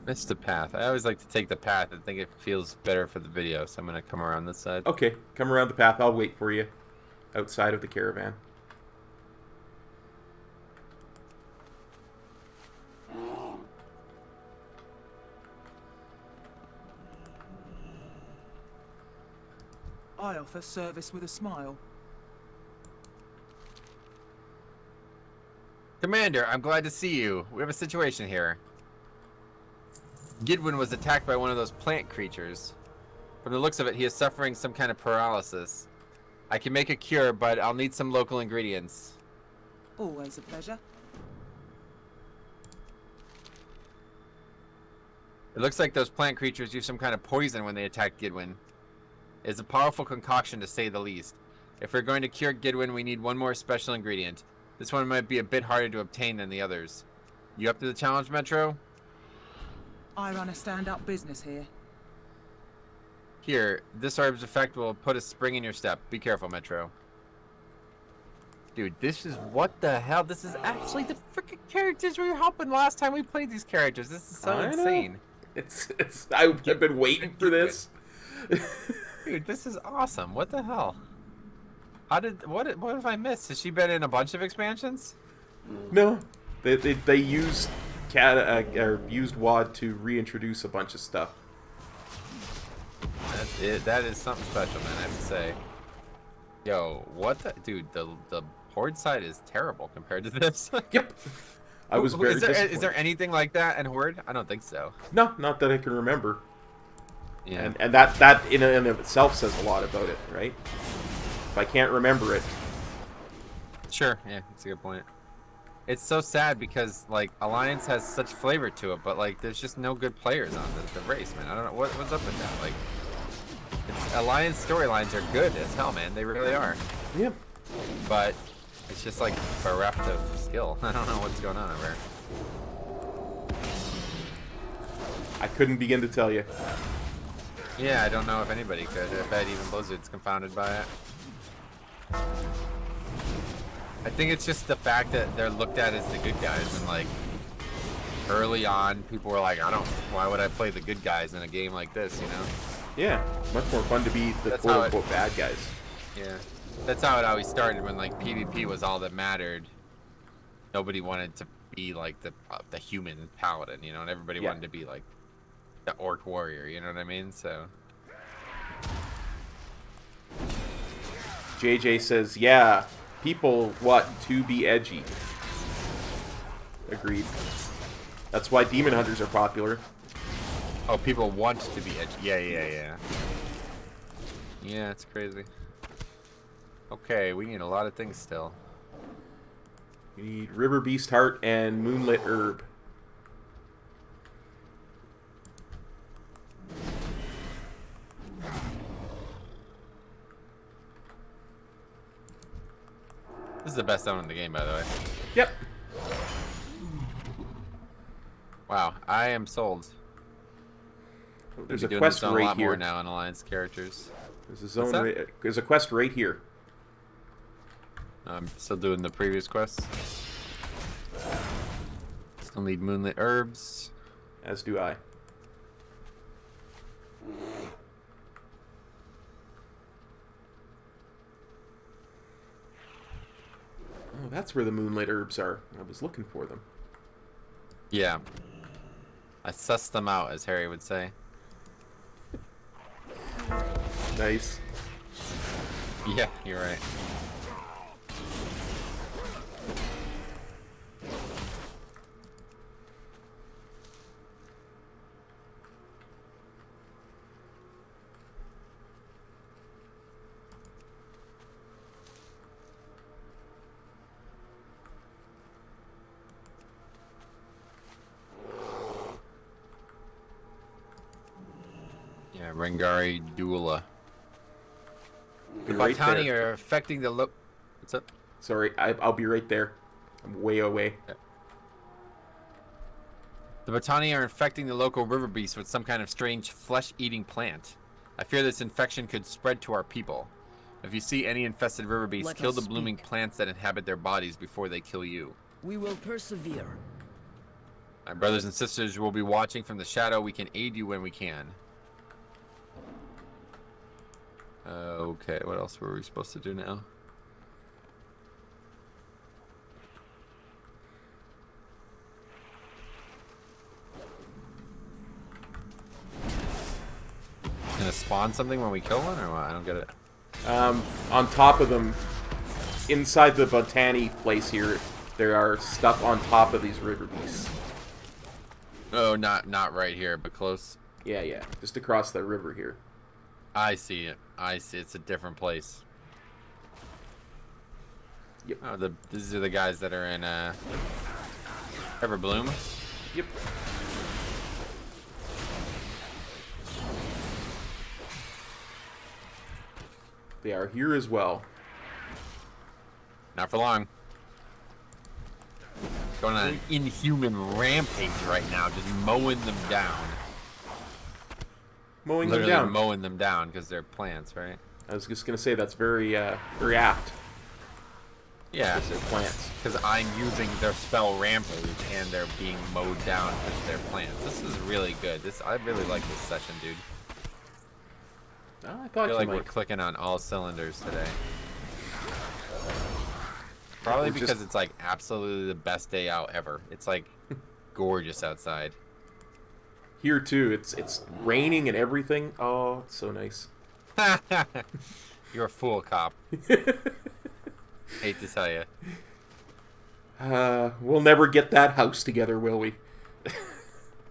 Missed the path. I always like to take the path. I think it feels better for the video, so I'm gonna come around this side. Okay, come around the path. I'll wait for you outside of the caravan. I offer service with a smile. Commander, I'm glad to see you. We have a situation here. Gidwin was attacked by one of those plant creatures. From the looks of it, he is suffering some kind of paralysis. I can make a cure, but I'll need some local ingredients. Always a pleasure. It looks like those plant creatures use some kind of poison when they attack Gidwin. It's a powerful concoction to say the least. If we're going to cure Gidwin, we need one more special ingredient. This one might be a bit harder to obtain than the others. You up to the challenge, Metro? I run a stand-up business here. Here, this herb's effect will put a spring in your step. Be careful, Metro. Dude, this is what the hell? This is actually the freaking characters we were helping last time we played these characters. This is so insane. I've been waiting for this. Dude, this is awesome. What the hell? What have I missed? Has she been in a bunch of expansions? No, they used used WoD to reintroduce a bunch of stuff. That's it. That is something special, man. I have to say. Yo, what the dude? The Horde side is terrible compared to this. Yep. I was very disappointed. Is there anything like that in Horde? I don't think so. No, not that I can remember. Yeah. And that in and of itself says a lot about it, right? If I can't remember it. Sure. Yeah, that's a good point. It's so sad because like Alliance has such flavor to it, but like there's just no good players on the race, man. I don't know what's up with that. Like, Alliance storylines are good as hell, man. They really are. Yep. But it's just like bereft of skill. I don't know what's going on over here. I couldn't begin to tell you. Yeah, I don't know if anybody could. I bet even Blizzard's confounded by it. I think it's just the fact that they're looked at as the good guys, and like early on, people were like, why would I play the good guys in a game like this, you know? Yeah, much more fun to be the quote-unquote bad guys. Yeah, that's how it always started when like PvP was all that mattered. Nobody wanted to be like the human paladin, you know, and everybody wanted to be like the orc warrior, you know what I mean? So. JJ says, yeah, people want to be edgy. Agreed. That's why demon hunters are popular. Oh, people want to be edgy. Yeah. Yeah, it's crazy. Okay, we need a lot of things still. We need River Beast Heart and Moonlit Herb. This is the best zone in the game, by the way. Yep. Wow, I am sold. There's a quest right a lot here. More now in Alliance characters. There's a zone. There's a quest right here. I'm still doing the previous quests. Still need Moonlit Herbs. As do I. Oh, that's where the Moonlit Herbs are. I was looking for them. Yeah. I sussed them out, as Harry would say. Nice. Yeah, you're right. Yeah, Rengari Duela. The Botani are affecting the What's up? Sorry, I'll be right there. I'm way away. Yeah. The Botani are infecting the local river beast with some kind of strange flesh-eating plant. I fear this infection could spread to our people. If you see any infested river beasts, kill the blooming plants that inhabit their bodies before they kill you. We will persevere. My brothers and sisters will be watching from the shadow. We can aid you when we can. Okay, what else were we supposed to do now? Gonna spawn something when we kill one, or what? I don't get it. On top of them, inside the Botani place here, there are stuff on top of these river beasts. Oh, not right here, but close. Yeah, just across the river here. I see it. It's a different place. Yep. Oh, these are the guys that are in Everbloom. Yep. They are here as well. Not for long. Going on an inhuman rampage right now, just mowing them down. Literally mowing them down because they're plants, right? I was just gonna say that's very, very apt. Yeah, they're plants. Because I'm using their spell rampage and they're being mowed down because they're plants. This is really good. I really like this session, dude. Oh, I thought feel like we're clicking on all cylinders today. Probably because it's like absolutely the best day out ever. It's like gorgeous outside. Here too, it's raining and everything. Oh, it's so nice. You're a fool, cop. Hate to tell you. We'll never get that house together, will we?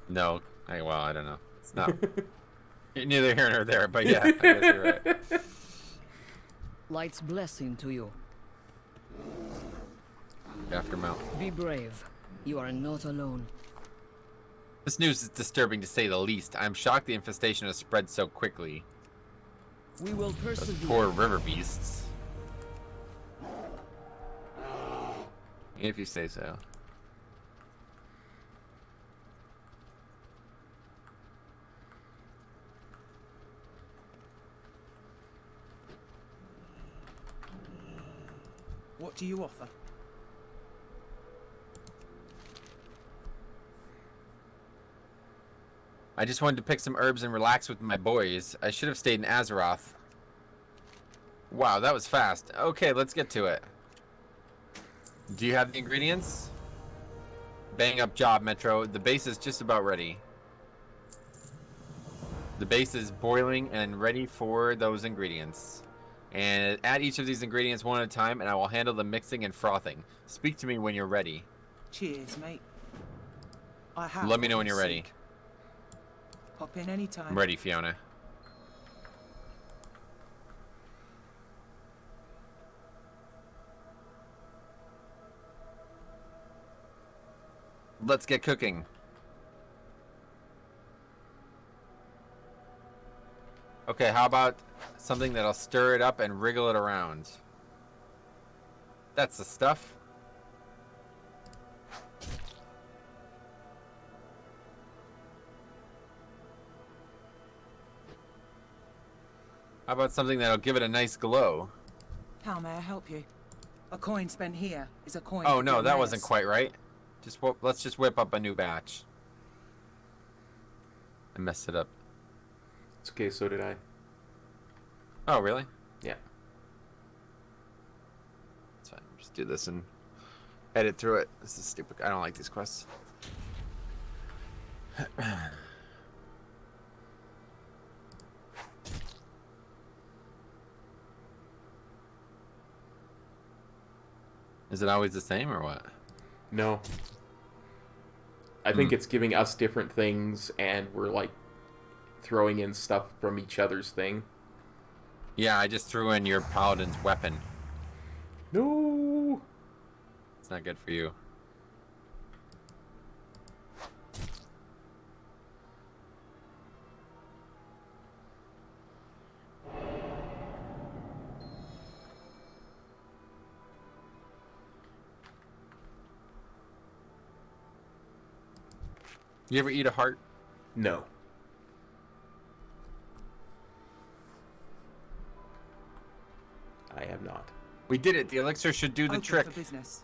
No. Well, I don't know. It's not. Neither here nor there, but yeah, I guess you're right. Light's blessing to you. Aftermount. Be brave. You are not alone. This news is disturbing to say the least. I'm shocked the infestation has spread so quickly. We will Those persevere. poor river beasts. If you say so. What do you offer? I just wanted to pick some herbs and relax with my boys. I should have stayed in Azeroth. Wow, that was fast. Okay, let's get to it. Do you have the ingredients? Bang up job, Metro. The base is just about ready. The base is boiling and ready for those ingredients. And add each of these ingredients one at a time, and I will handle the mixing and frothing. Speak to me when you're ready. Cheers, mate. I have. Let me know when you're ready. Hop in anytime. I'm ready, Fiona. Let's get cooking. Okay, how about something that'll stir it up and wriggle it around? That's the stuff. How about something that'll give it a nice glow? How may I help you? A coin spent here is a coin. Oh for no, your that wares. wasn't quite right. Let's just whip up a new batch. I messed it up. It's okay, so did I. Oh, really? Yeah. That's fine. Just do this and edit through it. This is stupid. I don't like these quests. Is it always the same or what? No. I think it's giving us different things, and we're like throwing in stuff from each other's thing. Yeah, I just threw in your paladin's weapon. No. It's not good for you. You ever eat a heart? No. I have not. We did it. The elixir should do the Open trick. for business.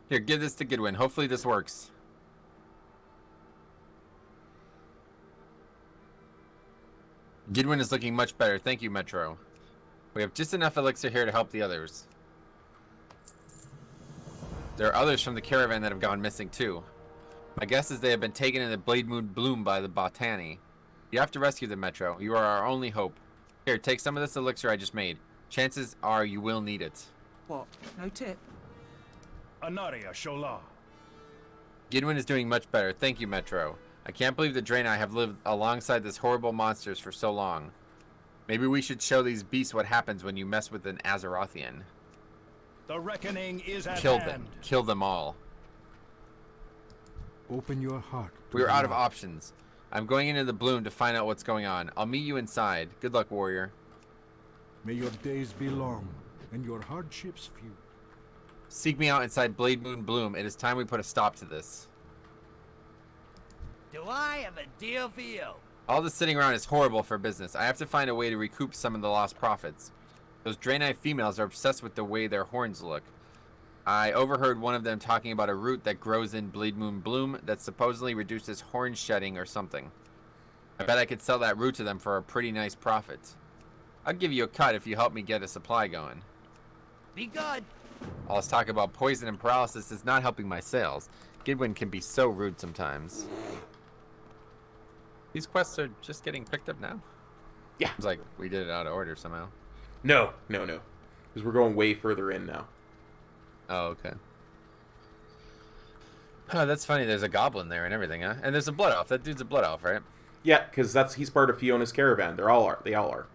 Here, give this to Goodwin. Hopefully this works. Goodwin is looking much better. Thank you, Metro. We have just enough elixir here to help the others. There are others from the caravan that have gone missing too. My guess is they have been taken in the Blade Moon Bloom by the Botany. You have to rescue them, Metro. You are our only hope. Here, take some of this elixir I just made. Chances are you will need it. What? No tip? Anaria Shola. Goodwin is doing much better. Thank you, Metro. I can't believe the Draenor have lived alongside this horrible monsters for so long. Maybe we should show these beasts what happens when you mess with an Azerothian. The reckoning is at Kill hand. them. Kill them all. Open your heart. We are out of options. I'm going into the bloom to find out what's going on. I'll meet you inside. Good luck, warrior. May your days be long, and your hardships few. Seek me out inside Blade Moon Bloom. It is time we put a stop to this. Do I have a deal for you? All this sitting around is horrible for business. I have to find a way to recoup some of the lost profits. Those Draenor females are obsessed with the way their horns look. I overheard one of them talking about a root that grows in Blade Moon Bloom that supposedly reduces horn shedding or something. I bet I could sell that root to them for a pretty nice profit. I'll give you a cut if you help me get a supply going. Be good. All this talk about poison and paralysis is not helping my sales. Gidwin can be so rude sometimes. These quests are just getting picked up now? Yeah. It's like we did it out of order somehow. No. Because we're going way further in now. Oh, okay. Oh, that's funny. There's a goblin there and everything, huh? And there's a blood elf. That dude's a blood elf, right? Yeah, because he's part of Fiona's caravan. They all are.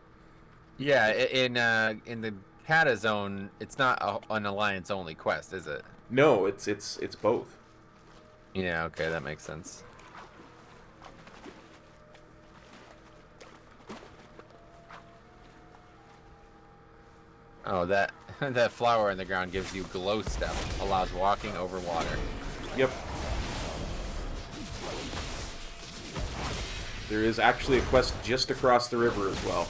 Yeah, in the Kata zone, it's not an alliance only quest, is it? No, it's both. Yeah, okay, that makes sense. Oh, that flower in the ground gives you glow step, allows walking over water. Yep. There is actually a quest just across the river as well.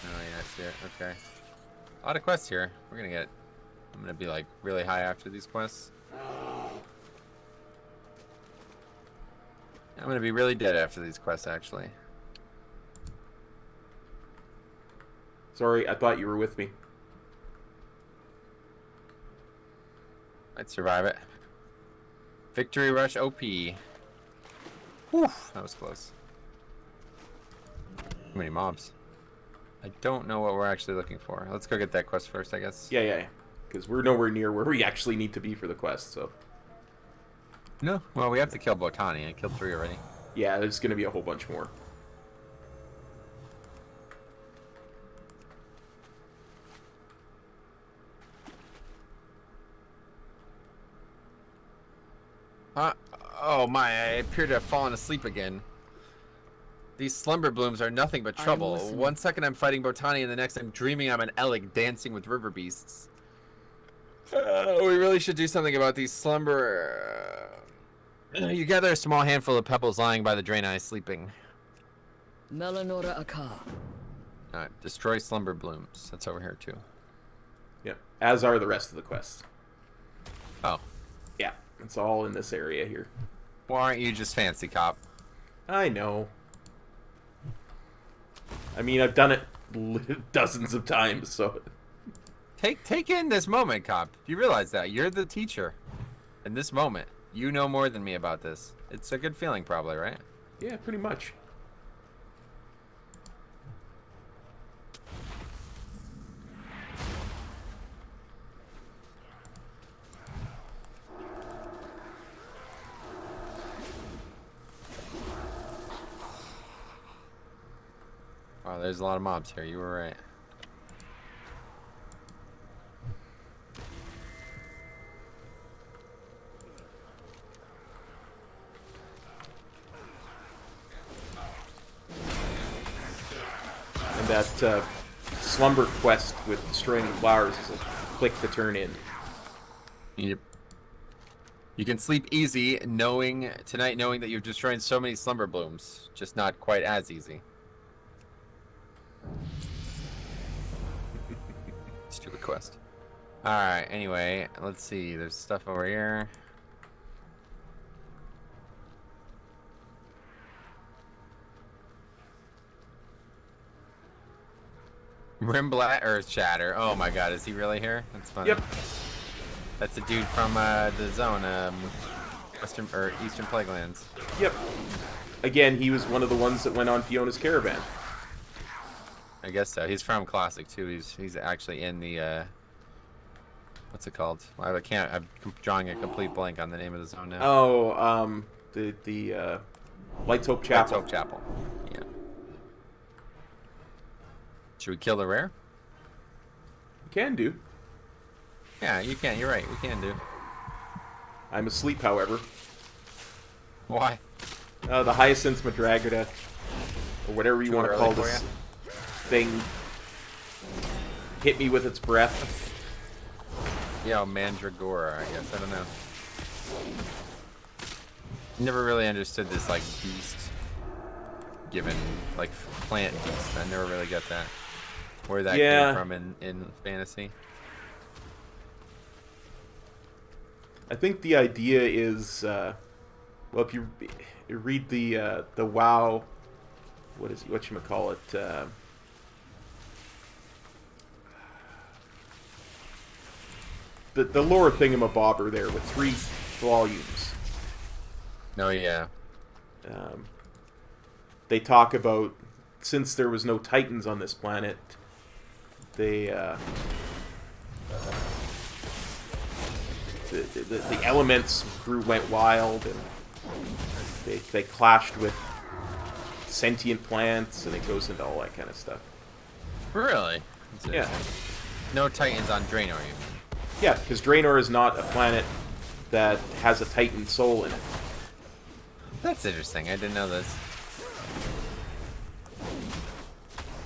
Oh yeah, I see it. Okay. A lot of quests here. I'm gonna be like really high after these quests. I'm gonna be really dead after these quests, actually. Sorry, I thought you were with me. I'd survive it. Victory Rush OP. Whew, that was close. Too many mobs. I don't know what we're actually looking for. Let's go get that quest first, I guess. Yeah. Because we're nowhere near where we actually need to be for the quest, so... No. Well, we have to kill Botani. I killed 3 already. Yeah, there's going to be a whole bunch more. Oh my, I appear to have fallen asleep again. These slumber blooms are nothing but trouble. One second I'm fighting Botani and the next I'm dreaming I'm an Eleg dancing with river beasts. We really should do something about these slumber... You gather a small handful of pebbles lying by the Draenor sleeping. Melanora Aka. Alright, destroy slumber blooms. That's over here too. Yep, as are the rest of the quests. Oh. Yeah, it's all in this area here. Why aren't you just fancy, cop? I know. I mean, I've done it dozens of times, so... Take in this moment, cop. Do you realize that? You're the teacher. In this moment, you know more than me about this. It's a good feeling, probably, right? Yeah, pretty much. Wow, there's a lot of mobs here. You were right. And that slumber quest with destroying the flowers is a click to turn in. Yep. You can sleep easy knowing that you're destroying so many slumber blooms. Just not quite as easy. Stupid quest. Alright, anyway, let's see. There's stuff over here. Rimblat Earth Shatter. Oh my god, is he really here? That's funny. Yep. That's a dude from the zone, Western or Eastern Plaguelands. Yep. Again, he was one of the ones that went on Fiona's caravan. I guess so. He's from Classic too. He's actually in the what's it called? I can't. I'm drawing a complete blank on the name of the zone now. Oh, the Light's Hope Chapel. Light's Hope Chapel. Yeah. Should we kill the rare? You can do. Yeah, you can. You're right. We can do. I'm asleep, however. Why? The Hyacinth Madragata, or whatever you want to call this thing, hit me with its breath. Yeah, Mandragora, I guess. I don't know. Never really understood this, like, beast given, like, plant beast. I never really got that. Where that came from in fantasy. I think the idea is, well, if you read the WoW, whatchamacallit, the lore thingamabobber there with 3 volumes. Oh, yeah. They talk about, since there was no Titans on this planet, they, the elements went wild, and they clashed with sentient plants, and it goes into all that kind of stuff. Really? Yeah. No Titans on Draenor, you mean? Yeah, because Draenor is not a planet that has a Titan soul in it. That's interesting. I didn't know this.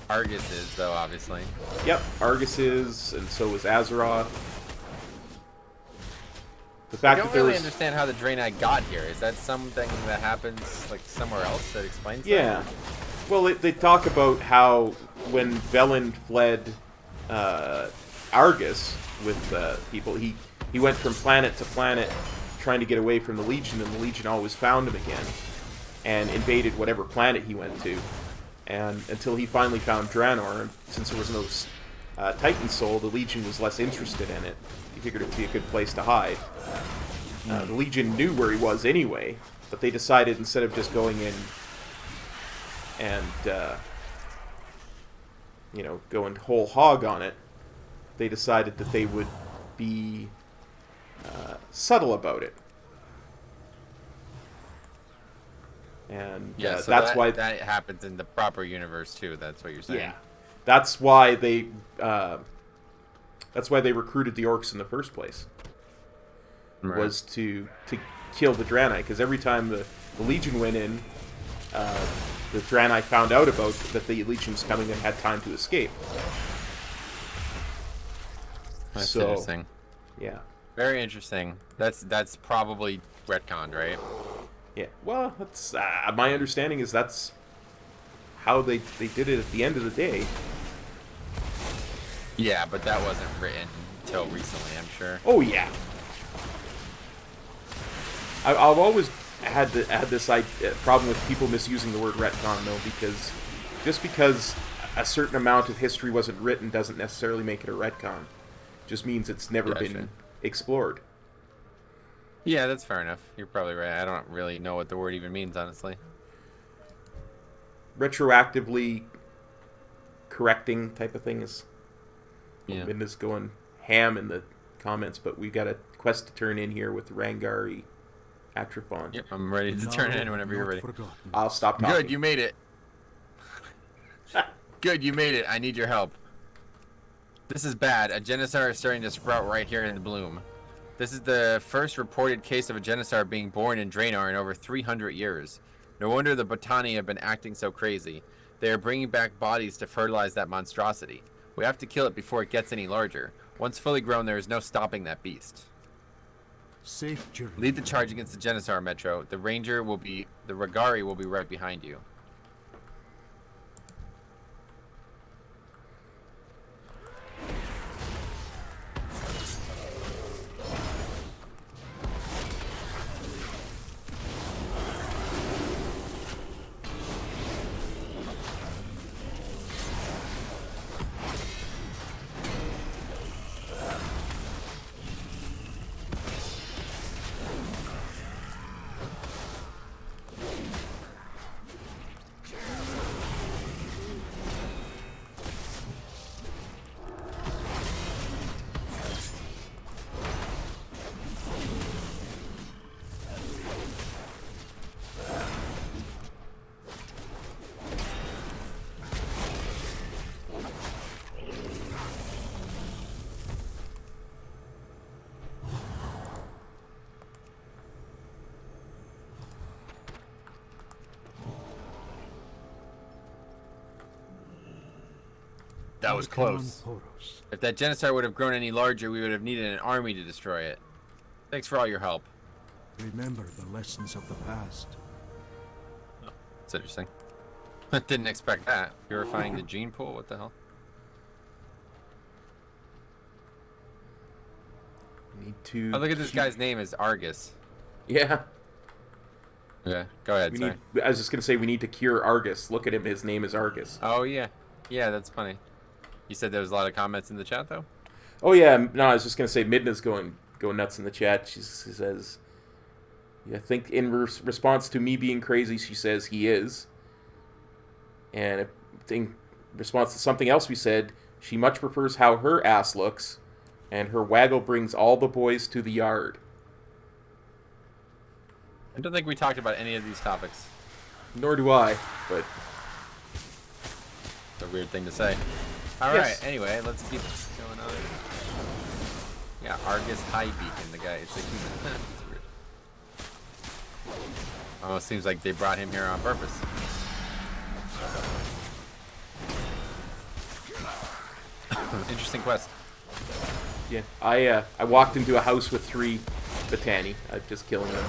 Argus is, though, obviously. Yep, Argus is, and so is Azeroth. The fact I don't really understand how the Draenei got here. Is that something that happens like somewhere else that explains that? Yeah. Well, they talk about how when Velen fled Argus with people, he went from planet to planet trying to get away from the Legion, and the Legion always found him again and invaded whatever planet he went to, and until he finally found Draenor. And since there was no Titan soul, the Legion was less interested in it. He figured it would be a good place to hide. The Legion knew where he was anyway, but they decided instead of just going in and going whole hog on it, they decided that they would be subtle about it. And yeah, so that's why that happens in the proper universe too. That's what you're saying. Yeah, that's why they recruited the orcs in the first place. Right. Was to kill the Draenei, because every time the Legion went in, the Draenei found out about that the Legion was coming and had time to escape. That's interesting. Yeah. Very interesting. That's probably retconned, right? Yeah. Well, that's my understanding is that's how they did it at the end of the day. Yeah, but that wasn't written until recently, I'm sure. Oh yeah. I've always had this problem with people misusing the word retcon, though, because just because a certain amount of history wasn't written doesn't necessarily make it a retcon. It just means it's never been explored. Yeah, that's fair enough. You're probably right. I don't really know what the word even means, honestly. Retroactively correcting type of thing is... Yeah. Minda's going ham in the comments, but we got a quest to turn in here with Rangari Atropon. Yep, I'm ready to turn it in whenever you're ready. I'll stop talking. Good, you made it. Good, you made it. I need your help. This is bad. A Genisar is starting to sprout right here in the bloom. This is the first reported case of a Genisar being born in Draenor in over 300 years. No wonder the Botani have been acting so crazy. They are bringing back bodies to fertilize that monstrosity. We have to kill it before it gets any larger. Once fully grown, there is no stopping that beast. Safe journey. Lead the charge against the Genisar, Metro. The Rangari will be right behind you. That was close. If that genocide would have grown any larger, we would have needed an army to destroy it. Thanks for all your help. Remember the lessons of the past. Oh, that's interesting. Didn't expect that. Purifying the gene pool? What the hell? Need to. Oh, look at this guy's name is Argus. Yeah. Yeah, go ahead. I was just gonna say we need to cure Argus. Look at him; his name is Argus. Oh yeah, yeah, that's funny. You said there was a lot of comments in the chat though. Oh yeah, no, I was just gonna say Midna's going nuts in the chat. She says, I think in response to me being crazy, she says he is. And in response to something else we said, she much prefers how her ass looks, and her waggle brings all the boys to the yard. I don't think we talked about any of these topics. Nor do I, but it's a weird thing to say. All right, anyway, let's keep going on. Yeah, Argus High Beacon, the guy, it's a human. It's weird. Almost seems like they brought him here on purpose. Interesting quest. Yeah, I walked into a house with 3 Batani. I'm just killing them.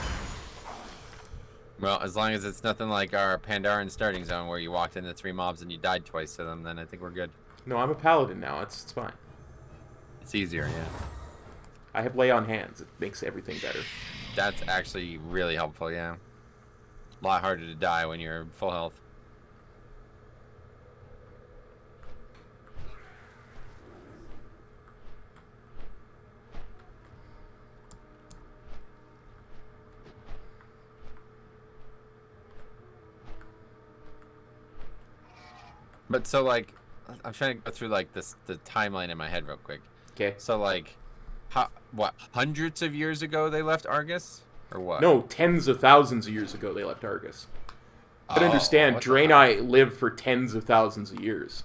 Well, as long as it's nothing like our Pandaren starting zone where you walked into 3 mobs and you died twice to them, then I think we're good. No, I'm a paladin now. It's fine. It's easier, yeah. I have lay on hands. It makes everything better. That's actually really helpful, yeah. A lot harder to die when you're full health. But so like, I'm trying to go through like the timeline in my head real quick. Okay. So like, what, hundreds of years ago they left Argus, or what? No, tens of thousands of years ago they left Argus. But understand, Draenor lived for tens of thousands of years.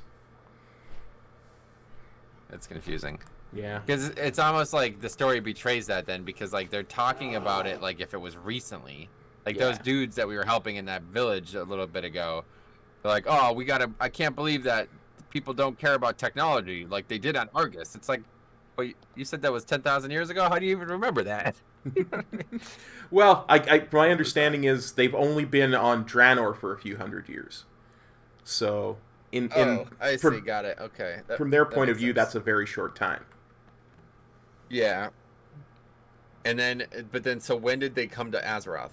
That's confusing. Yeah. Because it's almost like the story betrays that then, because like they're talking about it like if it was recently. Like those dudes that we were helping in that village a little bit ago. They're like, oh, I can't believe that people don't care about technology like they did on Argus. It's like, well, you said that was 10,000 years ago? How do you even remember that? Well, my understanding is they've only been on Draenor for a few hundred years. So, I see, got it, okay. From their point of view, that's a very short time. Yeah. And then, so when did they come to Azeroth?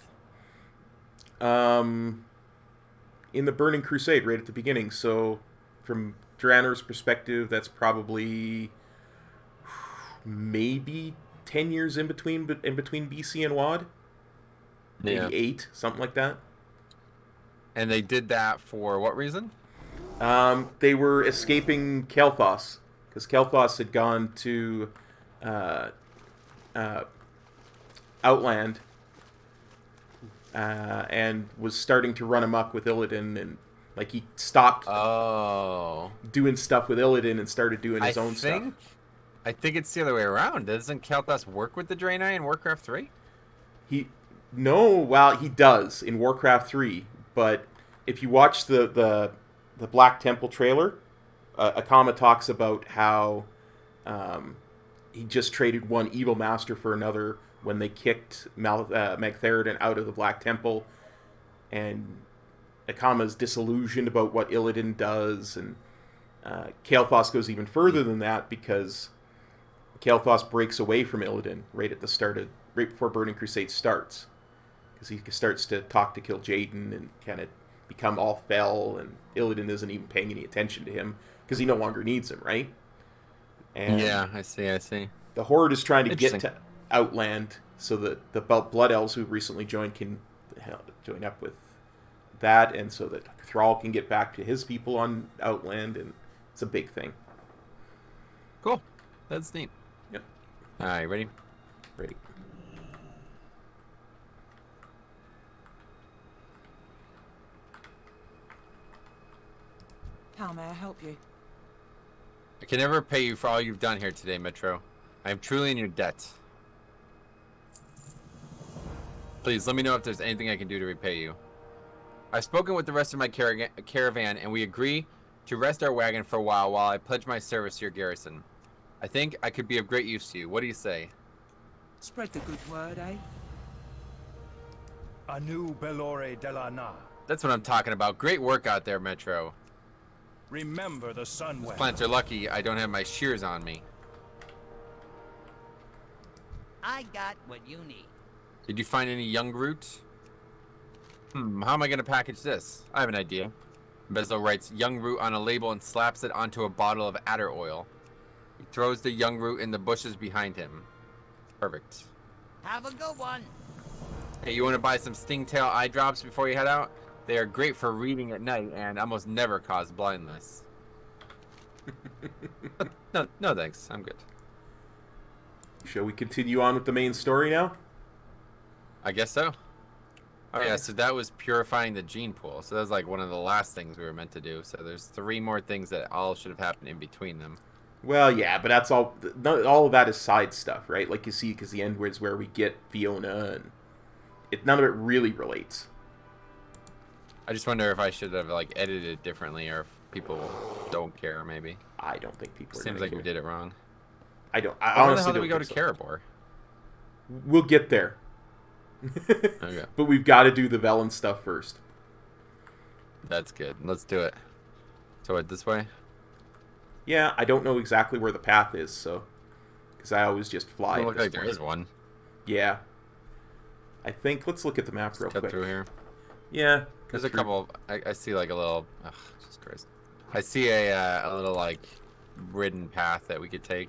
In the Burning Crusade, right at the beginning. So, from Draenor's perspective, that's probably maybe 10 years in between BC and WoD. Maybe 8, something like that. And they did that for what reason? They were escaping Kael'thas, because Kael'thas had gone to Outland. And was starting to run amok with Illidan, and like he stopped doing stuff with Illidan and stared doing his own stuff. I think it's the other way around. Doesn't Kael'thas work with the Draenor in Warcraft 3? He does in Warcraft 3, but if you watch the Black Temple trailer, Akama talks about how he just traded one evil master for another when they kicked Magtheridon out of the Black Temple, and Akama's disillusioned about what Illidan does, and Kael'thas goes even further than that, because Kael'thas breaks away from Illidan right before Burning Crusade starts, because he starts to talk to Kil'jaeden and kind of become all fell, and Illidan isn't even paying any attention to him because he no longer needs him, right? And yeah, I see. The Horde is trying to get to Outland so that the Blood Elves who recently joined can join up with that, and so that Thrall can get back to his people on Outland, and it's a big thing. Cool. That's neat. Yep. Alright, ready? Ready. How may I help you? I can never pay you for all you've done here today, Metro. I am truly in your debt. Please, let me know if there's anything I can do to repay you. I've spoken with the rest of my caravan, and we agree to rest our wagon for a while I pledge my service to your garrison. I think I could be of great use to you. What do you say? Spread the good word, eh? Anu Belore de la Na. That's what I'm talking about. Great work out there, Metro. Remember the sun. These plants are lucky I don't have my shears on me. I got what you need. Did you find any young root? How am I going to package this? I have an idea. Bezlo writes young root on a label and slaps it onto a bottle of adder oil. He throws the young root in the bushes behind him. Perfect. Have a good one. Hey, you want to buy some stingtail eye drops before you head out? They are great for reading at night and almost never cause blindness. No thanks. I'm good. Shall we continue on with the main story now? I guess so. Oh yeah, so that was purifying the gene pool. So that was like one of the last things we were meant to do. So there's 3 more things that all should have happened in between them. Well, yeah, but that's all. All of that is side stuff, right? Like you see, because the end is where we get Fiona, and none of it really relates. I just wonder if I should have like edited it differently, or if people don't care. Maybe. I don't think people. Seems like we did it wrong. I don't. Why the hell did we go to Karabor? We'll get there. Okay. But we've got to do the Velen stuff first. That's good. Let's do it. So what, this way? Yeah, I don't know exactly where the path is, so because I always just fly. Doesn't look like there is one. Yeah. I think let's look at the map real quick. Cut through here. Yeah. There's a couple. I see like a little. Oh, Jesus Christ! I see a little like ridden path that we could take.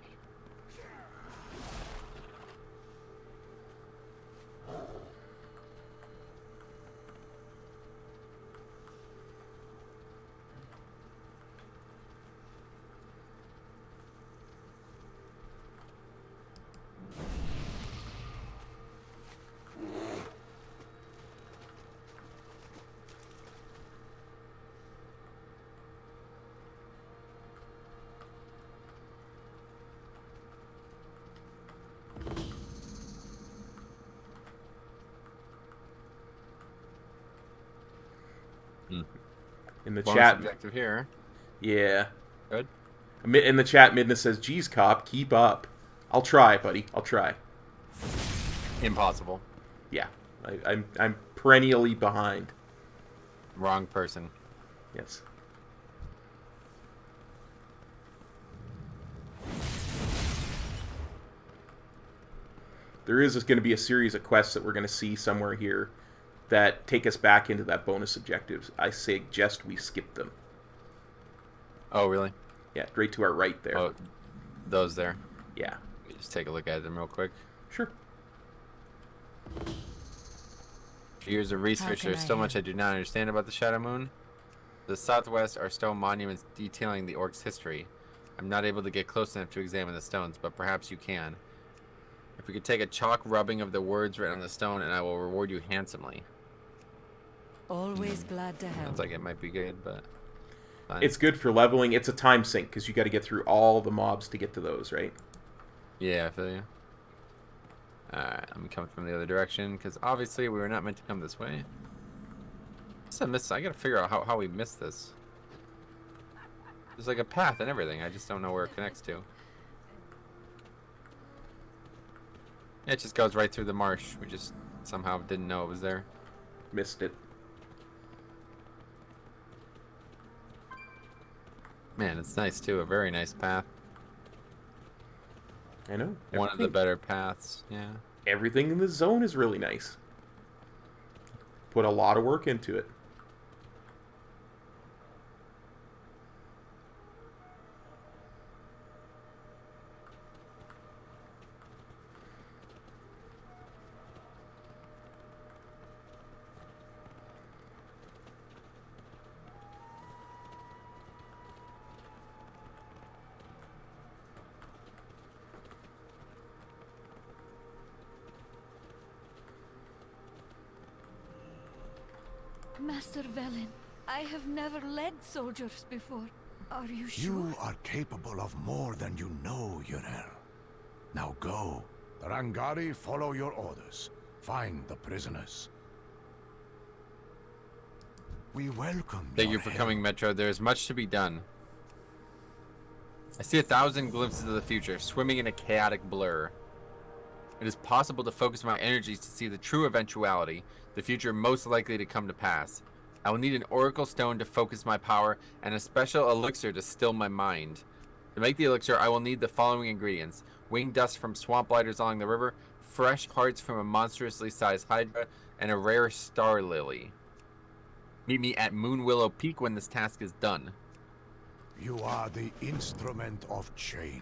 In the Bonus chat, objective here. Yeah. Good. In the chat, Midna says, "Geez, cop, keep up." I'll try, buddy. I'll try. Impossible. Yeah, I'm perennially behind. Wrong person. Yes. There is going to be a series of quests that we're going to see somewhere here that take us back into that bonus objectives. I suggest we skip them. Oh, really? Yeah, right to our right there. Oh, those there. Yeah. Let me just take a look at them real quick. Sure. Years of research, there's so much I do not understand about the Shadowmoon. The southwest are stone monuments detailing the orc's history. I'm not able to get close enough to examine the stones, but perhaps you can. If we could take a chalk rubbing of the words written on the stone, and I will reward you handsomely. Always glad to help. Sounds like it might be good, but fine. It's good for leveling. It's a time sink because you got to get through all the mobs to get to those, right? Yeah, I feel you. Alright, I'm coming from the other direction because obviously we were not meant to come this way. I gotta figure out how we missed this. There's like a path and everything. I just don't know where it connects to. It just goes right through the marsh. We just somehow didn't know it was there. Missed it. Man, it's nice too. A very nice path. I know. One of the better paths, yeah. Everything in the zone is really nice. Put a lot of work into it. Master Velen, I have never led soldiers before. Are you sure? You are capable of more than you know, Yrel. Now go. The Rangari follow your orders. Find the prisoners. We welcome Thank you your for help. coming, Metro. There is much to be done. I see 1,000 glimpses of the future, swimming in a chaotic blur. It is possible to focus my energies to see the true eventuality, the future most likely to come to pass. I will need an oracle stone to focus my power, and a special elixir to still my mind. To make the elixir, I will need the following ingredients: winged dust from swamp blighters along the river, fresh hearts from a monstrously sized hydra, and a rare star lily. Meet me at Moon Willow Peak when this task is done. You are the instrument of change.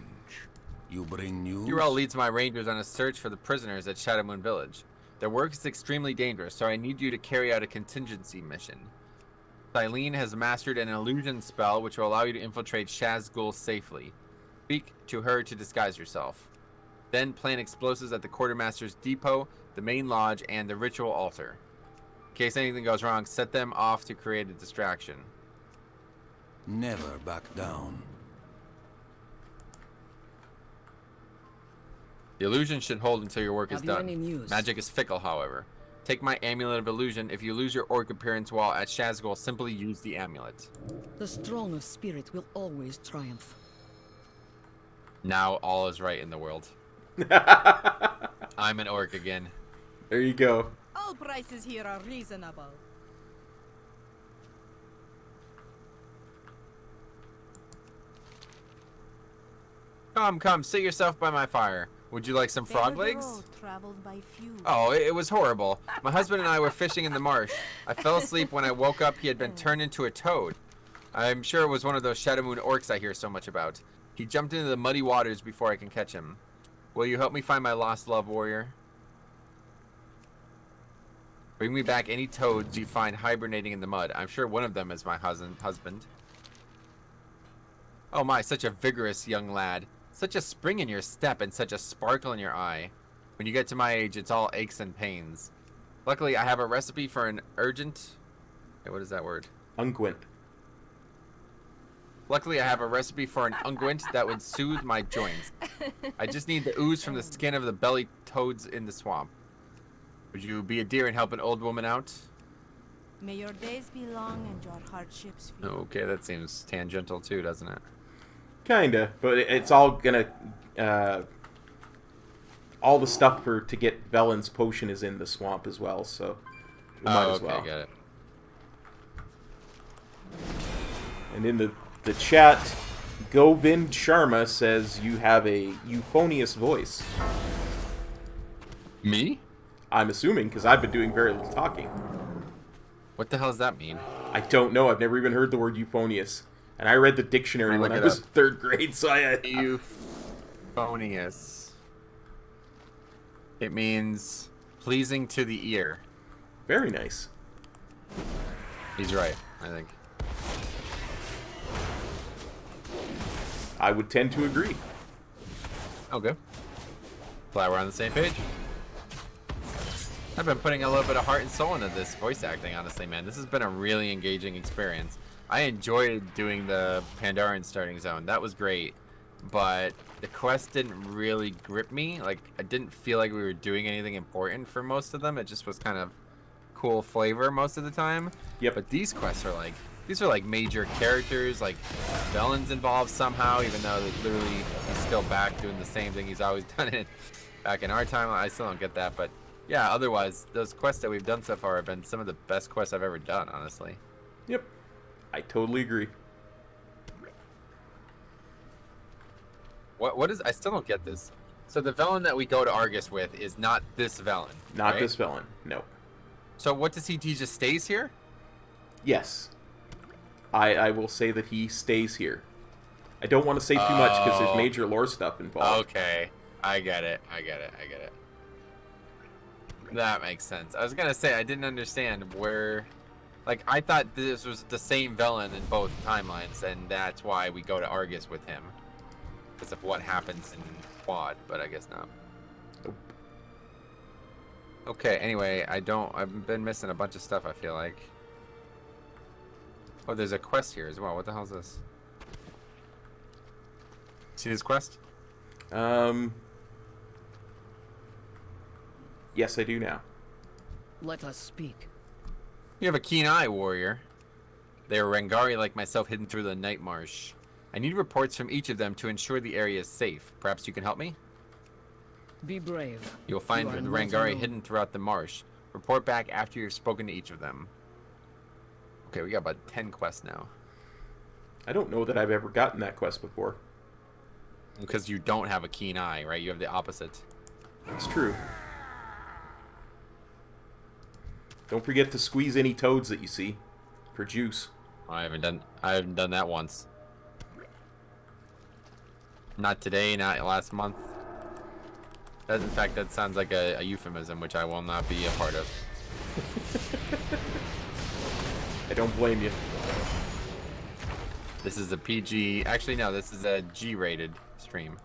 You bring news? Urel leads my rangers on a search for the prisoners at Shadowmoon Village. Their work is extremely dangerous, so I need you to carry out a contingency mission. Silene has mastered an illusion spell which will allow you to infiltrate Shazgul safely. Speak to her to disguise yourself. Then plant explosives at the quartermaster's depot, the main lodge, and the ritual altar. In case anything goes wrong, set them off to create a distraction. Never back down. The illusion should hold until your work is Have you done. any news? Magic is fickle, however. Take my amulet of illusion. If you lose your orc appearance while at Shazgul, simply use the amulet. The strongest spirit will always triumph. Now all is right in the world. I'm an orc again. There you go. All prices here are reasonable. Come, sit yourself by my fire. Would you like some frog legs? Oh, it was horrible. My husband and I were fishing in the marsh. I fell asleep. When I woke up, he had been turned into a toad. I'm sure it was one of those Shadowmoon orcs I hear so much about. He jumped into the muddy waters before I can catch him. Will you help me find my lost love, warrior? Bring me back any toads you find hibernating in the mud. I'm sure one of them is my husband. Oh my, such a vigorous young lad. Such a spring in your step and such a sparkle in your eye. When you get to my age, it's all aches and pains. Luckily, I have a recipe for an urgent... Wait, what is that word? Unguent. Luckily, I have a recipe for an unguent that would soothe my joints. I just need the ooze from the skin of the belly toads in the swamp. Would you be a dear and help an old woman out? May your days be long and your hardships few. Okay, that seems tangential too, doesn't it? Kinda, but it's all gonna... all the stuff to get Velen's potion is in the swamp as well, so... we might as well. Okay, got it. And in the chat, Govind Sharma says you have a euphonious voice. Me? I'm assuming, because I've been doing very little talking. What the hell does that mean? I don't know. I've never even heard the word euphonious. And I read the dictionary when I was in 3rd grade, so Euphonious. It means pleasing to the ear. Very nice. He's right, I think. I would tend to agree. Okay. Glad we're on the same page. I've been putting a little bit of heart and soul into this voice acting, honestly, man. This has been a really engaging experience. I enjoyed doing the Pandaren starting zone. That was great. But the quest didn't really grip me. Like, I didn't feel like we were doing anything important for most of them. It just was kind of cool flavor most of the time. Yep. But these quests are like, these are like major characters. Like, Velen's involved somehow, even though literally he's still back doing the same thing he's always done it back in our time. I still don't get that, but yeah, otherwise, those quests that we've done so far have been some of the best quests I've ever done, honestly. Yep. I totally agree. What is... I still don't get this. So the Velen that we go to Argus with is not this Velen, Not right? this Velen, no. So what does he just stays here? Yes. I will say that he stays here. I don't want to say too much because there's major lore stuff involved. Okay. I get it. That makes sense. I was gonna say, I didn't understand where... Like, I thought this was the same Velen in both timelines, and that's why we go to Argus with him. Because of what happens in Quad, but I guess not. Nope. Okay, anyway, I've been missing a bunch of stuff, I feel like. Oh, there's a quest here as well. What the hell is this? See this quest? Yes, I do now. Let us speak. You have a keen eye, warrior. There are Rangari like myself hidden through the night marsh. I need reports from each of them to ensure the area is safe. Perhaps you can help me? Be brave. You'll find You are the not Rangari alone. hidden throughout the marsh. Report back after you've spoken to each of them. Okay, we got about 10 quests now. I don't know that I've ever gotten that quest before. Because you don't have a keen eye, right? You have the opposite. That's true. Don't forget to squeeze any toads that you see for juice. I haven't done that once. Not today, not last month. That, in fact, that sounds like a euphemism, which I will not be a part of. I don't blame you. This is a PG. Actually, no, this is a G-rated stream.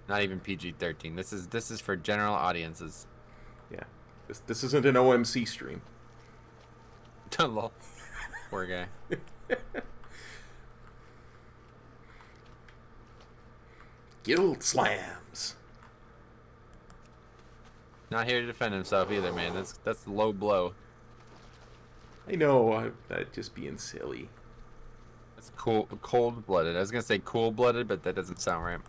Not even PG-13. This is for general audiences. Yeah. This isn't an OMC stream. Lol. Poor guy. Guild slams. Not here to defend himself either, man. That's low blow. I know. I'm just being silly. It's cold-blooded. I was gonna say cool-blooded, but that doesn't sound right.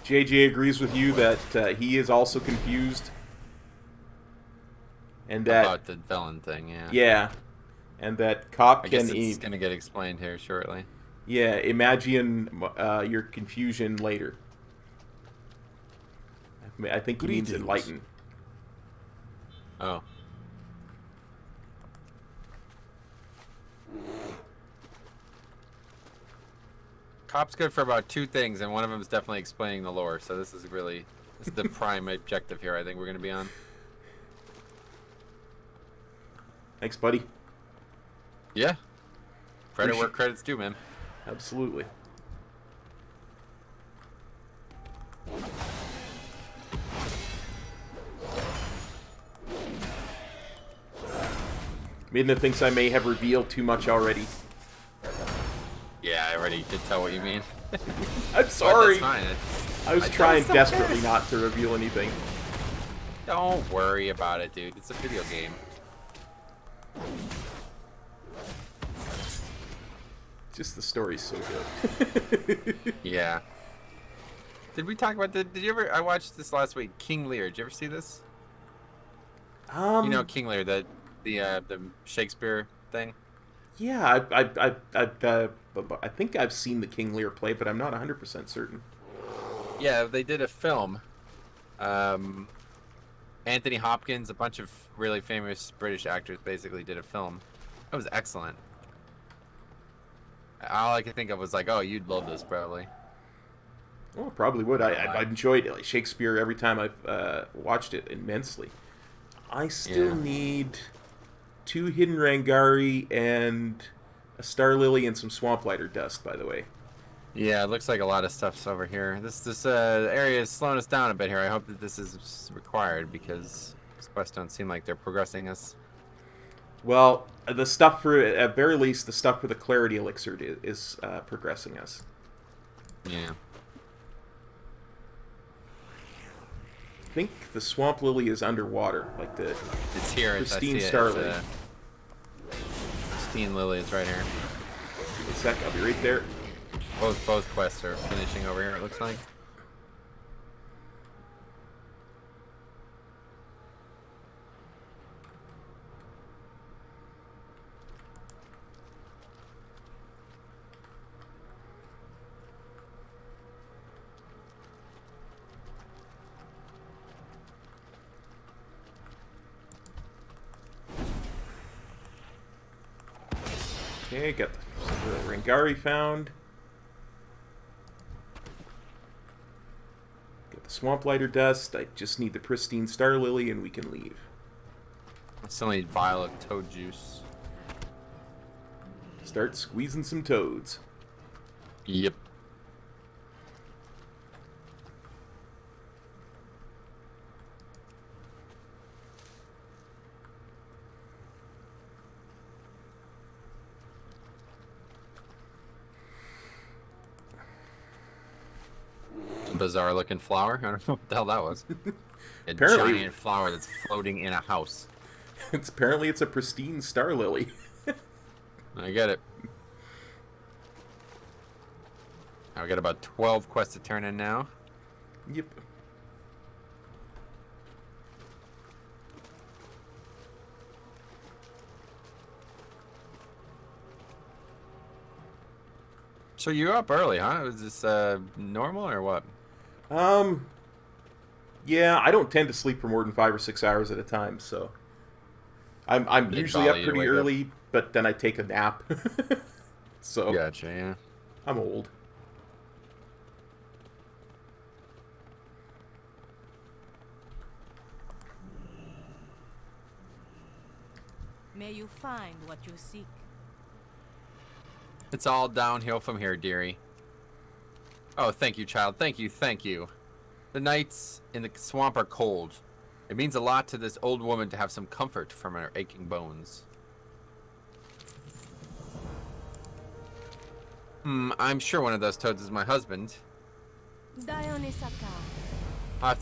JJ agrees with you that he is also confused. And that... About the villain thing, yeah. Yeah. And that Cop I can... guess it's going to get explained here shortly. Yeah, imagine your confusion later. I think he means enlighten. Oh. Cop's good for about 2 things, and one of them is definitely explaining the lore. So this is the prime objective here. I think we're going to be on. Thanks, buddy. Yeah. Credit where credit's due, man. Absolutely. Midna thinks I may have revealed too much already. Yeah, I already did tell what you mean. I'm sorry. That's fine. I was trying desperately not to reveal anything. Don't worry about it, dude. It's a video game. Just the story's so good. Yeah. Did we talk about did you ever? I watched this last week. King Lear. Did you ever see this? You know King Lear, the Shakespeare thing. Yeah, I think I've seen the King Lear play, but I'm not 100% certain. Yeah, they did a film. Anthony Hopkins, a bunch of really famous British actors basically did a film. It was excellent. All I could think of was like, oh, you'd love this probably. Oh, probably would. I enjoyed it. Like Shakespeare every time I've watched it immensely. I still need 2 hidden Rangari and a Star Lily and some Swamp Lighter dust, by the way. Yeah, it looks like a lot of stuff's over here. This area is slowing us down a bit here. I hope that this is required because these quests don't seem like they're progressing us. Well, the stuff for, at very least, the stuff for the Clarity Elixir is progressing us. Yeah. I think the Swamp Lily is underwater, like the it's here. pristine Star Lily. Pristine Lily is right here. Give me a sec, I'll be right there. Both quests are finishing over here, it looks like. Okay, got the Rangari found. Got the Swamp Lighter dust. I just need the pristine Star Lily and we can leave. still need violet toad juice. Start squeezing some toads. Yep. Bizarre looking flower. I don't know what the hell that was. A Apparently, giant flower that's floating in a house. Apparently it's a pristine star lily. I get it. I've got about 12 quests to turn in now. Yep. So you're up early, huh? Was this normal or what? Yeah, I don't tend to sleep for more than 5 or 6 hours at a time, so I'm usually up pretty early, but then I take a nap. So gotcha, yeah. I'm old. May you find what you seek. It's all downhill from here, dearie. Oh, thank you, child. Thank you, thank you. The nights in the swamp are cold. It means a lot to this old woman to have some comfort from her aching bones. I'm sure one of those toads is my husband. Dionysaka. I'll have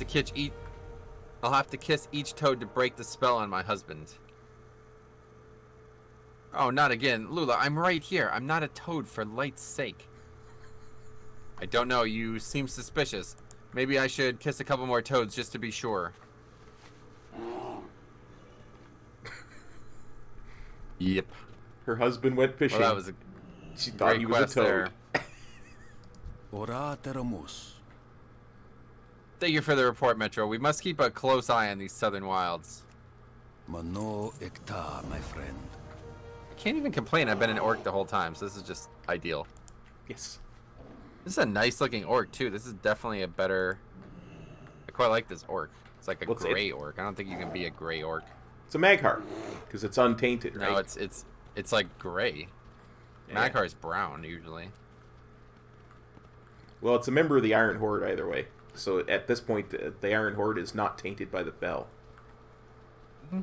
to kiss each toad to break the spell on my husband. Oh, not again. Lula, I'm right here. I'm not a toad, for light's sake. I don't know. You seem suspicious. Maybe I should kiss a couple more toads just to be sure. Yep. Her husband went fishing. Well, that was a she thought he was a toad. Thank you for the report, Metro. We must keep a close eye on these southern wilds. Mano ekta, my friend. I can't even complain. I've been an orc the whole time, so this is just ideal. Yes. This is a nice looking orc, too. This is definitely a better... I quite like this orc. It's like a gray orc. I don't think you can be a gray orc. It's a Mag'har, because it's untainted, right? No, it's like gray. Yeah. Mag'har is brown, usually. Well, it's a member of the Iron Horde either way. So at this point, the Iron Horde is not tainted by the Fel. Mm-hmm.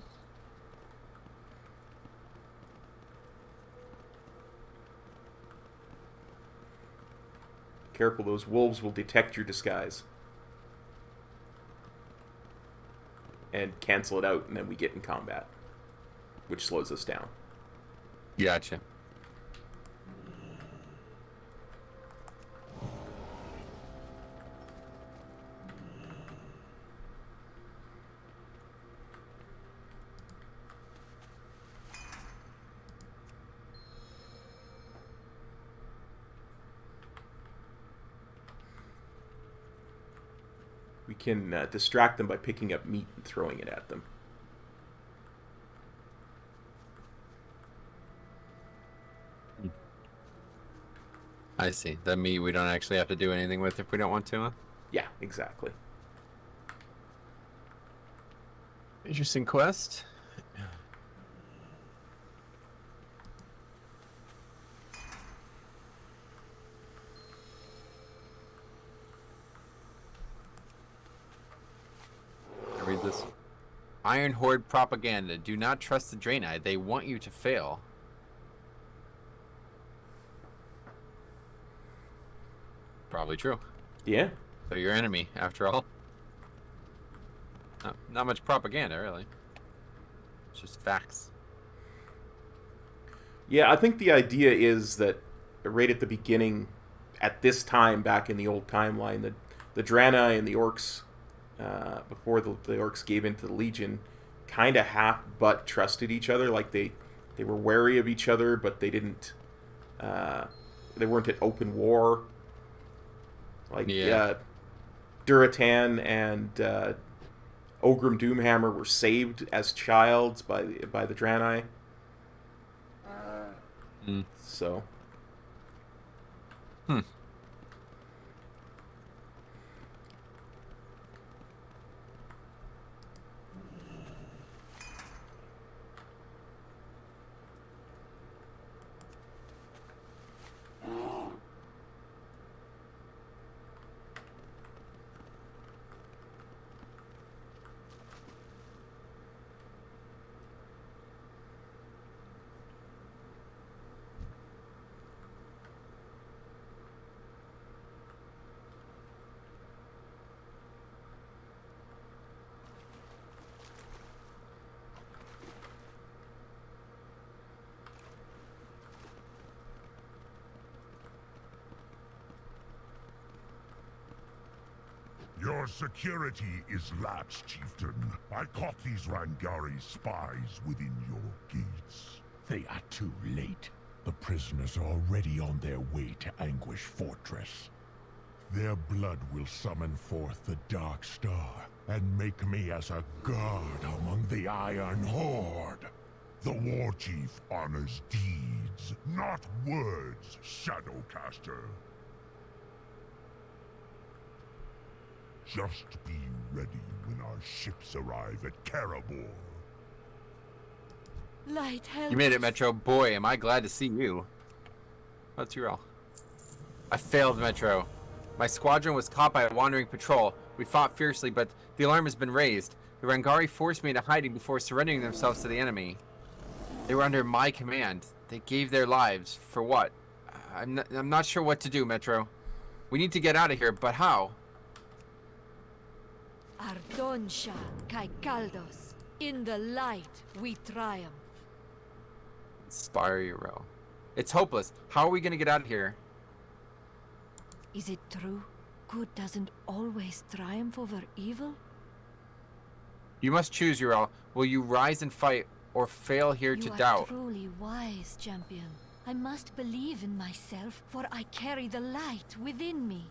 Careful, those wolves will detect your disguise. And cancel it out, and then we get in combat. Which slows us down. Gotcha. We can distract them by picking up meat and throwing it at them. I see. That meat we don't actually have to do anything with if we don't want to, huh? Yeah, exactly. Interesting quest. Read this. Iron Horde propaganda. Do not trust the Draenor. They want you to fail. Probably true. Yeah. They're your enemy, after all. Not much propaganda, really. It's just facts. Yeah, I think the idea is that right at the beginning, at this time, back in the old timeline, the Draenor and the Orcs, before the Orcs gave into the Legion, kind of half-but trusted each other. Like, they were wary of each other, but they didn't... they weren't at open war. Like, Duratan and Ogrim Doomhammer were saved as childs by the Draenor. So... Your security is lax, chieftain. I caught these Rangari spies within your gates. They are too late. The prisoners are already on their way to Anguish Fortress. Their blood will summon forth the Dark Star and make me as a god among the Iron Horde. The war chief honors deeds, not words, Shadowcaster. Just be ready when our ships arrive at Karabor. Light, help You made it, us. Metro. Boy, am I glad to see you. What's your all? I failed, Metro. My squadron was caught by a wandering patrol. We fought fiercely, but the alarm has been raised. The Rangari forced me into hiding before surrendering themselves to the enemy. They were under my command. They gave their lives. For what? I'm not sure what to do, Metro. We need to get out of here, but how? Ardonsha, Kaikaldos. In the light, we triumph. Inspire your row. It's hopeless. How are we going to get out of here? Is it true? Good doesn't always triumph over evil? You must choose, Urel. Will you rise and fight, or fail here to You are doubt? truly wise, champion. I must believe in myself, for I carry the light within me.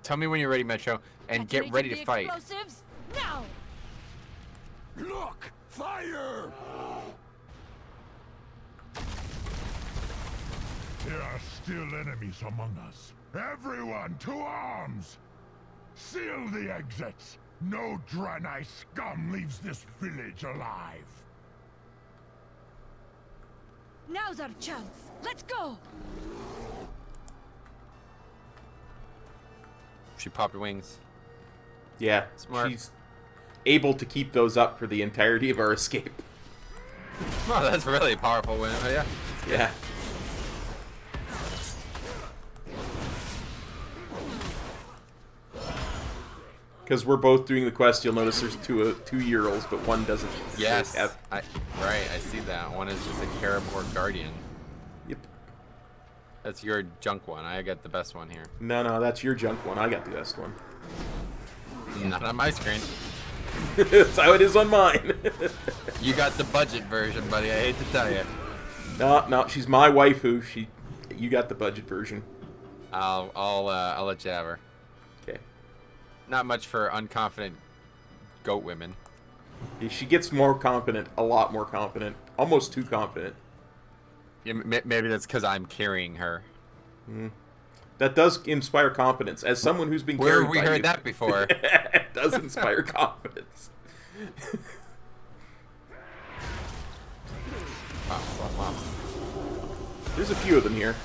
Tell me when you're ready, Metro, and get ready to fight. Explosives now! Look! Fire! There are still enemies among us. Everyone to arms! Seal the exits! No Draenor scum leaves this village alive! Now's our chance! Let's go! She popped her wings. Yeah, Smart. she's able to keep those up for the entirety of our escape. Wow, that's really a powerful win. Oh, yeah. Yeah. Because we're both doing the quest, you'll notice there's two Urals, but one doesn't. Yes. have. Right, I see that. One is just a Karabor Guardian. Yep. That's your junk one. I got the best one here. No, that's your junk one. I got the best one. Not on my screen. That's how it is on mine. You got the budget version, buddy. I hate to tell you. No, she's my waifu. You got the budget version. I'll let you have her. Okay. Not much for unconfident goat women. Yeah, she gets more confident, a lot more confident, almost too confident. Yeah, maybe that's because I'm carrying her. That does inspire confidence. As someone who's been Where carried have we by heard you, that before? It does inspire confidence. Wow. There's a few of them here.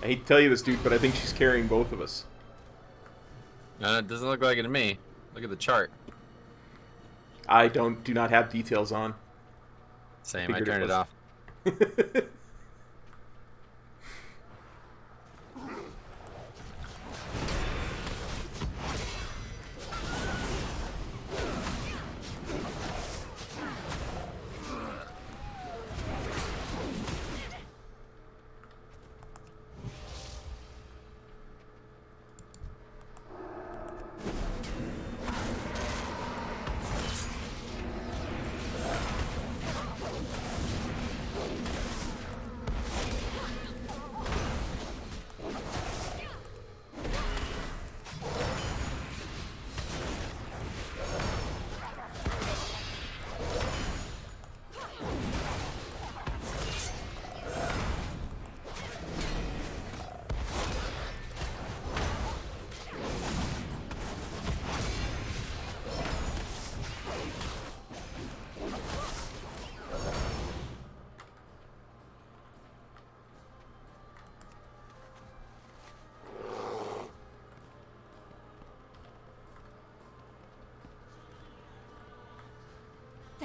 I hate to tell you this, dude, but I think she's carrying both of us. No, it doesn't look like it to me. Look at the chart. I do not have details on. Same, I turned it off.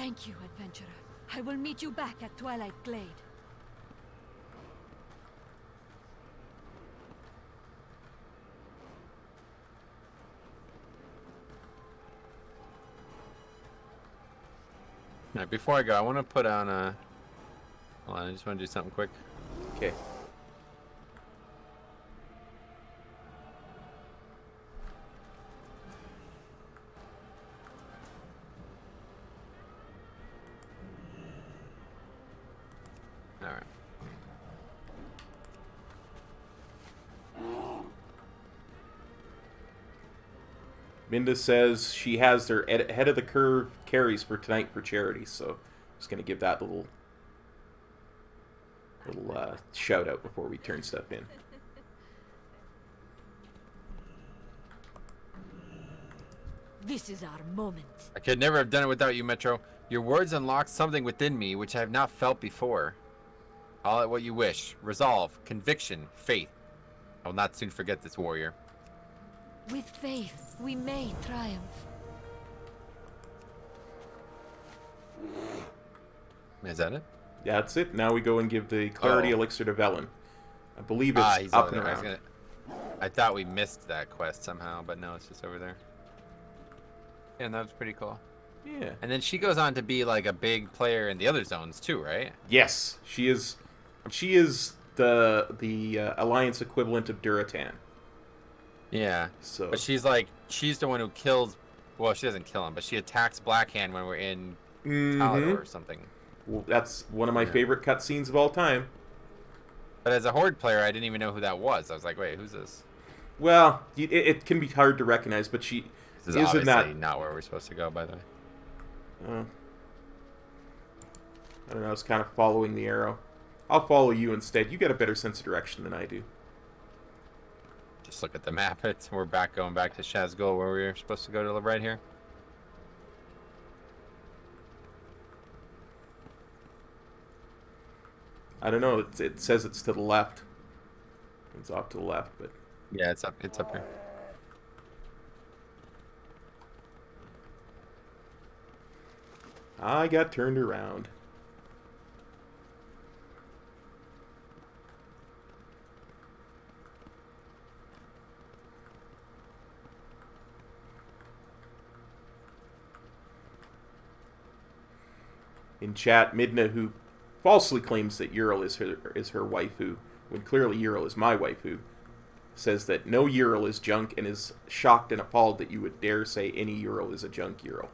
Thank you, adventurer. I will meet you back at Twilight Glade. All right, before I go, I want to put on a... Hold on, I just want to do something quick. Okay. All right. Minda says she has their head of the curve carries for tonight for charity, so just gonna give that little shout out before we turn stuff in. This is our moment. I could never have done it without you, Metro. Your words unlock something within me which I have not felt before. Call it what you wish. Resolve, conviction, faith. I will not soon forget this, warrior. With faith, we may triumph. Is that it? Yeah, that's it. Now we go and give the clarity elixir to Velen. I believe it's he's up over and there. around. I thought we missed that quest somehow, but no, it's just over there. Yeah, and that was pretty cool. Yeah. And then she goes on to be like a big player in the other zones too, right? Yes, she is. She is the Alliance equivalent of Duratan. Yeah. So. But she's the one who kills. Well, she doesn't kill him, but she attacks Blackhand when we're in Talador or something. Well, that's one of my favorite cutscenes of all time. But as a Horde player, I didn't even know who that was. I was like, wait, who's this? Well, it can be hard to recognize, but she This is obviously not where we're supposed to go, by the way. I don't know. I was kind of following the arrow. I'll follow you instead. You get a better sense of direction than I do. Just look at the map. We're going back to Shazgul, where we were supposed to go to right here. I don't know. It says it's to the left. It's off to the left, but yeah, it's up. It's up here. I got turned around. In chat, Midna, who falsely claims that Ural is her waifu, when clearly Ural is my waifu, says that no Ural is junk and is shocked and appalled that you would dare say any Ural is a junk Ural.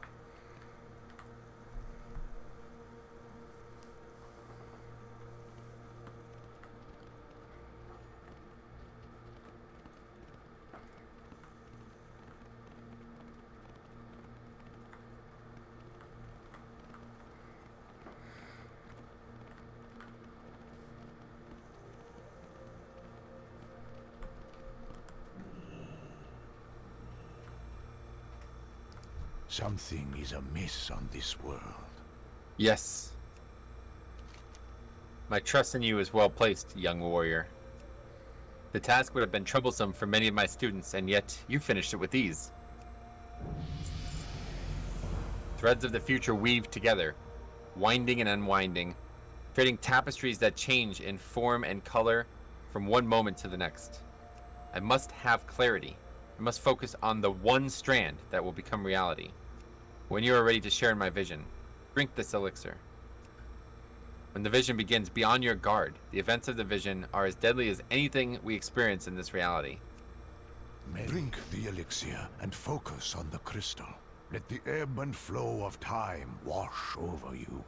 Something is amiss on this world. Yes. My trust in you is well placed, young warrior. The task would have been troublesome for many of my students, and yet you finished it with ease. Threads of the future weave together, winding and unwinding, creating tapestries that change in form and color from one moment to the next. I must have clarity. I must focus on the one strand that will become reality. When you are ready to share in my vision, drink this elixir. When the vision begins, be on your guard. The events of the vision are as deadly as anything we experience in this reality. Drink the elixir and focus on the crystal. Let the ebb and flow of time wash over you.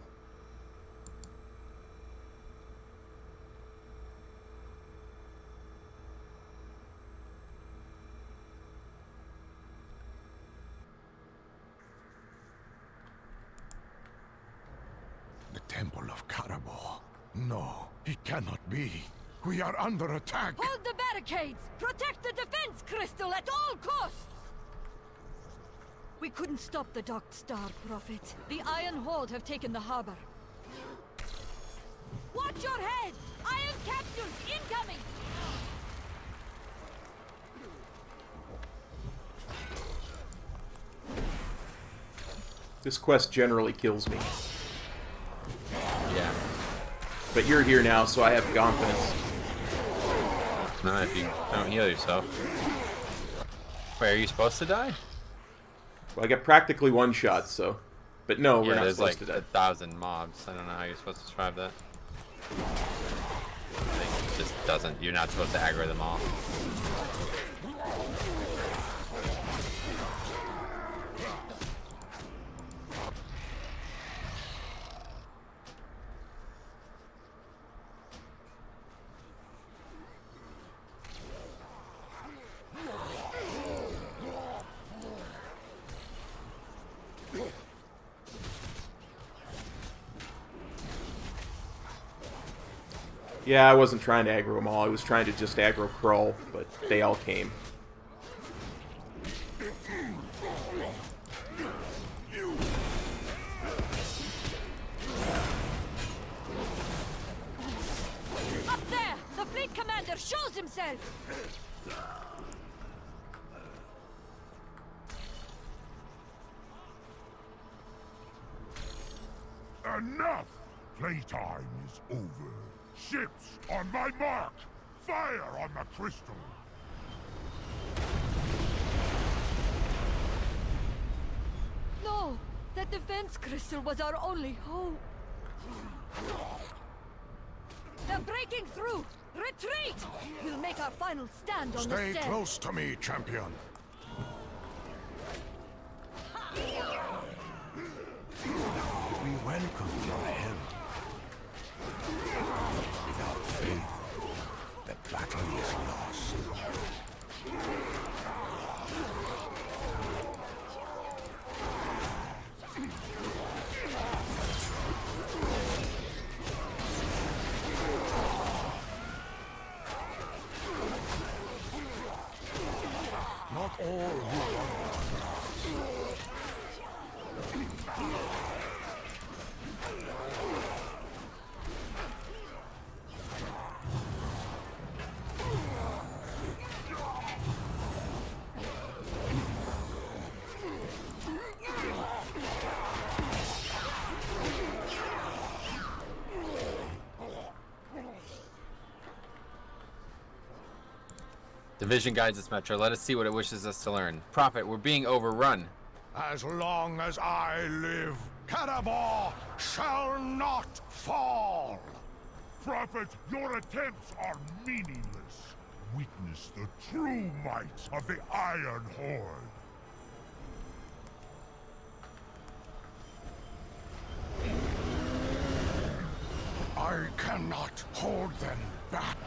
The Temple of Karabor. No, it cannot be. We are under attack. Hold the barricades! Protect the defense crystal at all costs! We couldn't stop the Docked Star, Prophet. The Iron Horde have taken the harbor. Watch your heads! Iron capsules incoming! This quest generally kills me. Yeah. But you're here now, so I have confidence. Not if you don't heal yourself. Wait, are you supposed to die? Well, I got practically one shot, so... But no, we're Yeah, not there's supposed like to die. 1,000 mobs. I don't know how you're supposed to survive that. It just doesn't. You're not supposed to aggro them all. Yeah, I wasn't trying to aggro them all. I was trying to just aggro Krull, but they all came. Up there! The fleet commander shows himself! Enough! Playtime is over. Ships on my mark! Fire on the crystal! No! That defense crystal was our only hope! They're breaking through! Retreat! We'll make our final stand on the Stay stairs. close to me, champion. We welcome your help. Without faith, the battle is lost. Not all who are. Division guides us, Metro. Let us see what it wishes us to learn. Prophet, we're being overrun. As long as I live, Cannibal shall not fall! Prophet, your attempts are meaningless. Witness the true might of the Iron Horde. I cannot hold them back.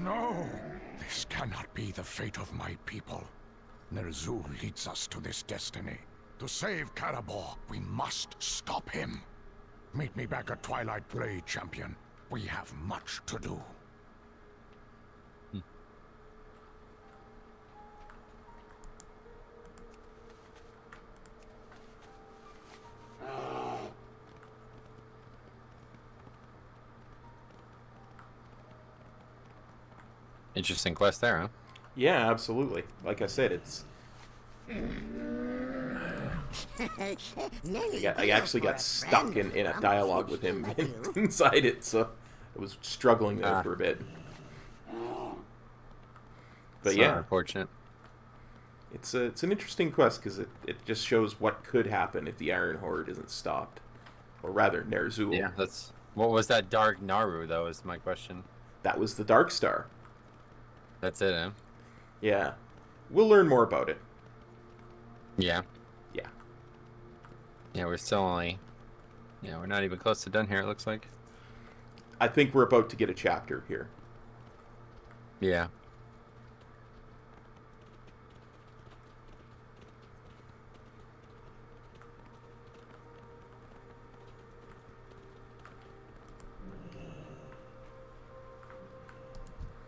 No! This cannot be the fate of my people. Ner'zhul leads us to this destiny. To save Karabor, we must stop him. Meet me back at Twilight Blade, champion. We have much to do. Interesting quest there, huh? Yeah, absolutely. Like I said, it's... I actually got stuck in a dialogue with him inside it, so I was struggling there for a bit. But yeah, unfortunate. It's an interesting quest because it just shows what could happen if the Iron Horde isn't stopped, or rather, Ner'zhul. Yeah, that's what was that Dark Naru though? Is my question. That was the Dark Star. That's it, huh? Yeah, we'll learn more about it. Yeah. Yeah. Yeah, we're still only... Yeah, we're not even close to done here, it looks like. I think we're about to get a chapter here. Yeah.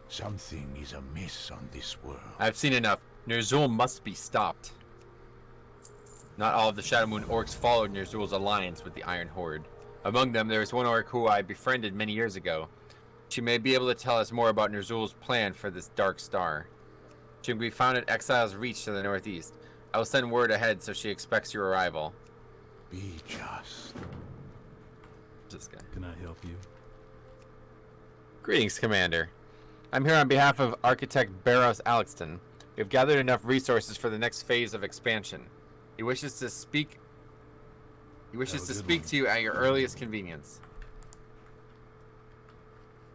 Something is amiss on this world. I've seen enough. Ner'zhul must be stopped. Not all of the Shadowmoon orcs followed Ner'zhul's alliance with the Iron Horde. Among them, there is one orc who I befriended many years ago. She may be able to tell us more about Ner'zhul's plan for this dark star. She can be found at Exile's Reach to the northeast. I will send word ahead so she expects your arrival. Be just. This guy. Can I help you? Greetings, Commander. I'm here on behalf of Architect Barros Alexton. We have gathered enough resources for the next phase of expansion. He wishes to speak to you at your earliest convenience.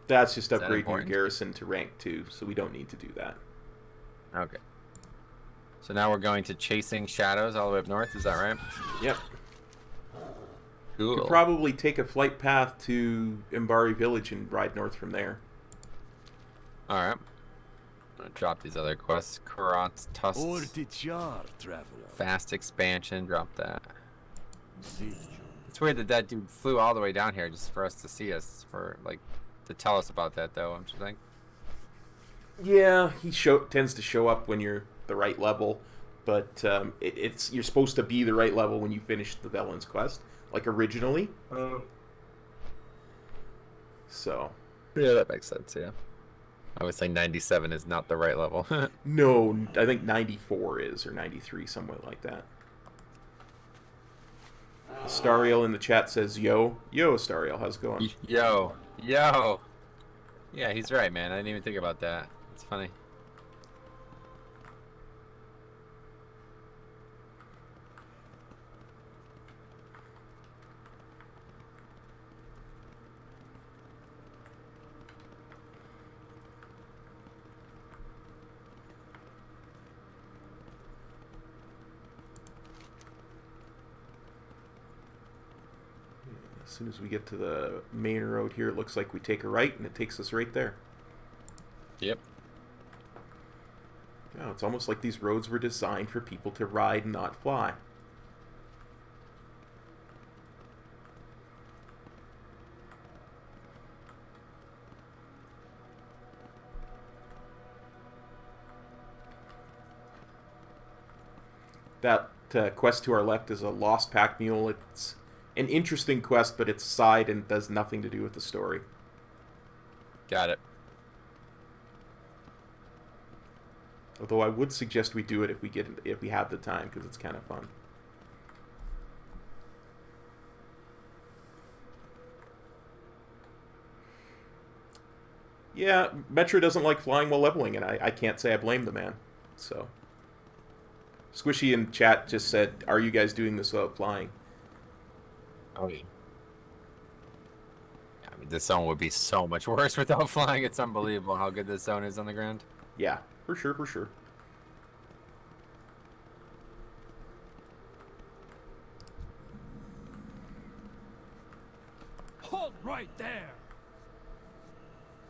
That's just that upgrading your important? garrison to rank 2, so we don't need to do that. Okay. So now we're going to Chasing Shadows all the way up north, is that right? Yep. Cool. Could probably take a flight path to Mbari Village and ride north from there. Alright. I'm gonna drop these other quests. Karat's Tusks. Fast expansion, drop that. It's weird that that dude flew all the way down here just for us to see us, for like to tell us about that though, I'm just think. Yeah, he tends to show up when you're the right level, but you're supposed to be the right level when you finish the Velen's quest, like originally. So. Yeah, that makes sense, yeah. I would say 97 is not the right level. No, I think 94 is, or 93, somewhere like that. Stariel in the chat says, yo. Yo, Stariel, how's it going? Yo. Yo. Yeah, he's right, man. I didn't even think about that. It's funny. As soon as we get to the main road here, it looks like we take a right, and it takes us right there. Yep. Yeah, it's almost like these roads were designed for people to ride and not fly. That quest to our left is a Lost Pack Mule. It's an interesting quest, but it's side and does nothing to do with the story. Got it. Although I would suggest we do it if we have the time, because it's kind of fun. Yeah, Metro doesn't like flying while leveling, and I can't say I blame the man. So, Squishy in chat just said, "Are you guys doing this without flying?" Oh yeah. I mean, this zone would be so much worse without flying. It's unbelievable how good this zone is on the ground. Yeah, for sure, for sure. Halt right there!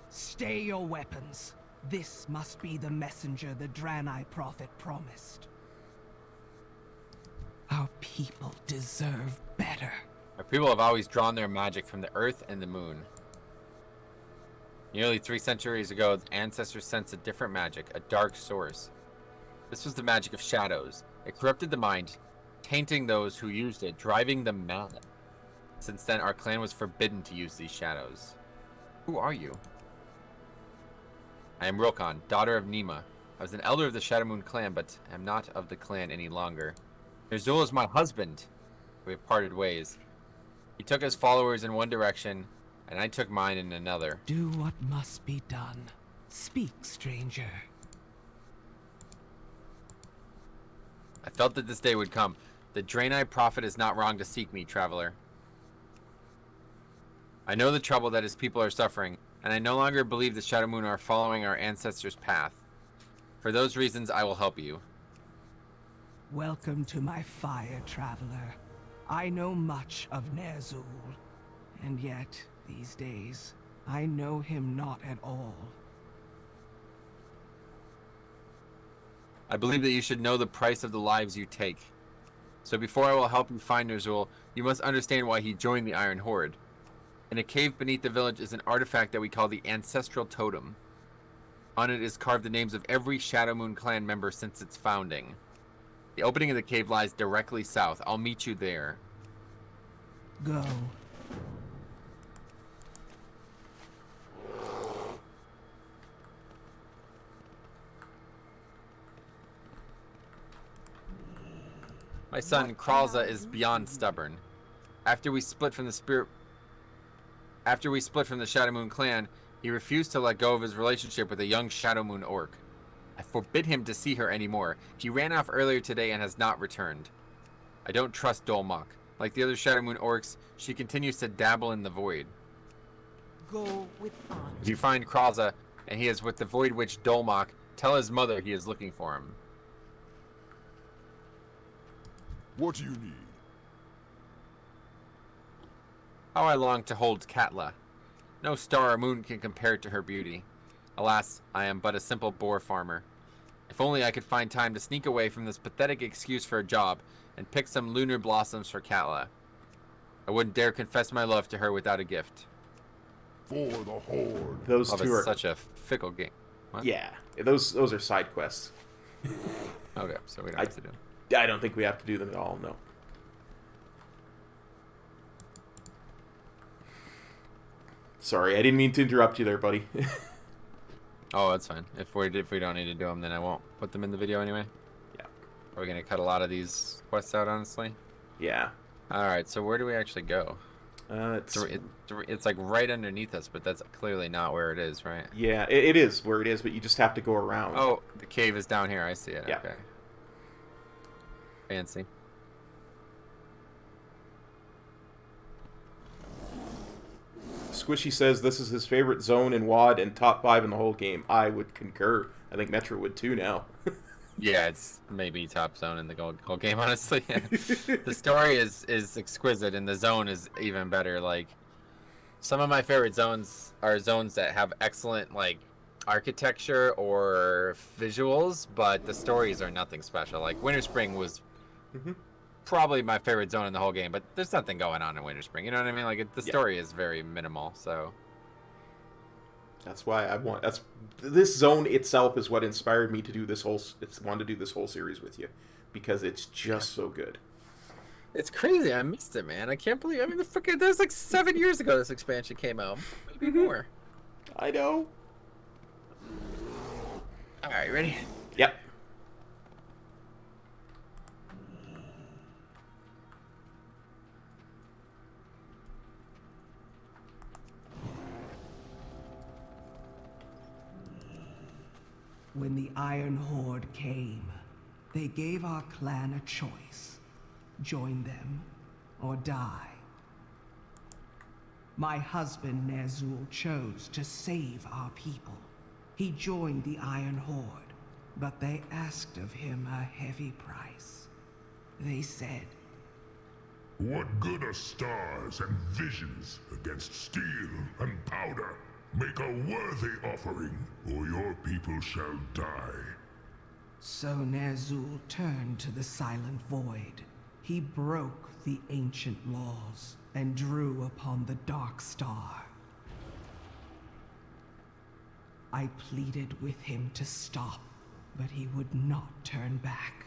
Stay your weapons. This must be the messenger the Draenor prophet promised. Our people deserve better. Our people have always drawn their magic from the earth and the moon. Nearly 3 centuries ago, the ancestors sensed a different magic, a dark source. This was the magic of shadows. It corrupted the mind, tainting those who used it, driving them mad. Since then, our clan was forbidden to use these shadows. Who are you? I am Rilkan, daughter of Nima. I was an elder of the Shadowmoon clan, but am not of the clan any longer. Ner'zhul is my husband. We have parted ways. He took his followers in one direction, and I took mine in another. Do what must be done. Speak, stranger. I felt that this day would come. The Draenor prophet is not wrong to seek me, traveler. I know the trouble that his people are suffering, and I no longer believe the Shadowmoon are following our ancestors' path. For those reasons, I will help you. Welcome to my fire, traveler. I know much of Ner'zhul, and yet, these days, I know him not at all. I believe that you should know the price of the lives you take. So before I will help you find Ner'zhul, you must understand why he joined the Iron Horde. In a cave beneath the village is an artifact that we call the Ancestral Totem. On it is carved the names of every Shadowmoon clan member since its founding. The opening of the cave lies directly south. I'll meet you there. Go. My son, Kralza, is beyond stubborn. After we split from the Shadowmoon clan, he refused to let go of his relationship with a young Shadowmoon orc. I forbid him to see her anymore. He ran off earlier today and has not returned. I don't trust Dolmok. Like the other Shadowmoon orcs, she continues to dabble in the void. Go with honor. If you find Kralza and he is with the Void Witch Dolmok, tell his mother he is looking for him. What do you need? How I long to hold Katla. No star or moon can compare to her beauty. Alas, I am but a simple boar farmer. If only I could find time to sneak away from this pathetic excuse for a job and pick some lunar blossoms for Katla. I wouldn't dare confess my love to her without a gift. For the Horde. Those Love two is are such a fickle game. What? Yeah, those are side quests. Okay, so we don't have to do them. I don't think we have to do them at all. No. Sorry, I didn't mean to interrupt you there, buddy. Oh, that's fine. If we don't need to do them, then I won't put them in the video anyway. Yeah. Are we gonna cut a lot of these quests out, honestly? Yeah. All right. So where do we actually go? It's like right underneath us, but that's clearly not where it is, right? Yeah, it is where it is, but you just have to go around. Oh, the cave is down here. I see it. Yeah. Okay. Fancy. Squishy says this is his favorite zone in WoD and top 5 in the whole game. I would concur. I think Metro would too now. Yeah, it's maybe top zone in the whole game, honestly. The story is exquisite, and the zone is even better. Like, some of my favorite zones are zones that have excellent, like, architecture or visuals, but the stories are nothing special. Like, Winter Spring was probably my favorite zone in the whole game, but there's nothing going on in Winter Spring. You know what I mean? Like, the story is very minimal, so... That's why this zone itself is what inspired me to do this whole series with you, because it's just so good. It's crazy. I missed it, man. I can't believe. I mean, that was like 7 years ago this expansion came out. Maybe more. I know. All right, ready? Yep. When the Iron Horde came, they gave our clan a choice. Join them, or die. My husband Ner'zhul chose to save our people. He joined the Iron Horde, but they asked of him a heavy price. They said, "What good are stars and visions against steel and powder? Make a worthy offering, or your people shall die." So Ner'zhul turned to the Silent Void. He broke the ancient laws and drew upon the Dark Star. I pleaded with him to stop, but he would not turn back.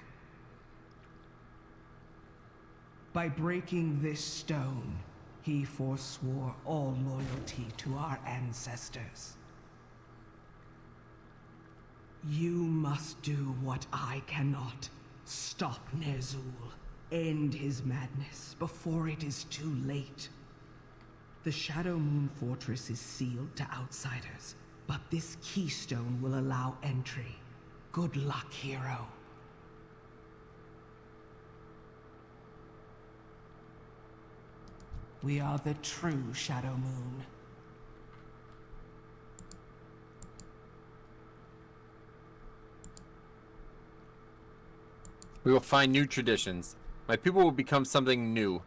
By breaking this stone, he forswore all loyalty to our ancestors. You must do what I cannot. Stop Ner'zhul. End his madness before it is too late. The Shadowmoon Fortress is sealed to outsiders, but this keystone will allow entry. Good luck, hero. We are the true Shadowmoon. We will find new traditions. My people will become something new.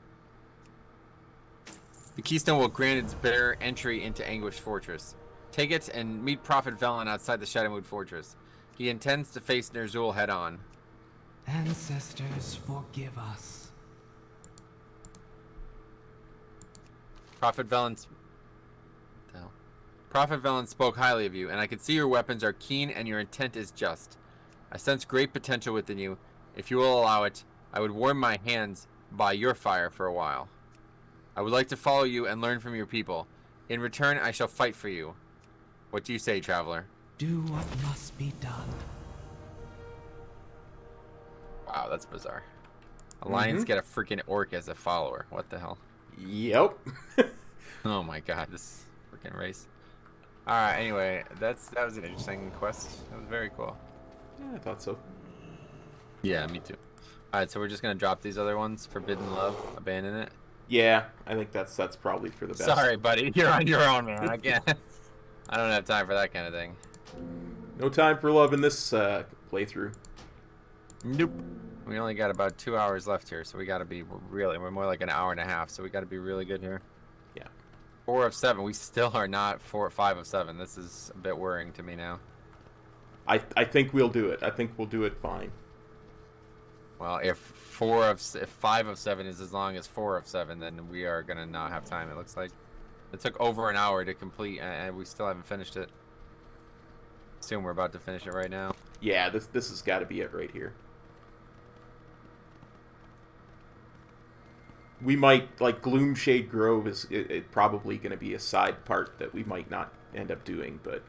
The keystone will grant its bearer entry into Anguish Fortress. Take it and meet Prophet Velen outside the Shadowmoon Fortress. He intends to face Ner'zhul head-on. Ancestors, forgive us. Prophet Velen spoke highly of you, and I can see your weapons are keen and your intent is just. I sense great potential within you. If you will allow it, I would warm my hands by your fire for a while. I would like to follow you and learn from your people. In return, I shall fight for you. What do you say, traveler? Do what must be done. Wow, that's bizarre. Alliance get a freaking orc as a follower. What the hell? Yep. Oh my god, this freaking race. Alright, anyway, that was an interesting quest. That was very cool. Yeah, I thought so. Yeah, me too. Alright, so we're just gonna drop these other ones. Forbidden Love, abandon it. Yeah, I think that's probably for the best. Sorry, buddy. You're on your own, man. I can't. I don't have time for that kind of thing. No time for love in this playthrough. Nope. We only got about 2 hours left here, so we gotta be we're more like an hour and a half, so we gotta be really good here. Yeah. 4 of 7. We still are not 5 of 7. This is a bit worrying to me now. I think we'll do it. I think we'll do it fine. Well, if 5 of 7 is as long as 4 of 7, then we are gonna not have time. It looks like it took over an hour to complete, and we still haven't finished it. Assume we're about to finish it right now. Yeah, this has got to be it right here. We might, like, Gloomshade Grove is it probably going to be a side part that we might not end up doing, but...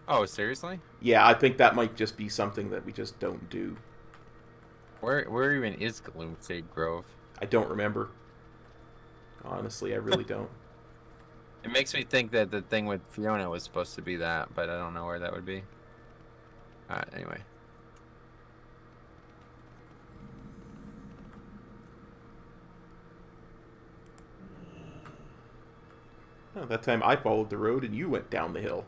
Oh, seriously? Yeah, I think that might just be something that we just don't do. Where even is Gloomshade Grove? I don't remember. Honestly, I really don't. It makes me think that the thing with Fiona was supposed to be that, but I don't know where that would be. Alright, anyway. Oh, that time I followed the road and you went down the hill.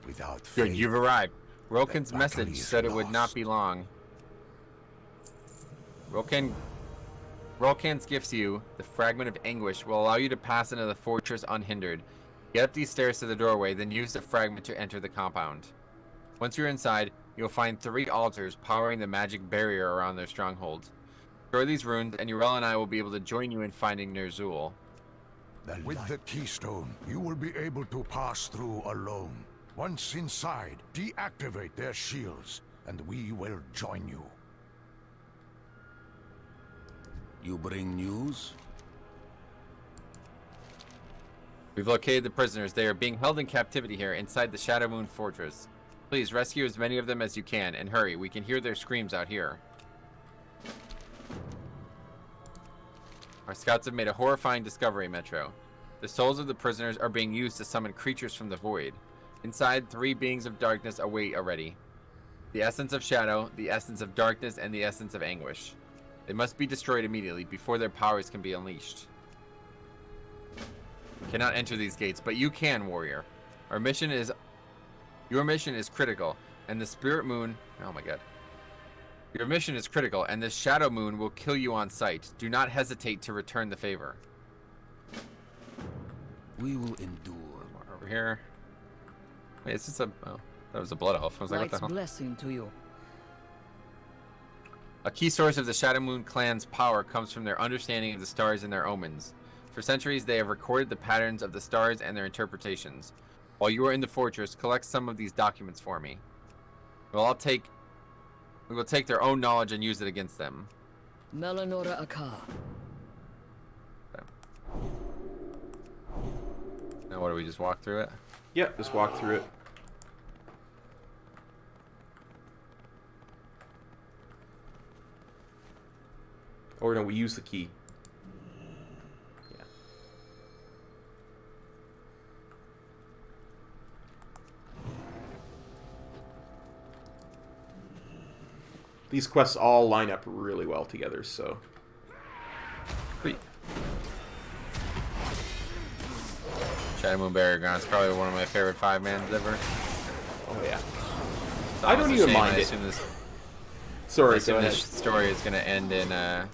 Without Good, you've arrived. Rokan's message said it would not be long. Rokan's gifts you, the Fragment of Anguish, will allow you to pass into the fortress unhindered. Get up these stairs to the doorway, then use the fragment to enter the compound. Once you're inside, you'll find 3 altars powering the magic barrier around their stronghold. Destroy these runes, and Urel and I will be able to join you in finding Ner'zhul. With the keystone, you will be able to pass through alone. Once inside, deactivate their shields, and we will join you. You bring news? We've located the prisoners. They are being held in captivity here inside the Shadowmoon Fortress. Please rescue as many of them as you can, and hurry. We can hear their screams out here. Our scouts have made a horrifying discovery, Metro. The souls of the prisoners are being used to summon creatures from the void. Inside, 3 beings of darkness await already. The essence of shadow, the essence of darkness, and the essence of anguish. They must be destroyed immediately before their powers can be unleashed. You cannot enter these gates, but you can, warrior. Your mission is critical, and the Spirit Moon... Oh my god. Your mission is critical, and the Shadow Moon will kill you on sight. Do not hesitate to return the favor. We will endure. More over here. Wait, is this a... Oh, that was a blood elf. I was like, what the hell? Blessing to you. A key source of the Shadowmoon clan's power comes from their understanding of the stars and their omens. For centuries, they have recorded the patterns of the stars and their interpretations. While you are in the fortress, collect some of these documents for me. We will take their own knowledge and use it against them. Melanora Aka. Okay. Now what do we just walk through it? Yep, just walk through it. Or no, we use the key. Yeah. These quests all line up really well together, so. Sweet. Shadowmoon Barracks is probably one of my favorite 5-mans ever. Oh yeah. It's I don't almost a even shame. mind I it. assume this, Sorry, I assume go this ahead. story is going to end in the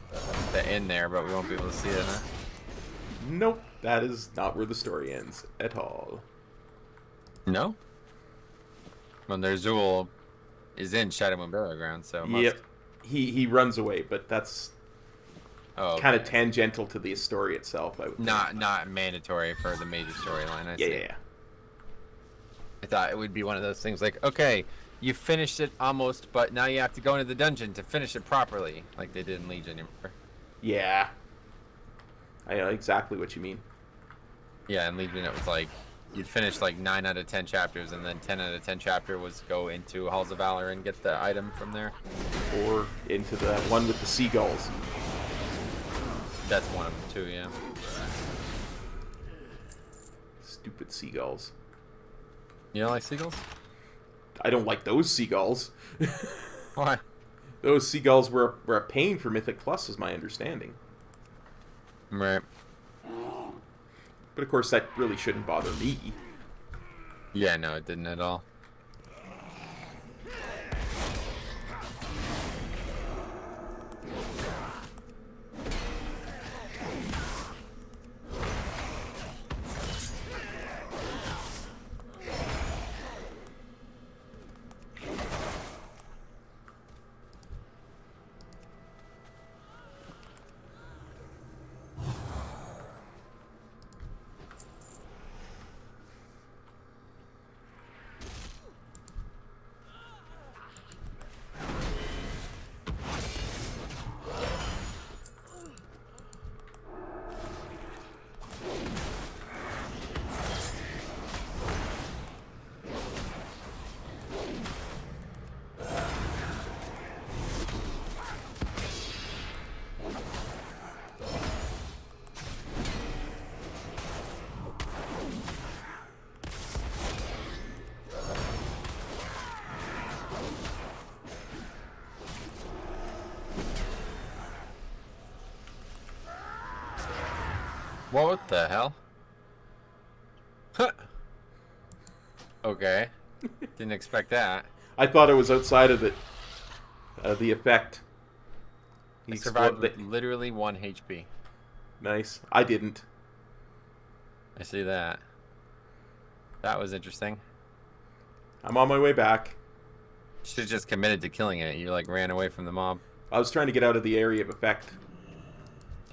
end there, but we won't be able to see it. Huh? Nope, that is not where the story ends at all. No? Well, Ner'zhul is in Shadowmoon Burial Ground, so it must... Yep. He runs away, but that's kind of tangential to the story itself. I would not mandatory for the major storyline. I see. Yeah. I thought it would be one of those things like, okay, you finished it almost, but now you have to go into the dungeon to finish it properly, like they did in Legion. Remember? Yeah. I know exactly what you mean. Yeah, in Legion it was like you'd finish like 9 out of 10 chapters, and then 10 out of 10 chapter was go into Halls of Valor and get the item from there. Or into the one with the seagulls. That's one of them too, yeah. Stupid seagulls. You don't like seagulls? I don't like those seagulls. Why? Those seagulls were a pain for Mythic Plus, is my understanding. Right. But of course, that really shouldn't bother me. Yeah, no, it didn't at all. What the hell? Huh. Okay. Didn't expect that. I thought it was outside of the effect. He survived with literally 1 HP. Nice. I didn't. I see that. That was interesting. I'm on my way back. Should have just committed to killing it. You like ran away from the mob. I was trying to get out of the area of effect.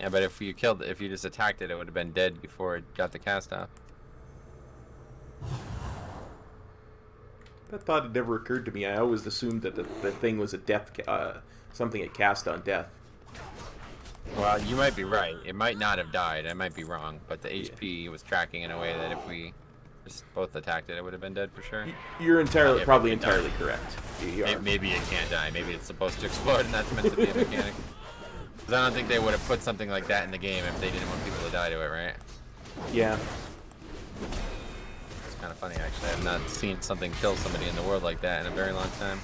Yeah, but if you just attacked it, it would have been dead before it got the cast off. That thought had never occurred to me. I always assumed that the thing was a death, something it cast on death. Well, you might be right. It might not have died. I might be wrong, but the HP was tracking in a way that if we just both attacked it, it would have been dead for sure. You're probably entirely correct. Maybe it can't die. Maybe it's supposed to explode, and that's meant to be a mechanic. Because I don't think they would have put something like that in the game if they didn't want people to die to it, right? Yeah. It's kind of funny, actually. I've not seen something kill somebody in the world like that in a very long time.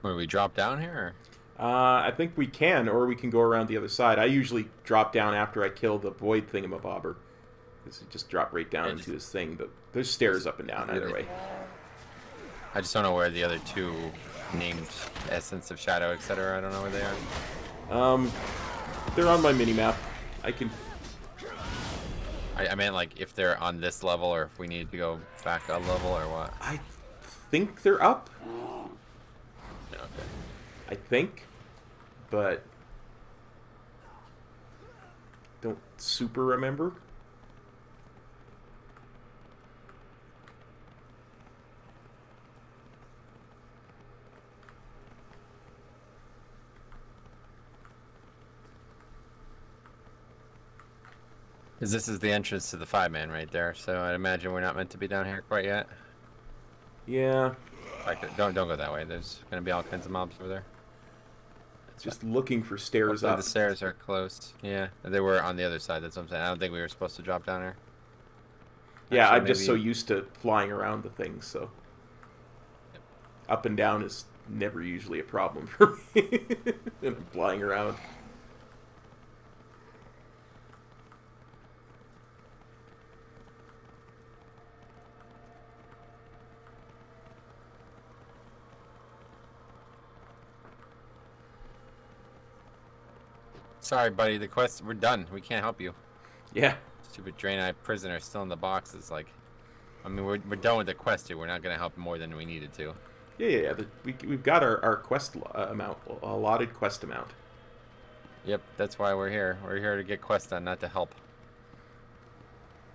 Where we drop down here? I think we can, or we can go around the other side. I usually drop down after I kill the void thingamabobber. Because it just drop right down into his thing, but there's stairs up and down either way. I just don't know where the other two named Essence of Shadow, etc. I don't know where they are. They're on my mini-map. I can... I meant like if they're on this level or if we need to go back a level or what. I think they're up. Okay. I think. But... don't super remember. Because this is the entrance to the 5-man right there, so I'd imagine we're not meant to be down here quite yet. Yeah. Like, don't go that way. There's gonna be all kinds of mobs over there. Just looking for stairs Hopefully up. the stairs are close. Yeah, they were on the other side. That's what I'm saying. I don't think we were supposed to drop down here. Yeah, Actually, I'm just so maybe- used to flying around the things, so... up and down is never usually a problem for me. And I'm flying around. Sorry, buddy. The quest, we're done. We can't help you. Yeah. Stupid Draenor prisoner still in the box is like... I mean, we're done with the quest here. We're not going to help more than we needed to. Yeah. We've got our quest amount, allotted quest amount. Yep, that's why we're here. We're here to get quests done, not to help.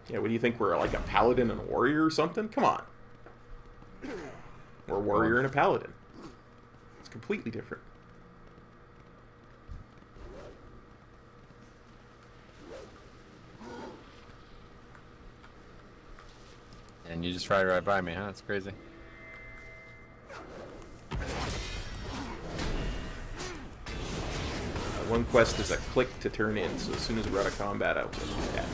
Yeah, what do you think? We're like a paladin and a warrior or something? Come on. We're a warrior and a paladin. It's completely different. And you just ride right by me, huh? That's crazy. One quest is a click to turn in, so as soon as we're out of combat, I'll just do that.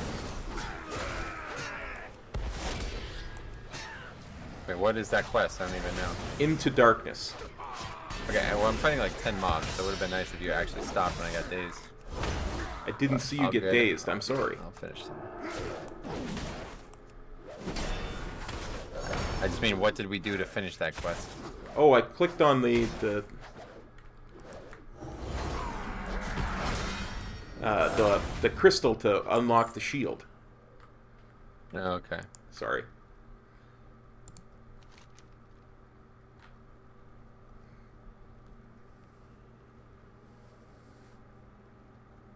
Wait, what is that quest? I don't even know. Into Darkness. Okay, well, I'm fighting like 10 mobs, so it would have been nice if you actually stopped when I got dazed. I didn't see you I'll get get it. dazed, I'm sorry. I'll finish them. I just mean, what did we do to finish that quest? Oh, I clicked on the crystal to unlock the shield. Oh, okay. Sorry.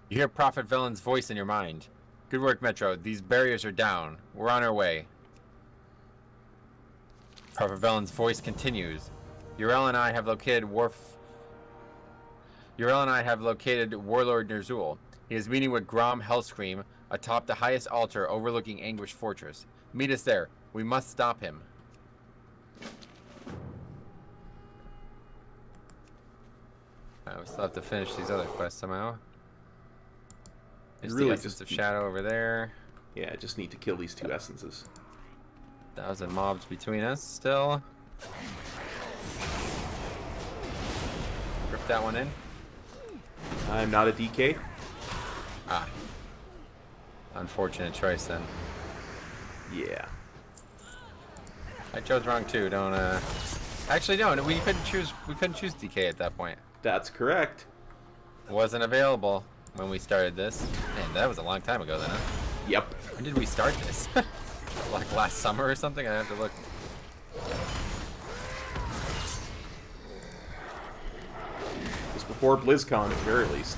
You hear Prophet Velen's voice in your mind. Good work, Metro. These barriers are down. We're on our way. Prophet Velen's voice continues. Uriel and I have located Warlord Ner'zhul. He is meeting with Grom Hellscream atop the highest altar overlooking Anguish Fortress. Meet us there. We must stop him. We still have to finish these other quests somehow. There's Really the Essence of Shadow over there. Yeah, I just need to kill these two essences. 1,000 mobs between us still. Rip that one in. I'm not a DK. Ah. Unfortunate choice then. Yeah. I chose wrong too. Don't Actually no, we couldn't choose DK at that point. That's correct. Wasn't available when we started this. Man, that was a long time ago then, huh? Yep. When did we start this? Like last summer or something? I have to look. Just before BlizzCon, at the very least.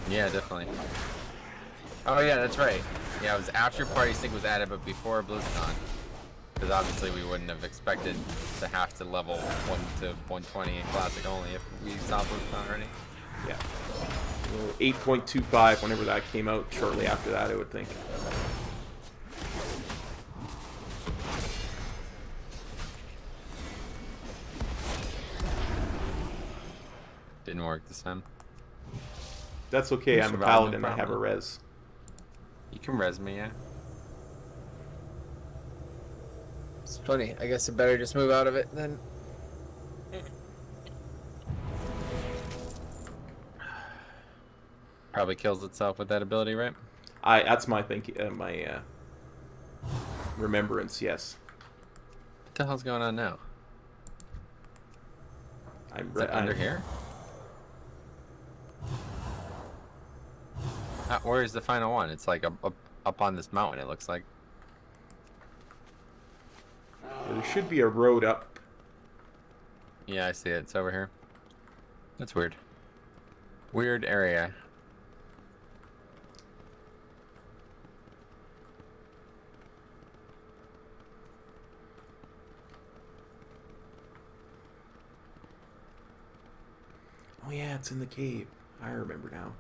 Yeah, definitely. Oh yeah, that's right. Yeah, it was after Party Sync was added, but before BlizzCon. Because obviously we wouldn't have expected to have to level 1 to 120 in Classic only if we saw BlizzCon already. Yeah. 8.25, whenever that came out, shortly after that, I would think. Didn't work this time. That's okay, I'm a paladin, I have a res. You can res me, yeah. It's funny, I guess I better just move out of it then. Probably kills itself with that ability, right? That's my remembrance, yes. What the hell's going on now? Is it under here? Where is the final one? It's like up on this mountain, it looks like. There should be a road up. Yeah, I see it. It's over here. That's weird. Weird area. Oh yeah, it's in the cave. I remember now.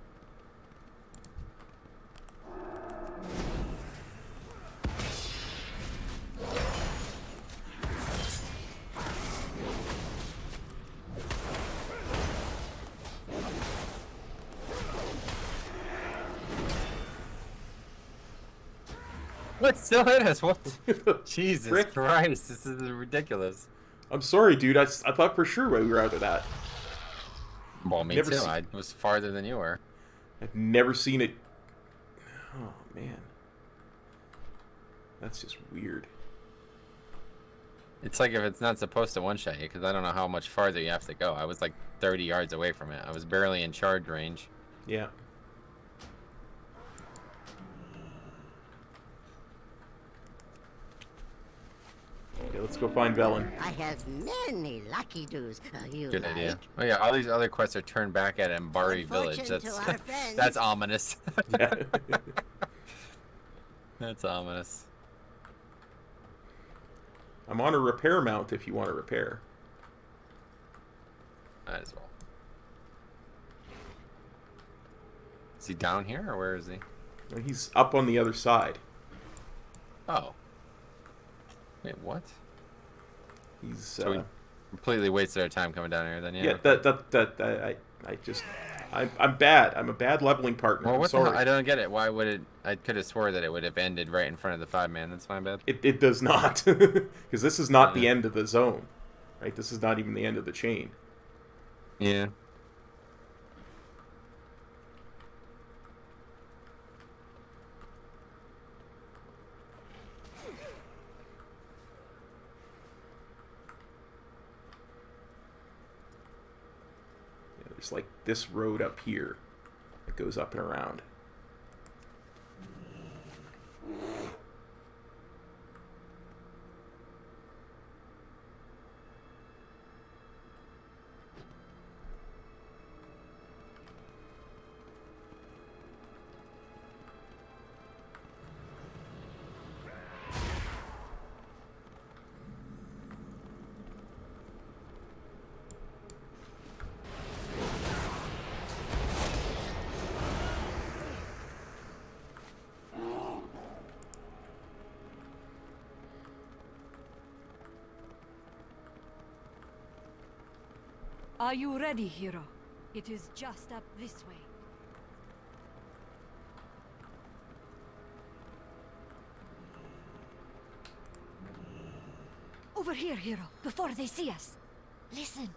What? Still hit us? What? Jesus Rick. Christ, this is ridiculous. I'm sorry, dude. I thought for sure we were out of that. Well, me too. I was farther than you were. I've never seen it. Oh, man. That's just weird. It's like if it's not supposed to one-shot you, because I don't know how much farther you have to go. I was like 30 yards away from it. I was barely in charge range. Yeah. Okay, let's go find Velen. I have many lucky doos. Good idea. Oh yeah, all these other quests are turned back at Mbari Village. That's ominous. Yeah. That's ominous. I'm on a repair mount if you want to repair. Might as well. Is he down here or where is he? He's up on the other side. Oh. Wait, what? He's so we completely wasted our time coming down here then, yeah. Yeah, I'm bad. I'm a bad leveling partner. Well, I'm what sorry. the hell? I don't get it. Why would it? I could have swore that it would have ended right in front of the 5-man. That's my bad. It does not, because this is not the end of the zone, right? This is not even the end of the chain. Yeah. There's like this road up here that goes up and around. Are you ready, hero? It is just up this way. Over here, hero, before they see us. Listen,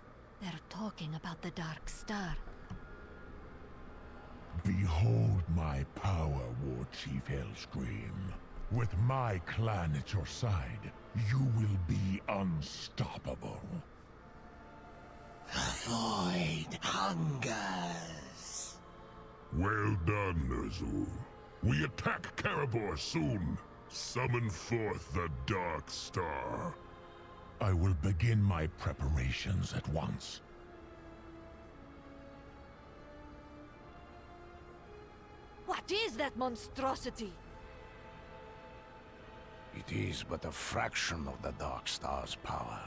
they're talking about the Dark Star. Behold my power, War Chief Hellscream. With my clan at your side, you will be unstoppable. The void hungers. Well done, Ner'zhul. We attack Karabor soon. Summon forth the Dark Star. I will begin my preparations at once. What is that monstrosity? It is but a fraction of the Dark Star's power.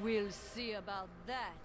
We'll see about that.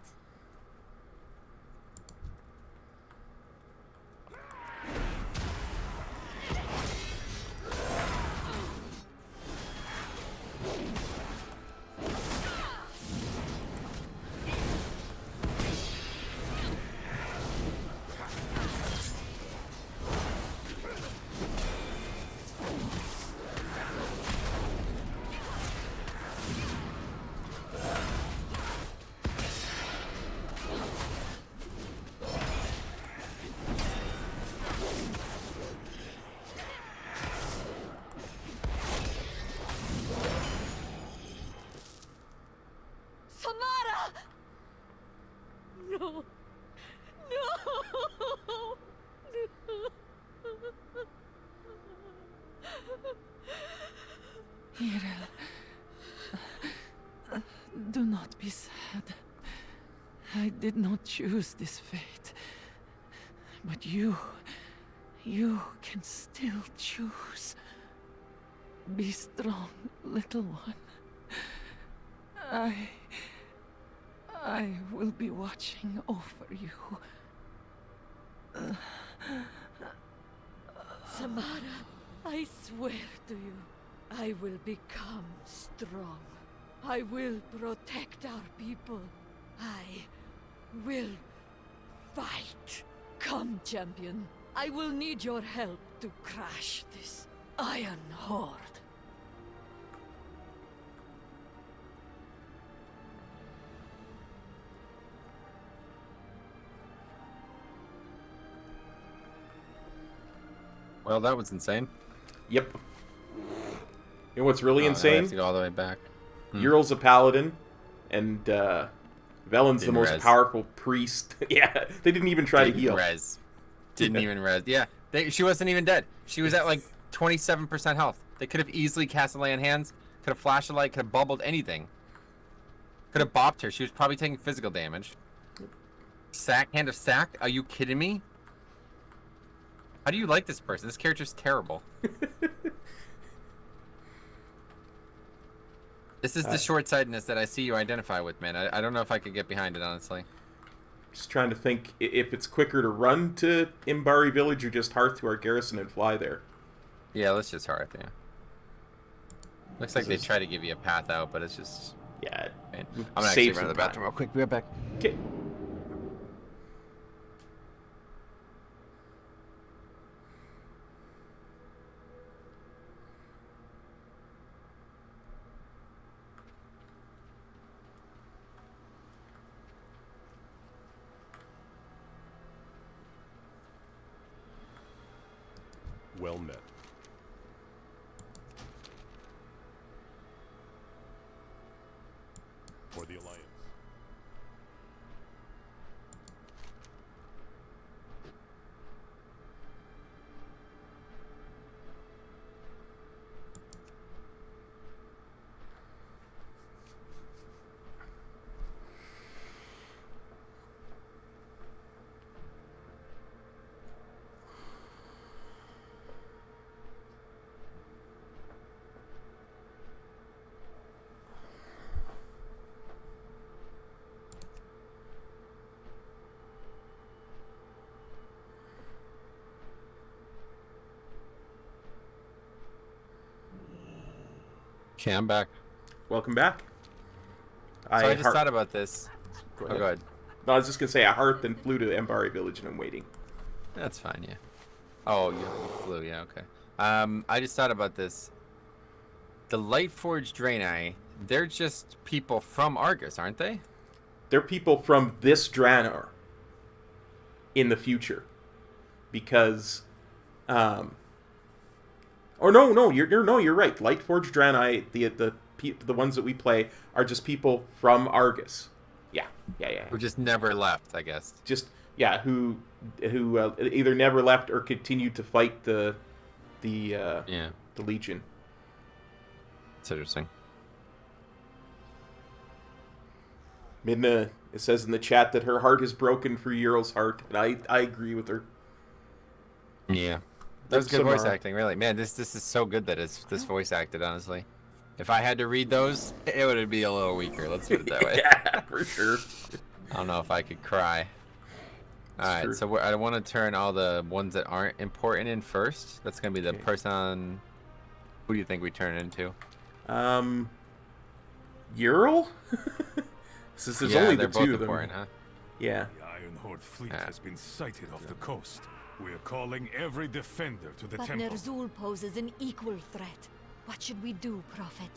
Mirel, do not be sad. I did not choose this fate. But you can still choose. Be strong, little one. I will be watching over you. Samara, I swear to you, I will become strong. I will protect our people. I will fight. Come, champion. I will need your help to crash this Iron Horde. Well, that was insane. Yep. You know what's really insane? I have to go all the way back. Ural's a paladin, and Velen's the most powerful priest. Yeah, they didn't even try to heal. Didn't even res. Yeah, she wasn't even dead. She was at like 27% health. They could have easily cast a lay on hands, could have flashed a light, could have bubbled anything. Could have bopped her. She was probably taking physical damage. Hand of sack? Are you kidding me? How do you like this person? This character's terrible. This is the short-sightedness that I see you identify with, man. I don't know if I could get behind it, honestly. Just trying to think if it's quicker to run to Imbari Village or just hearth to our garrison and fly there. Yeah, let's just hearth, yeah. Looks like they try to give you a path out, but it's just... Yeah. Man. I'm gonna actually run to the bathroom real quick. Be right back. Okay. Well met. For the Alliance. Okay, I'm back. Welcome back. So I just thought about this. Go ahead. No, I was just going to say I hearthed and flew to Imbari Village and I'm waiting. That's fine, yeah. Oh, you flew, yeah, okay. I just thought about this. The Lightforged Draenor, they're just people from Argus, aren't they? They're people from this Draenor in the future. Because... Or no, you're right. Lightforged Draenor, the ones that we play, are just people from Argus. Yeah. Who just never left, I guess. Just who either never left or continued to fight the Legion. It's interesting. Midna, it says in the chat that her heart is broken for Ural's heart, and I agree with her. Yeah. That was good voice acting, really. Man, this is so good that it's this voice acted, honestly. If I had to read those, it would be a little weaker. Let's put it that way. Yeah, for sure. I don't know if I could cry. Alright, so I want to turn all the ones that aren't important in first. That's going to be the person... Who do you think we turn it into? Ural? Since there's only the two of them. Important, huh? Yeah. The Iron Horde fleet has been sighted off the coast. We're calling every defender to the temple. But Ner'zhul poses an equal threat. What should we do, Prophet?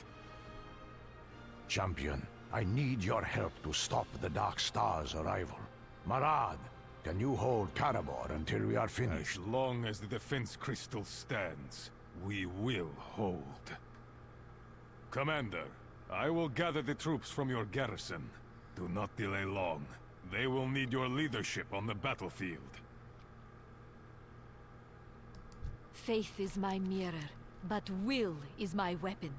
Champion, I need your help to stop the Dark Star's arrival. Marad, can you hold Karabor until we are finished? As long as the defense crystal stands, we will hold. Commander, I will gather the troops from your garrison. Do not delay long. They will need your leadership on the battlefield. Faith is my mirror, but will is my weapon.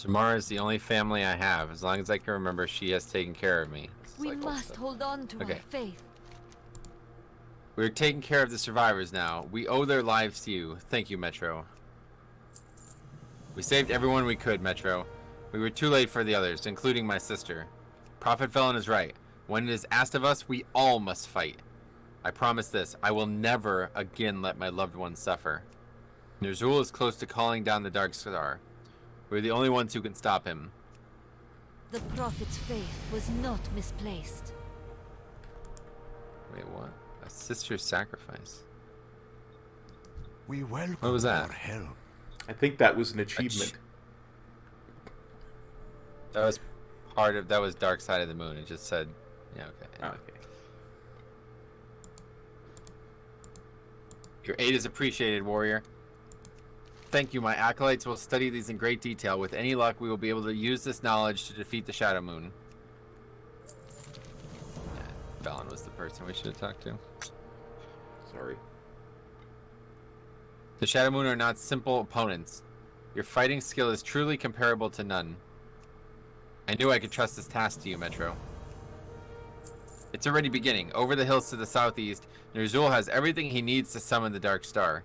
Samara is the only family I have. As long as I can remember, she has taken care of me. We must hold on to our faith. We're taking care of the survivors now. We owe their lives to you. Thank you, Metro. We saved everyone we could, Metro. We were too late for the others, including my sister. Prophet Felon is right. When it is asked of us, we all must fight. I promise this. I will never again let my loved ones suffer. Ner'zhul is close to calling down the Dark Star. We're the only ones who can stop him. The Prophet's faith was not misplaced. Wait, what? A sister's sacrifice. We welcome What was that? your help. I think that was an achievement. That was part of, that was Dark Side of the Moon. It just said, yeah, okay. Anyway. Okay. Your aid is appreciated, warrior. Thank you. My acolytes will study these in great detail. With any luck, we will be able to use this knowledge to defeat the Shadowmoon. Yeah, Felon was the person we should have talked to. Sorry. The Shadowmoon are not simple opponents. Your fighting skill is truly comparable to none. I knew I could trust this task to you, Metro. It's already beginning. Over the hills to the southeast, Ner'zhul has everything he needs to summon the Dark Star.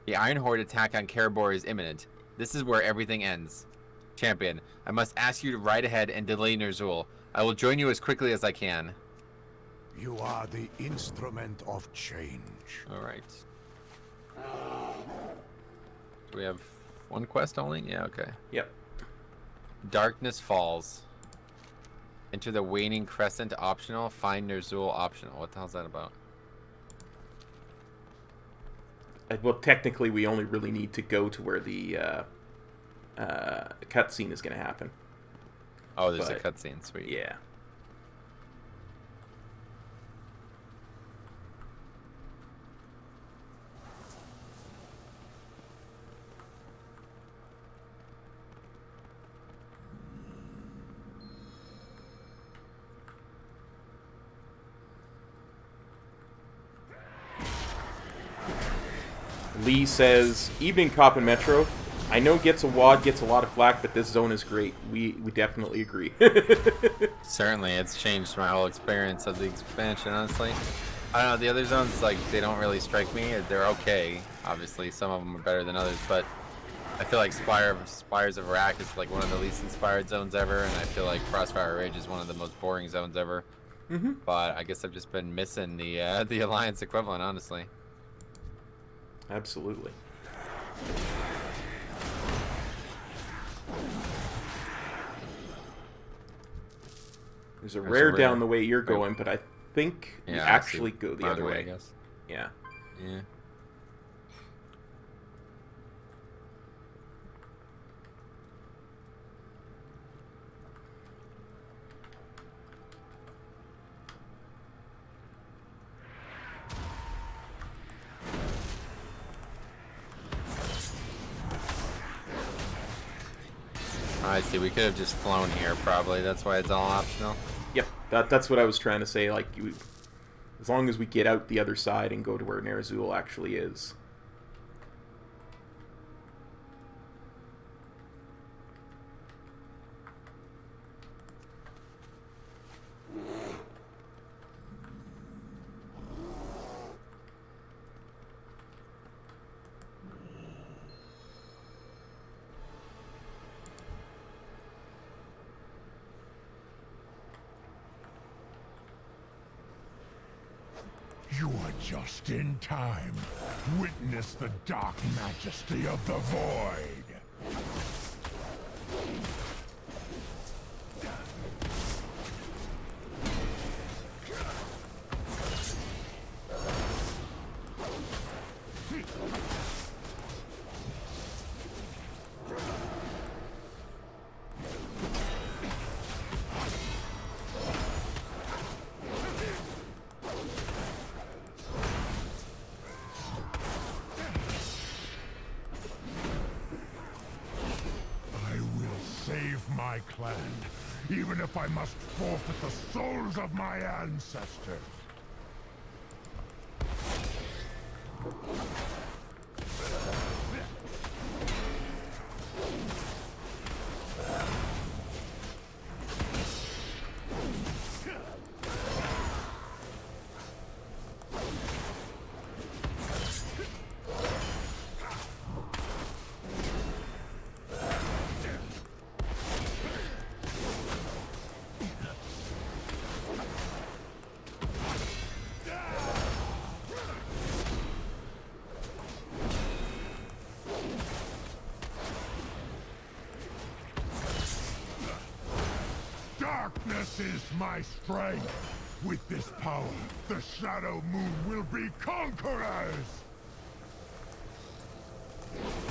The Iron Horde attack on Karabor is imminent. This is where everything ends. Champion, I must ask you to ride ahead and delay Ner'zhul. I will join you as quickly as I can. You are the instrument of change. Alright. Do we have one quest only? Yeah, okay. Yep. Darkness Falls. Enter the Waning Crescent optional. Find Ner'zhul optional. What the hell's that about? Well, technically, we only really need to go to where the cutscene is going to happen. Oh, there's a cutscene. Sweet. Yeah. Lee says, "Evening, Cop and Metro. I know gets a WAD gets a lot of flack, but this zone is great. We definitely agree." Certainly, it's changed my whole experience of the expansion, honestly. I don't know, the other zones, like, they don't really strike me. They're okay. Obviously, some of them are better than others, but I feel like Spires of Iraq is like one of the least inspired zones ever, and I feel like Crossfire Ridge is one of the most boring zones ever. Mm-hmm. But I guess I've just been missing the Alliance equivalent, honestly. Absolutely. There's a rare down the way you're going, but I think you actually go the other way. I guess. Yeah. Yeah. I see. We could have just flown here, probably. That's why it's all optional. Yep, that's what I was trying to say. Like, as long as we get out the other side and go to where Ner'zhul actually is. You are just in time. Witness the dark majesty of the void. My clan, even if I must forfeit the souls of my ancestors. is my strength. With this power, the Shadowmoon will be conquerors!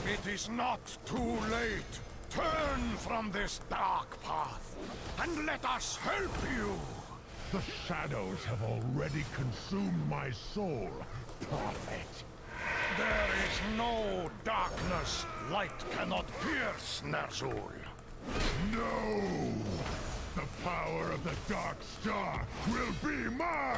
It is not too late. Turn from this dark path, and let us help you! The shadows have already consumed my soul, Prophet. There is no darkness light cannot pierce, Ner'zhul. No! The power of the Dark Star will be mine!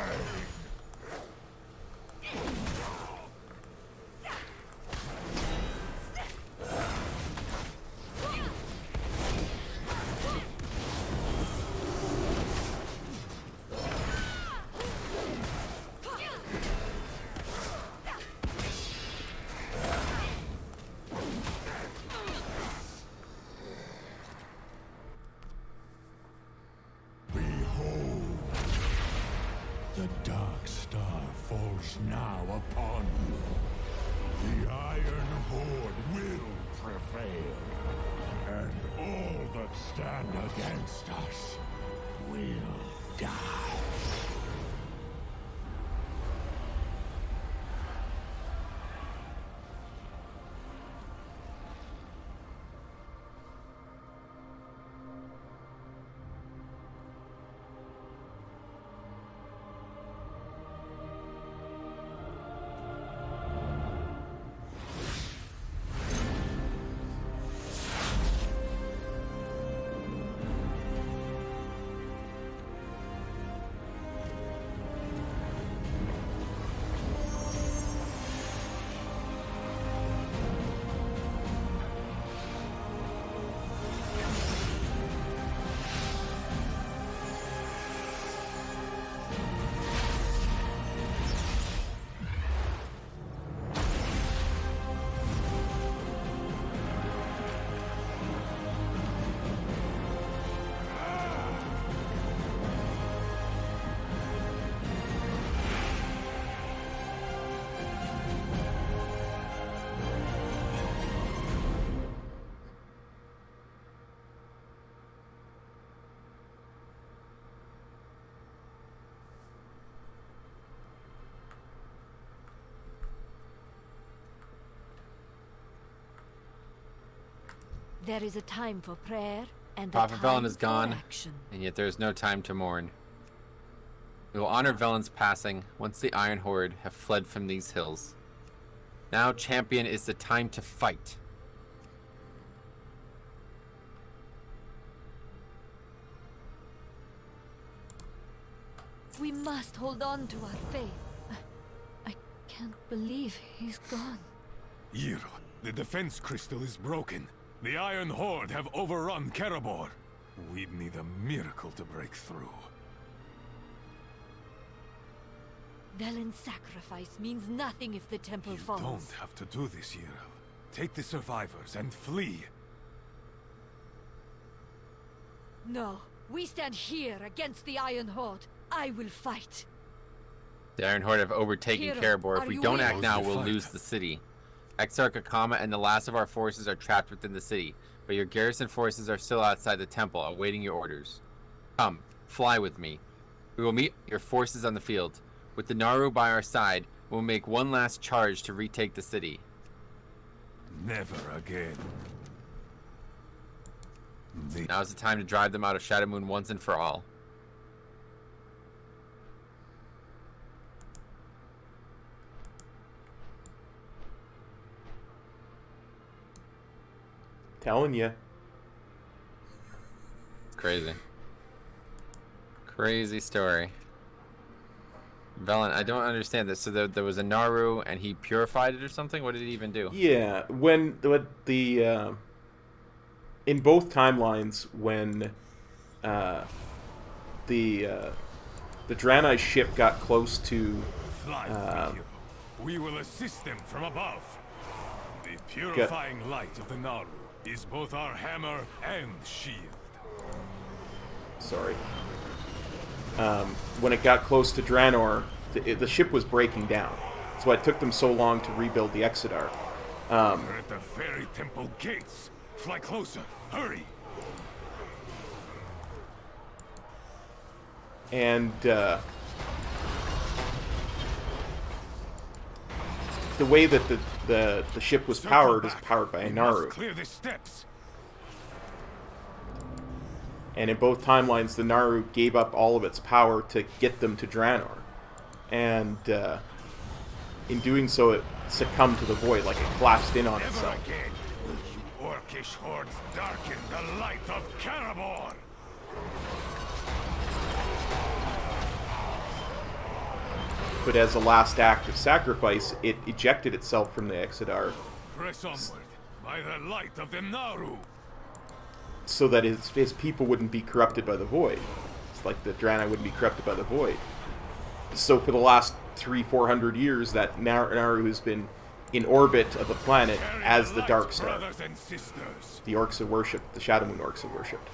The Dark Star falls now upon you. The Iron Horde will prevail. And all that stand against us will die. There is a time for prayer and a Prophet Velen time is for gone, action. and yet there is no time to mourn. We will honor Velen's passing once the Iron Horde have fled from these hills. Now, champion, is the time to fight. We must hold on to our faith. I can't believe he's gone. Yiro, the defense crystal is broken. The Iron Horde have overrun Karabor. We'd need a miracle to break through. Velen's sacrifice means nothing if the temple falls. Don't have to do this, Yiro. Take the survivors and flee. No, we stand here against the Iron Horde. I will fight. The Iron Horde have overtaken Hero, Karabor. If are we you don't able act to now, we'll fight? lose the city. Exarch Akama and the last of our forces are trapped within the city, but your garrison forces are still outside the temple, awaiting your orders. Come, fly with me. We will meet your forces on the field. With the Naru by our side, we'll make one last charge to retake the city. Never again. Now's the time to drive them out of Shadowmoon once and for all. Telling you. Crazy. Crazy story. Velen, I don't understand this. So there was a Naru and he purified it or something? What did he even do? Yeah, when the in both timelines, when the Draenor ship got close to we will assist them from above. The purifying light of the Naru is both our hammer and shield. Sorry. When it got close to Draenor, the ship was breaking down. That's why it took them so long to rebuild the Exodar. We're at the Fairy Temple gates. Fly closer. Hurry. And the way that the ship was powered is powered by a Naru. Clear the steps. And in both timelines, the Naru gave up all of its power to get them to Draenor. And in doing so, it succumbed to the void, like it collapsed in on itself. Never again will you orcish hordes darken the light of Karabor. But as a last act of sacrifice, it ejected itself from the Exodar. Press onward by the light of the Naru. So that his people wouldn't be corrupted by the void. It's like the Draenor wouldn't be corrupted by the void. So for the last 300-400 years, that Naru has been in orbit of the planet as the Dark Star. The Orcs have worshipped, the Shadowmoon Orcs have worshipped.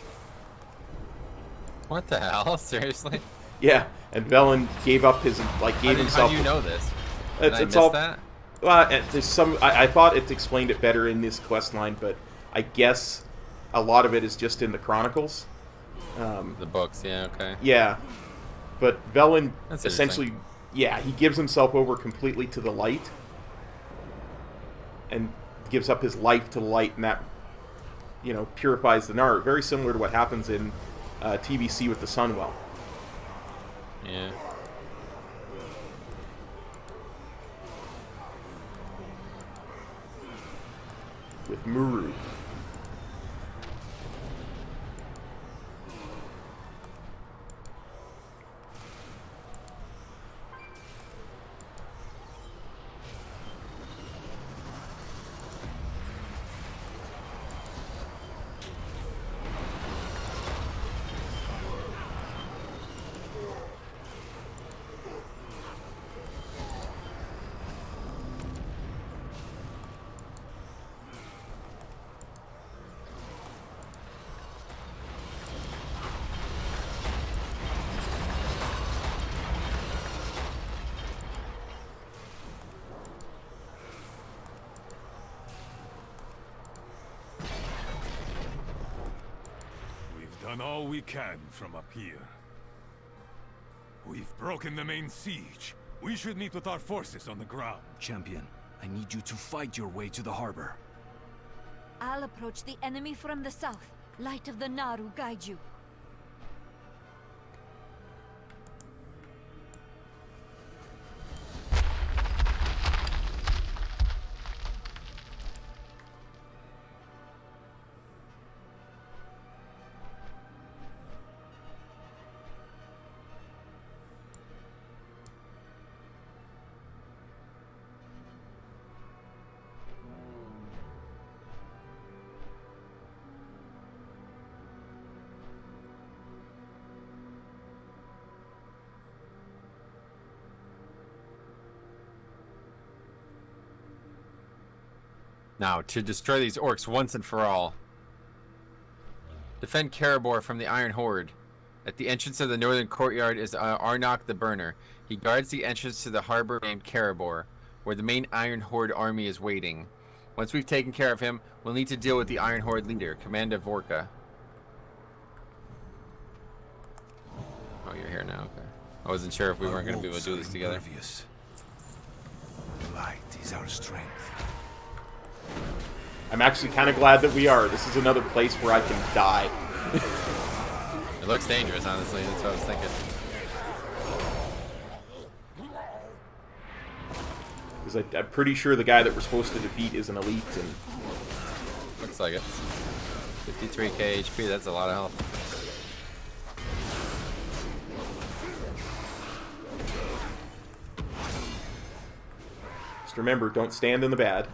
What the hell? Seriously? Yeah, and Velen gave up his, gave himself... How do you know this? It's all... That? There's some... I thought it explained it better in this quest line, but I guess a lot of it is just in the Chronicles. The books, yeah, okay. Yeah. But Velen essentially... Yeah, he gives himself over completely to the light. And gives up his life to the light, and that, purifies the Naru. Very similar to what happens in TBC with the Sunwell. Yeah. With Muru. Done all we can from up here. We've broken the main siege. We should meet with our forces on the ground. Champion, I need you to fight your way to the harbor. I'll approach the enemy from the south. Light of the Naru guide you. Now, to destroy these orcs once and for all. Defend Karabor from the Iron Horde. At the entrance of the northern courtyard is Arnok the Burner. He guards the entrance to the harbor named Karabor, where the main Iron Horde army is waiting. Once we've taken care of him, we'll need to deal with the Iron Horde leader, Commander Vorka. Oh, you're here now, okay. I wasn't sure if we weren't going to be able to do this together. Light is our strength. I'm actually kind of glad that we are. This is another place where I can die. It looks dangerous, honestly. That's what I was thinking. Because I'm pretty sure the guy that we're supposed to defeat is an elite. And looks like it. 53k HP, that's a lot of health. Just remember, don't stand in the bad.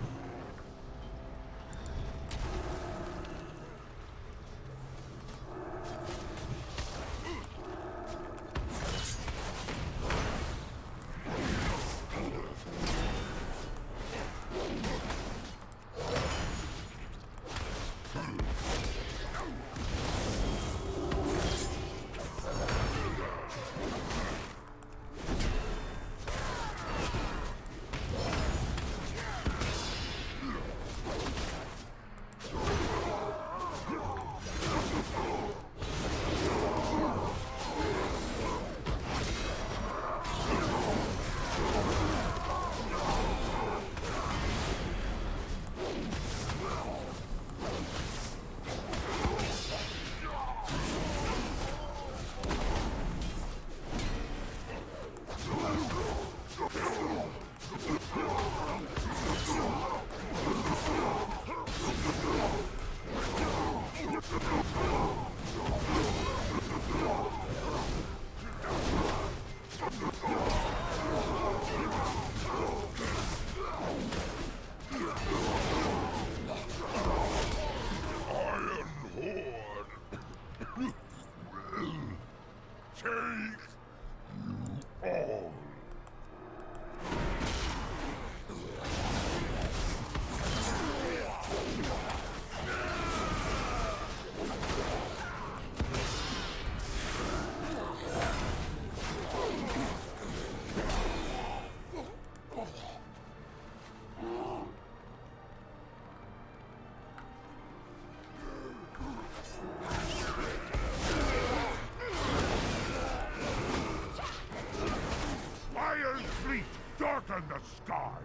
darken the skies.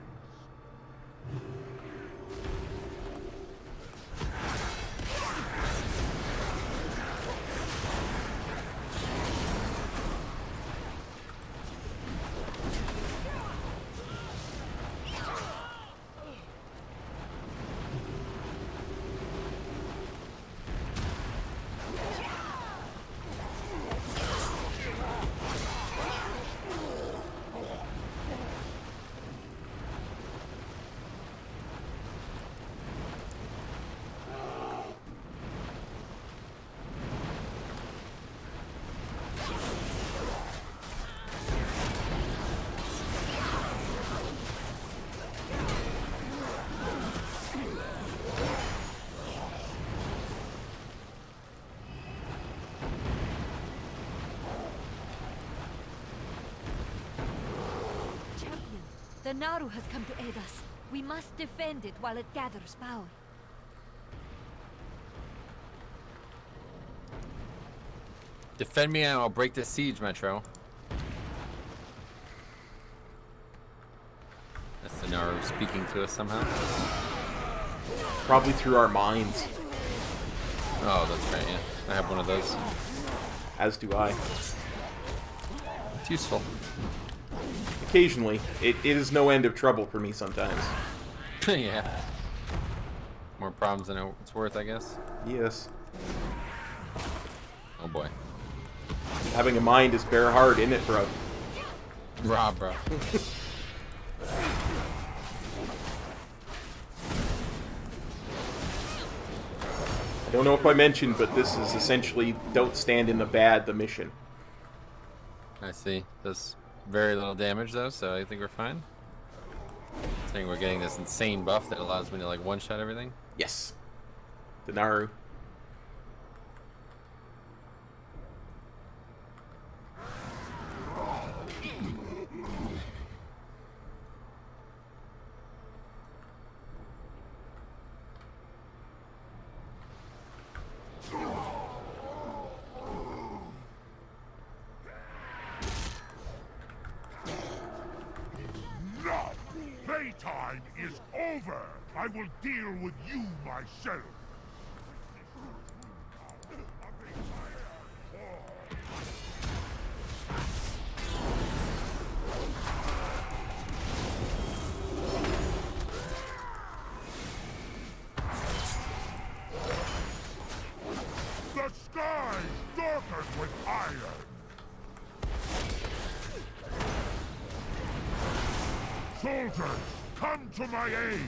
The Naru has come to aid us. We must defend it while it gathers power. Defend me and I'll break the siege, Metro. That's the Naru speaking to us somehow. Probably through our minds. Oh, that's right, yeah. I have one of those. As do I. It's useful. Occasionally. It is no end of trouble for me sometimes. Yeah. More problems than it's worth, I guess. Yes. Oh boy. Having a mind is bare hard, isn't it, bro? Rob, bro. I don't know if I mentioned, but this is essentially don't stand in the bad, the mission. I see. Does very little damage though, so I think we're fine. I think we're getting this insane buff that allows me to like one-shot everything. Yes. The Naru. Playtime is over. I will deal with you myself. The skies darken with iron. Soldiers, come to my aid!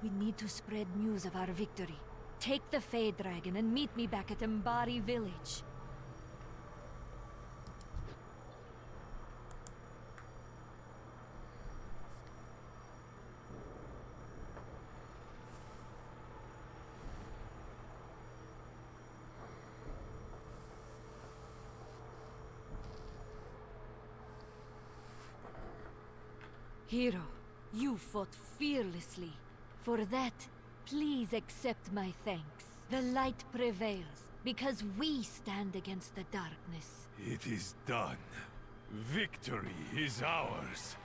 We need to spread news of our victory. Take the Fey Dragon and meet me back at Mbari village. Hero, you fought fearlessly. For that, please accept my thanks. The light prevails, because we stand against the darkness. It is done. Victory is ours.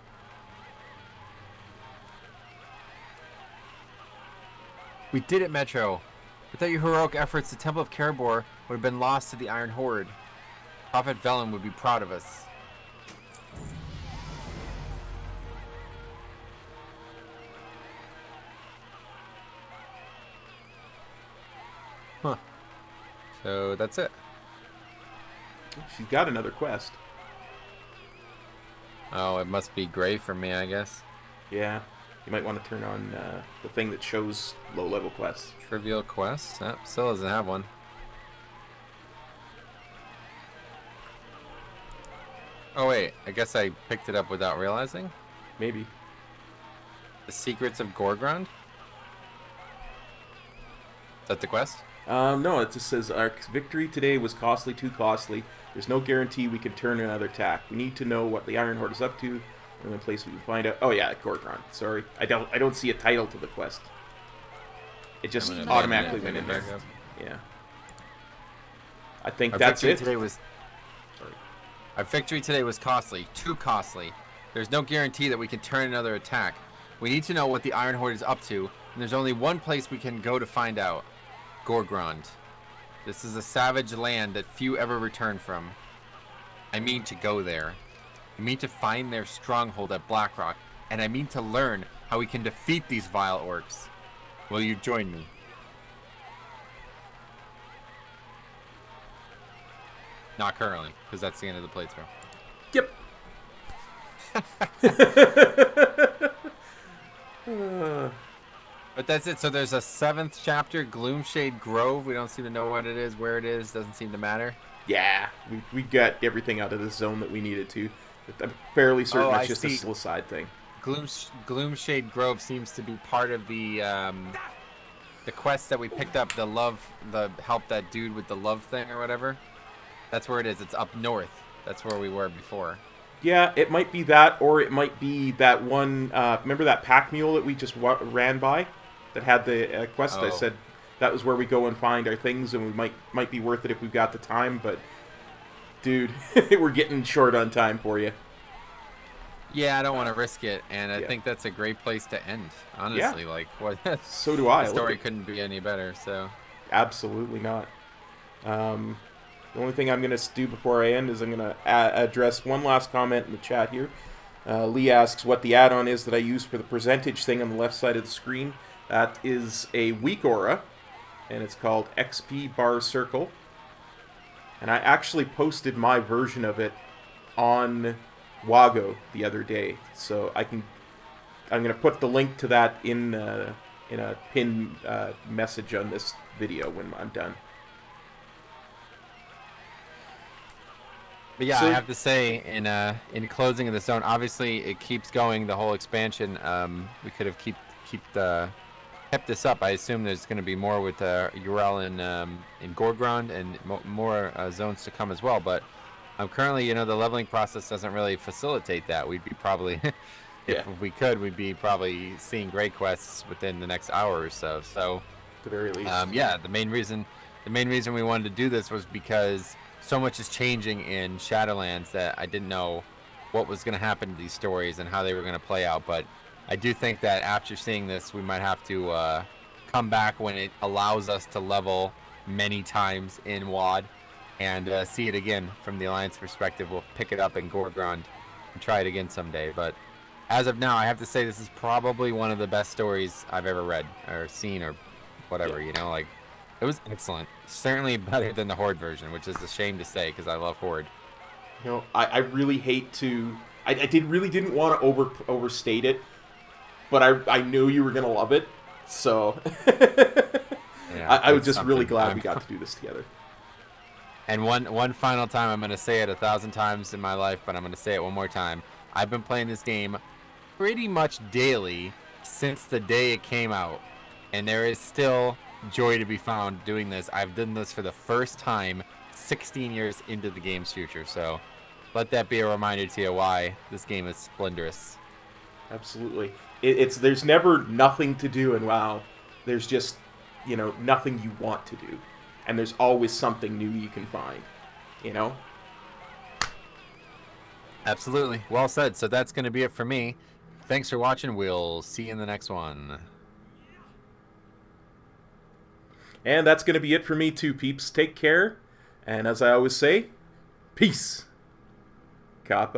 We did it, Metro. Without your heroic efforts, the Temple of Karabor would have been lost to the Iron Horde. Prophet Velen would be proud of us. Huh. So that's it. She's got another quest. Oh, it must be gray for me, I guess. Yeah. you might want to turn on the thing that shows low-level quests. Trivial quests? Still doesn't have one. Oh wait, I guess I picked it up without realizing? Maybe. The Secrets of Gorgrond? Is that the quest? No, it just says, our victory today was costly, too costly. There's no guarantee we can turn another tack. We need to know what the Iron Horde is up to, and the place we can find out. Oh yeah, Gorgrond. Sorry, I don't see a title to the quest. It just automatically went in there. Yeah. I think that's it. Our victory today was costly, too costly. There's no guarantee that we can turn another attack. We need to know what the Iron Horde is up to, and there's only one place we can go to find out. Gorgrond. This is a savage land that few ever return from. I mean to go there. I mean to find their stronghold at Blackrock, and I mean to learn how we can defeat these vile orcs. Will you join me? Not currently, because that's the end of the playthrough. Yep. But that's it. So there's a 7th chapter, Gloomshade Grove. We don't seem to know what it is, where it is. Doesn't seem to matter. Yeah, we got everything out of this zone that we needed to. I'm fairly certain that's just a little side thing. Gloomshade Grove seems to be part of the quest that we picked up. The help that dude with the love thing or whatever. That's where it is. It's up north. That's where we were before. Yeah, it might be that, or it might be that one. Remember that pack mule that we just ran by, that had the quest? I said that was where we go and find our things, and we might be worth it if we've got the time. But dude, we're getting short on time for you. Yeah, I don't want to risk it, and I think that's a great place to end. Honestly, like what? So do I. The story couldn't be any better. So absolutely not. The only thing I'm going to do before I end is I'm going to address one last comment in the chat here. Lee asks what the add-on is that I use for the percentage thing on the left side of the screen. That is a weak aura, and it's called XP Bar Circle. And I actually posted my version of it on Wago the other day, so I'm going to put the link to that in a pinned message on this video when I'm done. But yeah, I have to say, in closing of the zone, obviously it keeps going, the whole expansion. We could have kept this up. I assume there's going to be more with Urel in Gorgrond and more zones to come as well. But currently, the leveling process doesn't really facilitate that. We'd be probably, if we could, we'd be probably seeing great quests within the next hour or so. So, at the very least, yeah, the main reason we wanted to do this was because so much is changing in Shadowlands that I didn't know what was going to happen to these stories and how they were going to play out. But I do think that after seeing this, we might have to come back when it allows us to level many times in WoD and see it again from the Alliance perspective. We'll pick it up in Gorgrond and try it again someday. But as of now, I have to say this is probably one of the best stories I've ever read or seen or whatever, It was excellent. Certainly better than the Horde version, which is a shame to say because I love Horde. I really hate to... I really didn't want to overstate it, but I knew you were going to love it, so... Yeah, I was just really glad we got to do this together. And one final time, I'm going to say it 1,000 times in my life, but I'm going to say it one more time. I've been playing this game pretty much daily since the day it came out, and there is still joy to be found doing this. I've done this for the first time 16 years into the game's future, so let that be a reminder to you why this game is splendorous. Absolutely. There's never nothing to do in WoW. There's just, nothing you want to do. And there's always something new you can find, Absolutely. Well said. So that's going to be it for me. Thanks for watching. We'll see you in the next one. And that's going to be it for me too, peeps. Take care. And as I always say, peace. Kappa.